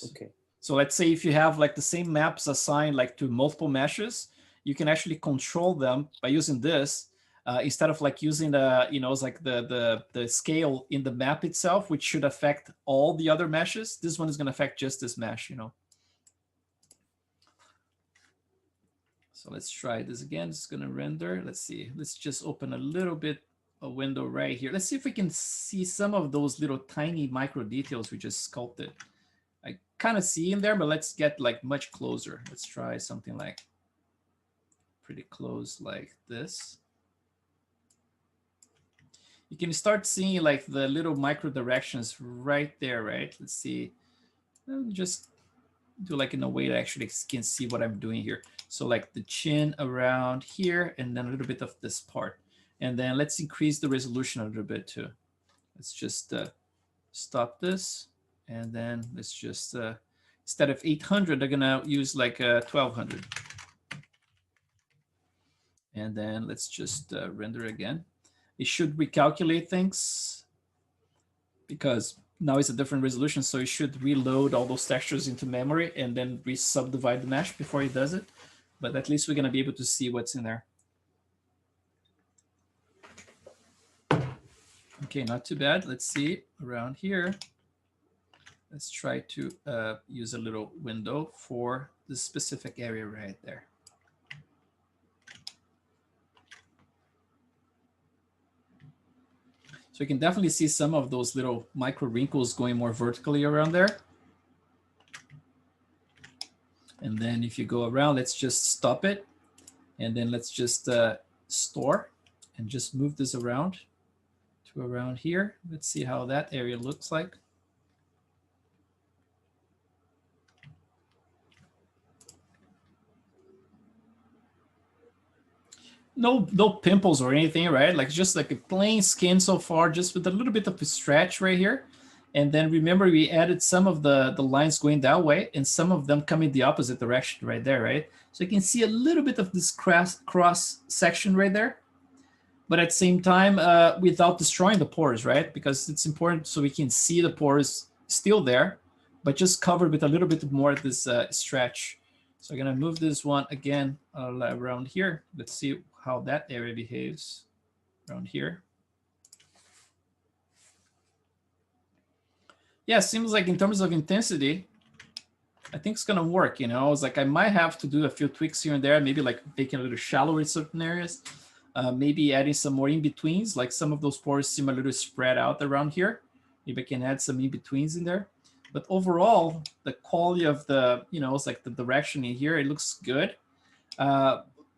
Okay. So let's say if you have like the same maps assigned like to multiple meshes, you can actually control them by using this instead of like using the, you know, it's like the scale in the map itself, which should affect all the other meshes. This one is going to affect just this mesh, you know. So let's try this again. It's going to render. Let's see. Let's just open a little bit a window right here. Let's see if we can see some of those little tiny micro details we just sculpted. I kind of see in there, but let's get like much closer. Let's try something like pretty close like this. You can start seeing like the little micro directions right there, right? Let's see. Just do like in a way that actually can see what I'm doing here. So like the chin around here and then a little bit of this part. And then let's increase the resolution a little bit too. Let's just stop this. And then let's just, instead of 800, they're gonna use like 1200. And then let's just render again. It should recalculate things because now it's a different resolution. So it should reload all those textures into memory and then re-subdivide the mesh before it does it. But at least we're gonna be able to see what's in there. Okay, not too bad. Let's see around here. Let's try to use a little window for this specific area right there. So you can definitely see some of those little micro wrinkles going more vertically around there. And then if you go around, let's just stop it. And then let's just store and just move this around to around here. Let's see how that area looks like. No pimples or anything, right? Like just like a plain skin so far, just with a little bit of a stretch right here. And then remember, we added some of the lines going that way and some of them coming the opposite direction right there, right? So you can see a little bit of this cross section right there, but at the same time, without destroying the pores, right? Because it's important so we can see the pores still there, but just covered with a little bit more of this stretch. So I'm gonna move this one again around here. Let's see how that area behaves around here. Yeah, seems like in terms of intensity, I think it's gonna work, you know? It's like I might have to do a few tweaks here and there, maybe like making a little shallower in certain areas, maybe adding some more in-betweens, like some of those pores seem a little spread out around here. Maybe I can add some in-betweens in there. But overall, the quality of the, you know, it's like the direction in here, it looks good.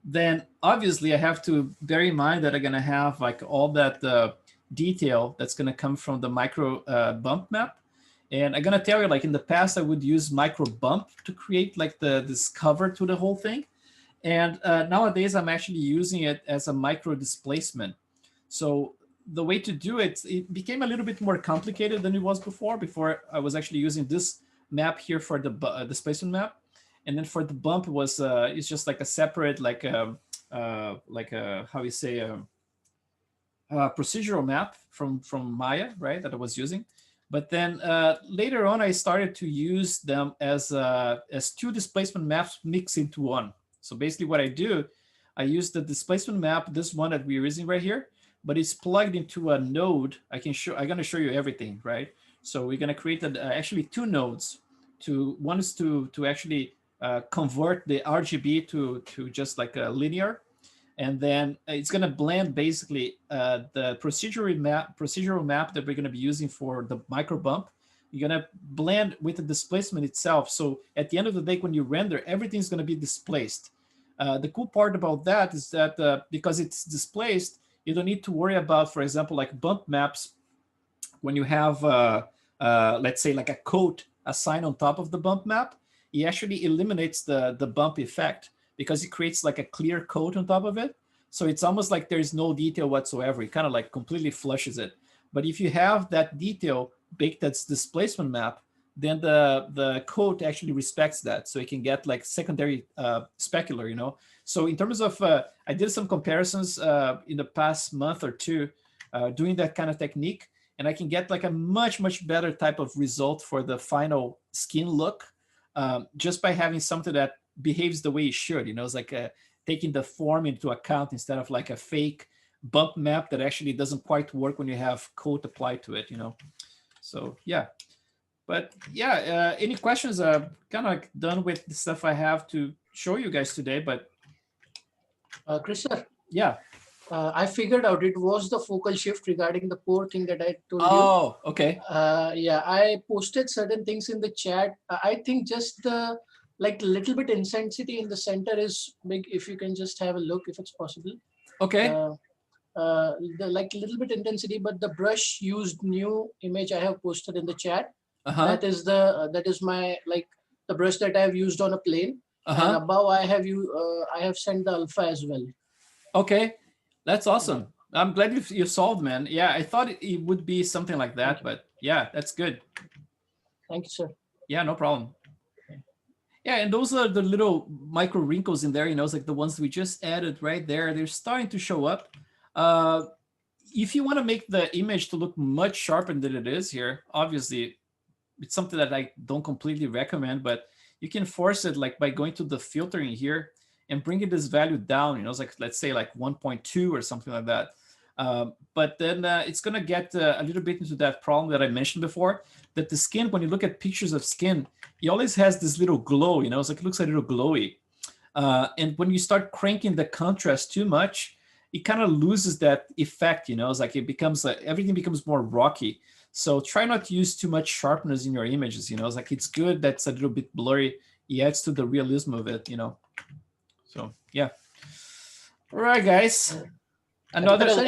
Then obviously I have to bear in mind that I'm gonna have like all that detail that's gonna come from the micro bump map. And I'm gonna tell you, like in the past, I would use micro bump to create like this cover to the whole thing. And nowadays I'm actually using it as a micro displacement. So the way to do it, it became a little bit more complicated than it was before. Before I was actually using this map here for the displacement map. And then for the bump, it was it's just like a separate, like a how you say, procedural map from Maya, right, that I was using. But then later on, I started to use them as two displacement maps mixed into one. So basically what I do, I use the displacement map, this one that we're using right here, but it's plugged into a node. I'm going to show you everything, right? So we're going to create actually two nodes. One is to actually convert the RGB to just like a linear. And then it's going to blend basically the procedural map that we're going to be using for the micro bump. You're going to blend with the displacement itself. So at the end of the day, when you render, everything's going to be displaced. The cool part about that is that because it's displaced, you don't need to worry about, for example, like bump maps. When you have, let's say, like a coat assigned on top of the bump map, it actually eliminates the bump effect, because it creates like a clear coat on top of it. So it's almost like there's no detail whatsoever. It kind of like completely flushes it. But if you have that detail baked as displacement map, then the coat actually respects that. So it can get like secondary specular, you know? So in terms of, I did some comparisons in the past month or two doing that kind of technique, and I can get like a much, much better type of result for the final skin look just by having something that behaves the way it should. You know, it's like taking the form into account instead of like a fake bump map that actually doesn't quite work when you have coat applied to it, you know. So yeah, but yeah, any questions? Kind of like done with the stuff I have to show you guys today, but Chris sir, yeah, I figured out it was the focal shift regarding the pore thing that I told you. Oh, okay. Yeah, I posted certain things in the chat. I think just the like little bit intensity in the center is big. If you can just have a look, if it's possible. Okay. The like little bit intensity, but the brush used new image I have posted in the chat. That is my like the brush that I have used on a plane. And above I have sent the alpha as well. Okay, that's awesome. I'm glad you solved, man. Yeah, I thought it would be something like that, but yeah, that's good. Thank you, sir. Yeah, no problem. Yeah, and those are the little micro wrinkles in there, you know, it's like the ones we just added right there. They're starting to show up. If you want to make the image to look much sharper than it is here, obviously, it's something that I don't completely recommend, but you can force it like by going to the filtering here and bringing this value down, you know, it's like, let's say like 1.2 or something like that. But then it's going to get a little bit into that problem that I mentioned before, that the skin, when you look at pictures of skin, it always has this little glow, you know, it's like it looks a little glowy. And when you start cranking the contrast too much, it kind of loses that effect, you know. It's like it becomes everything becomes more rocky. So try not to use too much sharpness in your images, you know. It's like it's good that's a little bit blurry. It adds to the realism of it, you know. So yeah. All right, guys. Another. So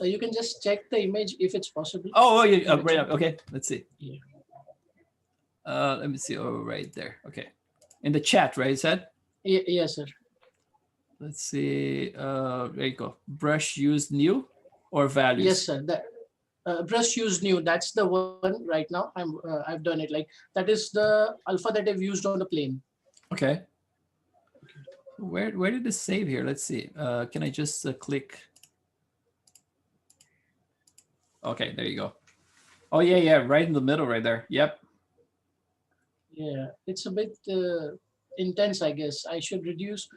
you can just check the image if it's possible. Oh yeah, right. Okay, let's see. Yeah. Let me see. Oh, right there. Okay, in the chat, right? You said. Yes, sir. Let's see. There you go. Brush used new or values? Yes, sir. That brush use new. That's the one right now. I've done it. Like that is the alpha that I've used on the plane. Okay. Where did this save here? Let's see. Can I just click? Okay, there you go. Oh yeah, right in the middle, right there. Yep. Yeah, it's a bit intense, I guess. I should reduce.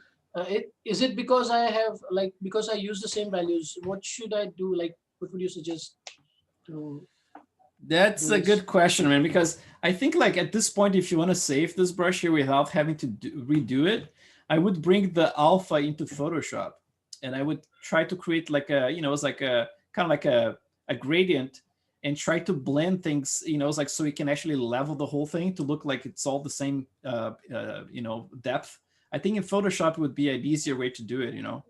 Is it because I have because I use the same values? What should I do? Like, what would you suggest to? That's a good question, man, because I think like at this point, if you want to save this brush here without having to redo it, I would bring the alpha into Photoshop and I would try to create like a, you know, it's like a kind of like a gradient and try to blend things, you know, it's like so you can actually level the whole thing to look like it's all the same, you know, depth. I think in Photoshop would be an easier way to do it, you know.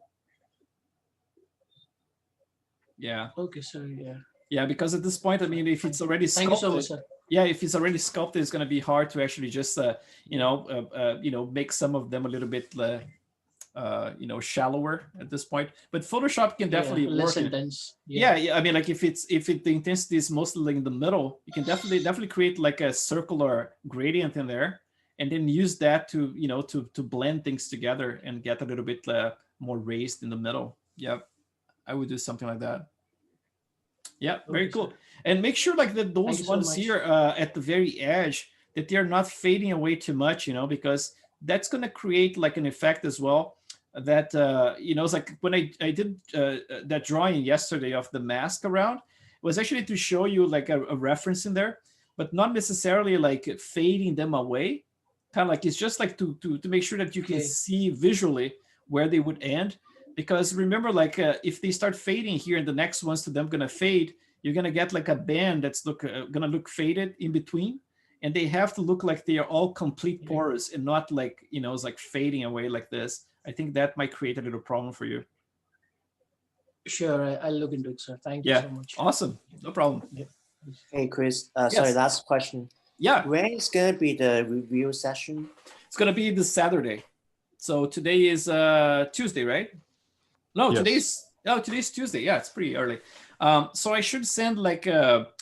Yeah. Okay, sir. Yeah. Yeah, because at this point, I mean, if it's already sculpted, thank you so much, sir. Yeah, if it's already sculpted, it's going to be hard to actually just, you know, make some of them a little bit, you know, shallower at this point. But Photoshop can definitely less work. Intense. Yeah, I mean, like if the intensity is mostly like in the middle, you can definitely create like a circular gradient in there, and then use that to, you know, to blend things together and get a little bit more raised in the middle. Yeah, I would do something like that. Yeah, very cool. Sir. And make sure like that those ones so here at the very edge, that they're not fading away too much, you know, because that's going to create like an effect as well. That, you know, it's like when I did that drawing yesterday of the mask around, it was actually to show you like a reference in there, but not necessarily like fading them away. Kind of like it's just like to make sure that you can see visually where they would end. Because remember, like if they start fading here and the next ones to them gonna fade, you're gonna get like a band that's gonna look faded in between, and they have to look like they are all complete pores and not like, you know, it's like fading away like this. I think that might create a little problem for you. Sure, I'll look into it, sir. Thank you so much. Awesome, no problem. Yeah. Hey, Chris. Sorry, last question. Yeah. When is gonna be the review session? It's gonna be this Saturday. So today is Tuesday, right? No, yes. Today's Tuesday. Yeah, it's pretty early. So I should send like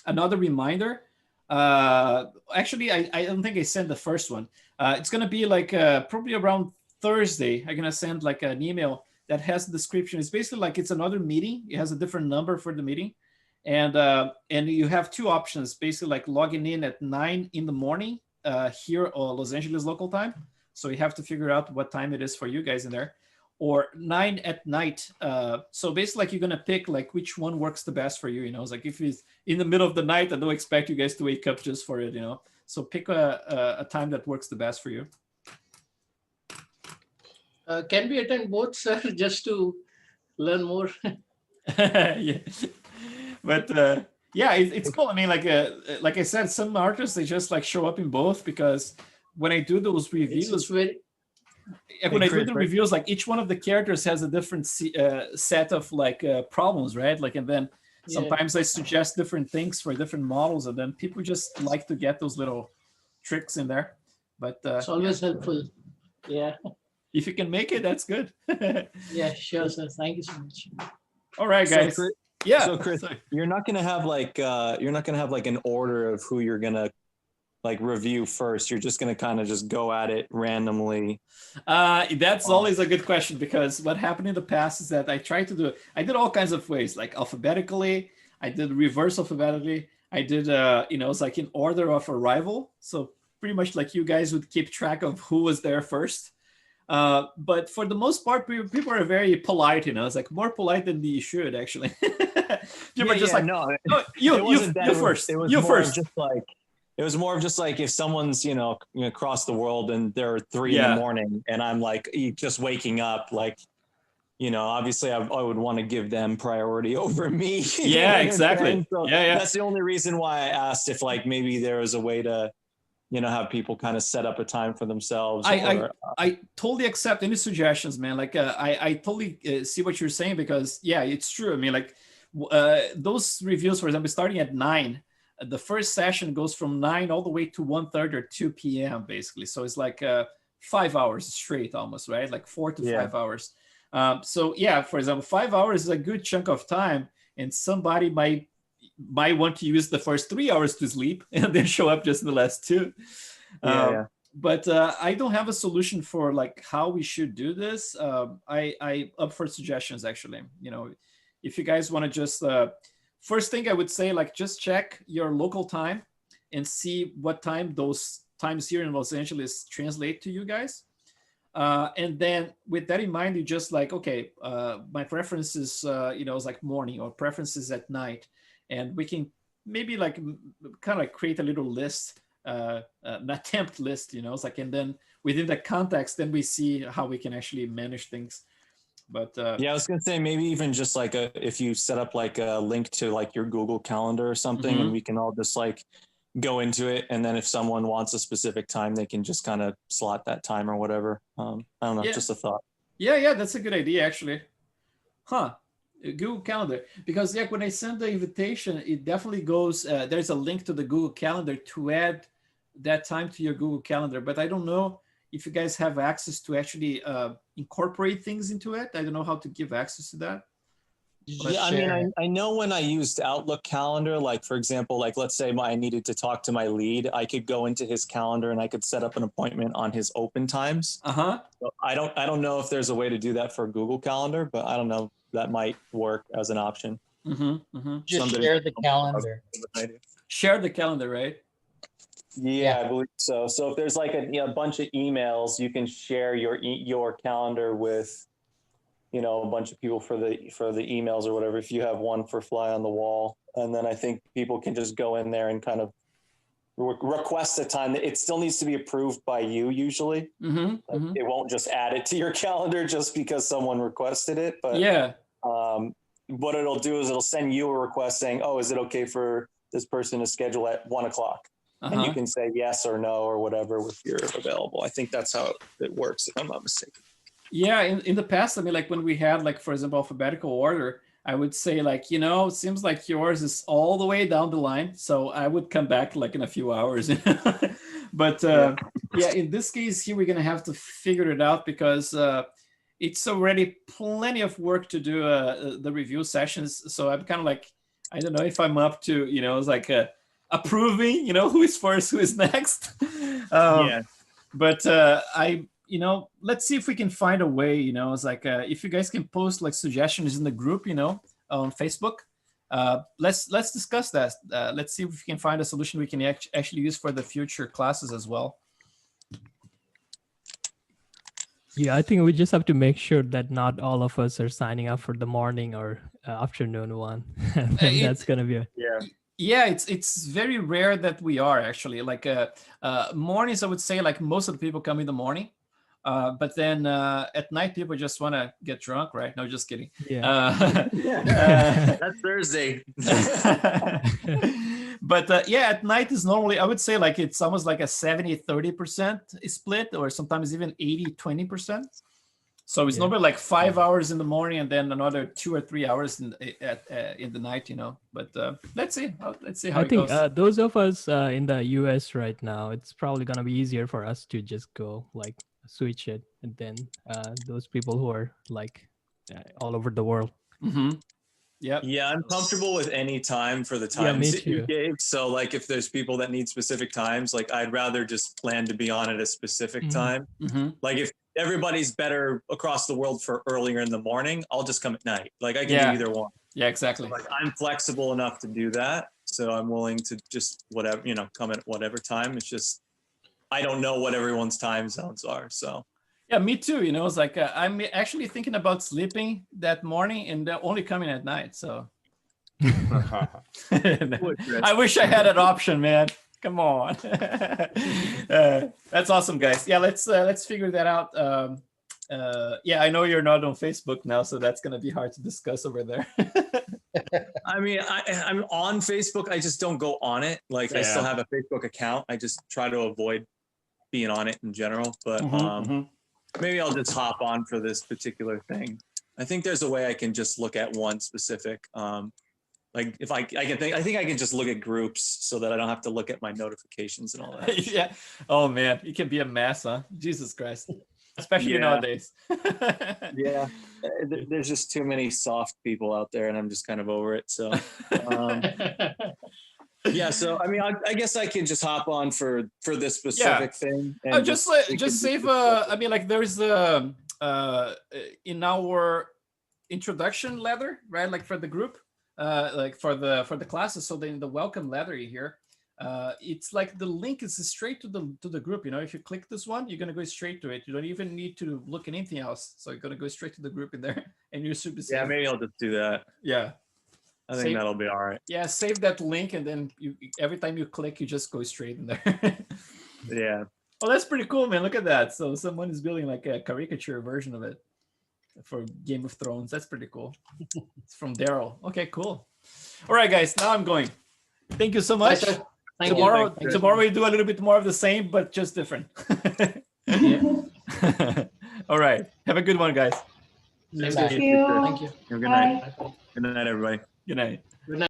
another reminder. Actually, I don't think I sent the first one. It's gonna be like probably around Thursday. I'm gonna send like an email that has the description. It's basically like it's another meeting. It has a different number for the meeting, and you have two options. Basically, like logging in at 9 in the morning here or Los Angeles local time. So you have to figure out what time it is for you guys in there. Or 9 at night. So basically like you're gonna pick like which one works the best for you, you know. It's like if it's in the middle of the night, I don't expect you guys to wake up just for it, you know. So pick a time that works the best for you. Can we attend both, sir, just to learn more? Yeah. But yeah, it's cool. I mean, like I said, some artists, they just like show up in both, because when I do those reviews, when I do the reviews, like each one of the characters has a different set of like problems, right? Like, and then sometimes I suggest different things for different models, and then people just like to get those little tricks in there. But it's always helpful. Yeah. If you can make it, that's good. Yeah, sure, sir. Thank you so much. All right, guys. So, Chris, you're not gonna have like an order of who you're gonna like review first. You're just gonna kind of just go at it randomly. That's always a good question, because what happened in the past is that I did all kinds of ways, like alphabetically, I did reverse alphabetically, I did you know, it's like in order of arrival, so pretty much like you guys would keep track of who was there first. But for the most part, people are very polite, you know. It's like more polite than you should, actually. People are just like, no, you first. You first. Just like, it was more of just like if someone's, you know, across the world and they're 3 in the morning and I'm like just waking up, like you know, obviously I would want to give them priority over me. Yeah, exactly. So yeah. That's the only reason why I asked if like maybe there was a way to, you know, have people kind of set up a time for themselves. I totally accept any suggestions, man. Like I totally see what you're saying, because yeah, it's true. I mean, like those reviews, for example, starting at 9, the first session goes from 9 all the way to 1:30 or 2 p.m. basically. So it's like 5 hours straight almost, right? Like 4 to 5 hours. So yeah, for example, 5 hours is a good chunk of time, and somebody might want to use the first 3 hours to sleep and then show up just in the last 2. But I don't have a solution for like how we should do this. I up for suggestions, actually. You know, if you guys want to just first thing I would say, like, just check your local time and see what time those times here in Los Angeles translate to you guys. And then with that in mind, you just like, okay, my preference is, you know, it's like morning, or preferences at night. And we can maybe like kind of like create a little list, an attempt list, you know, it's like, and then within the context, then we see how we can actually manage things. But yeah, I was gonna say maybe even just like if you set up like a link to like your Google Calendar or something, and we can all just like go into it, and then if someone wants a specific time, they can just kind of slot that time or whatever. I don't know, just a thought. Yeah, that's a good idea, actually. Google Calendar, because yeah, when I send the invitation, it definitely goes, there's a link to the Google Calendar to add that time to your Google Calendar, but I don't know if you guys have access to actually incorporate things into it. I don't know how to give access to that. Yeah, I mean, I know when I used Outlook Calendar, like for example, like let's say I needed to talk to my lead, I could go into his calendar and I could set up an appointment on his open times. So I don't know if there's a way to do that for Google Calendar, but I don't know, that might work as an option. Just share the calendar. Share the calendar, right? Yeah, I believe so. So if there's like a bunch of emails, you can share your calendar with, you know, a bunch of people for the emails or whatever, if you have one for fly on the wall. And then I think people can just go in there and kind of request a time. It still needs to be approved by you usually. It won't just add it to your calendar just because someone requested it. But yeah, what it'll do is it'll send you a request saying, oh, is it okay for this person to schedule at 1 o'clock? And you can say yes or no or whatever if you're available. I think that's how it works, if I'm not mistaken. Yeah, in the past, I mean, like when we had, like, for example, alphabetical order, I would say, like, you know, it seems like yours is all the way down the line. So I would come back like in a few hours. But yeah, in this case here, we're going to have to figure it out, because it's already plenty of work to do the review sessions. So I'm kind of like, I don't know if I'm up to, you know, it's like approving, you know, who is first, who is next. But you know, let's see if we can find a way, you know, it's like if you guys can post like suggestions in the group, you know, on Facebook, let's discuss that. Let's see if we can find a solution we can actually use for the future classes as well. Yeah, I think we just have to make sure that not all of us are signing up for the morning or afternoon one. And that's gonna be Yeah, it's very rare that we are actually, like mornings. I would say like most of the people come in the morning, but then at night people just want to get drunk, right? No, just kidding. That's Thursday. But yeah, at night is normally, I would say, like it's almost like a 70-30% split, or sometimes even 80-20%. So it's normally like 5 hours in the morning and then another 2 or 3 hours in the night, you know. But let's see how I it goes. think those of us in the US right now, it's probably gonna be easier for us to just go like switch it, and then those people who are like all over the world. Yeah, I'm comfortable with any time for the times that you gave. So like if there's people that need specific times, like I'd rather just plan to be on at a specific time. Like if everybody's better across the world for earlier in the morning, I'll just come at night. Like I can do either one. Yeah, exactly. So like I'm flexible enough to do that. So I'm willing to just whatever, you know, come at whatever time. It's just, I don't know what everyone's time zones are. So yeah, me too. You know, it's like I'm actually thinking about sleeping that morning and only coming at night. So I wish I had that option, man. Come on. That's awesome, guys. Yeah, let's figure that out. Yeah, I know you're not on Facebook now, so that's gonna be hard to discuss over there. I mean, I'm on Facebook. I just don't go on it. Like I still have a Facebook account. I just try to avoid being on it in general. But maybe I'll just hop on for this particular thing. I think there's a way I can just look at one specific. Like if I think I can just look at groups so that I don't have to look at my notifications and all that. Yeah. Oh man, it can be a mess, huh? Jesus Christ. Especially nowadays. Yeah. There's just too many soft people out there, and I'm just kind of over it. So yeah, so I mean, I guess I can just hop on for this specific thing. And just save. I mean, like there's in our introduction letter, right? Like for the group, like for the classes. So in the welcome letter here, it's like the link is straight to the group. You know, if you click this one, you're gonna go straight to it. You don't even need to look at anything else. So you're gonna go straight to the group in there, and you should be. Yeah, maybe I'll just do that. Yeah. I think that'll be all right. Yeah, save that link, and then every time you click, you just go straight in there. Yeah. Oh, that's pretty cool, man. Look at that. So someone is building like a caricature version of it for Game of Thrones. That's pretty cool. It's from Daryl. Okay, cool. All right, guys. Now I'm going. Thank you so much. Tomorrow we do a little bit more of the same, but just different. All right. Have a good one, guys. Thank you. Thank you. Good night. Good night, everybody. Good night.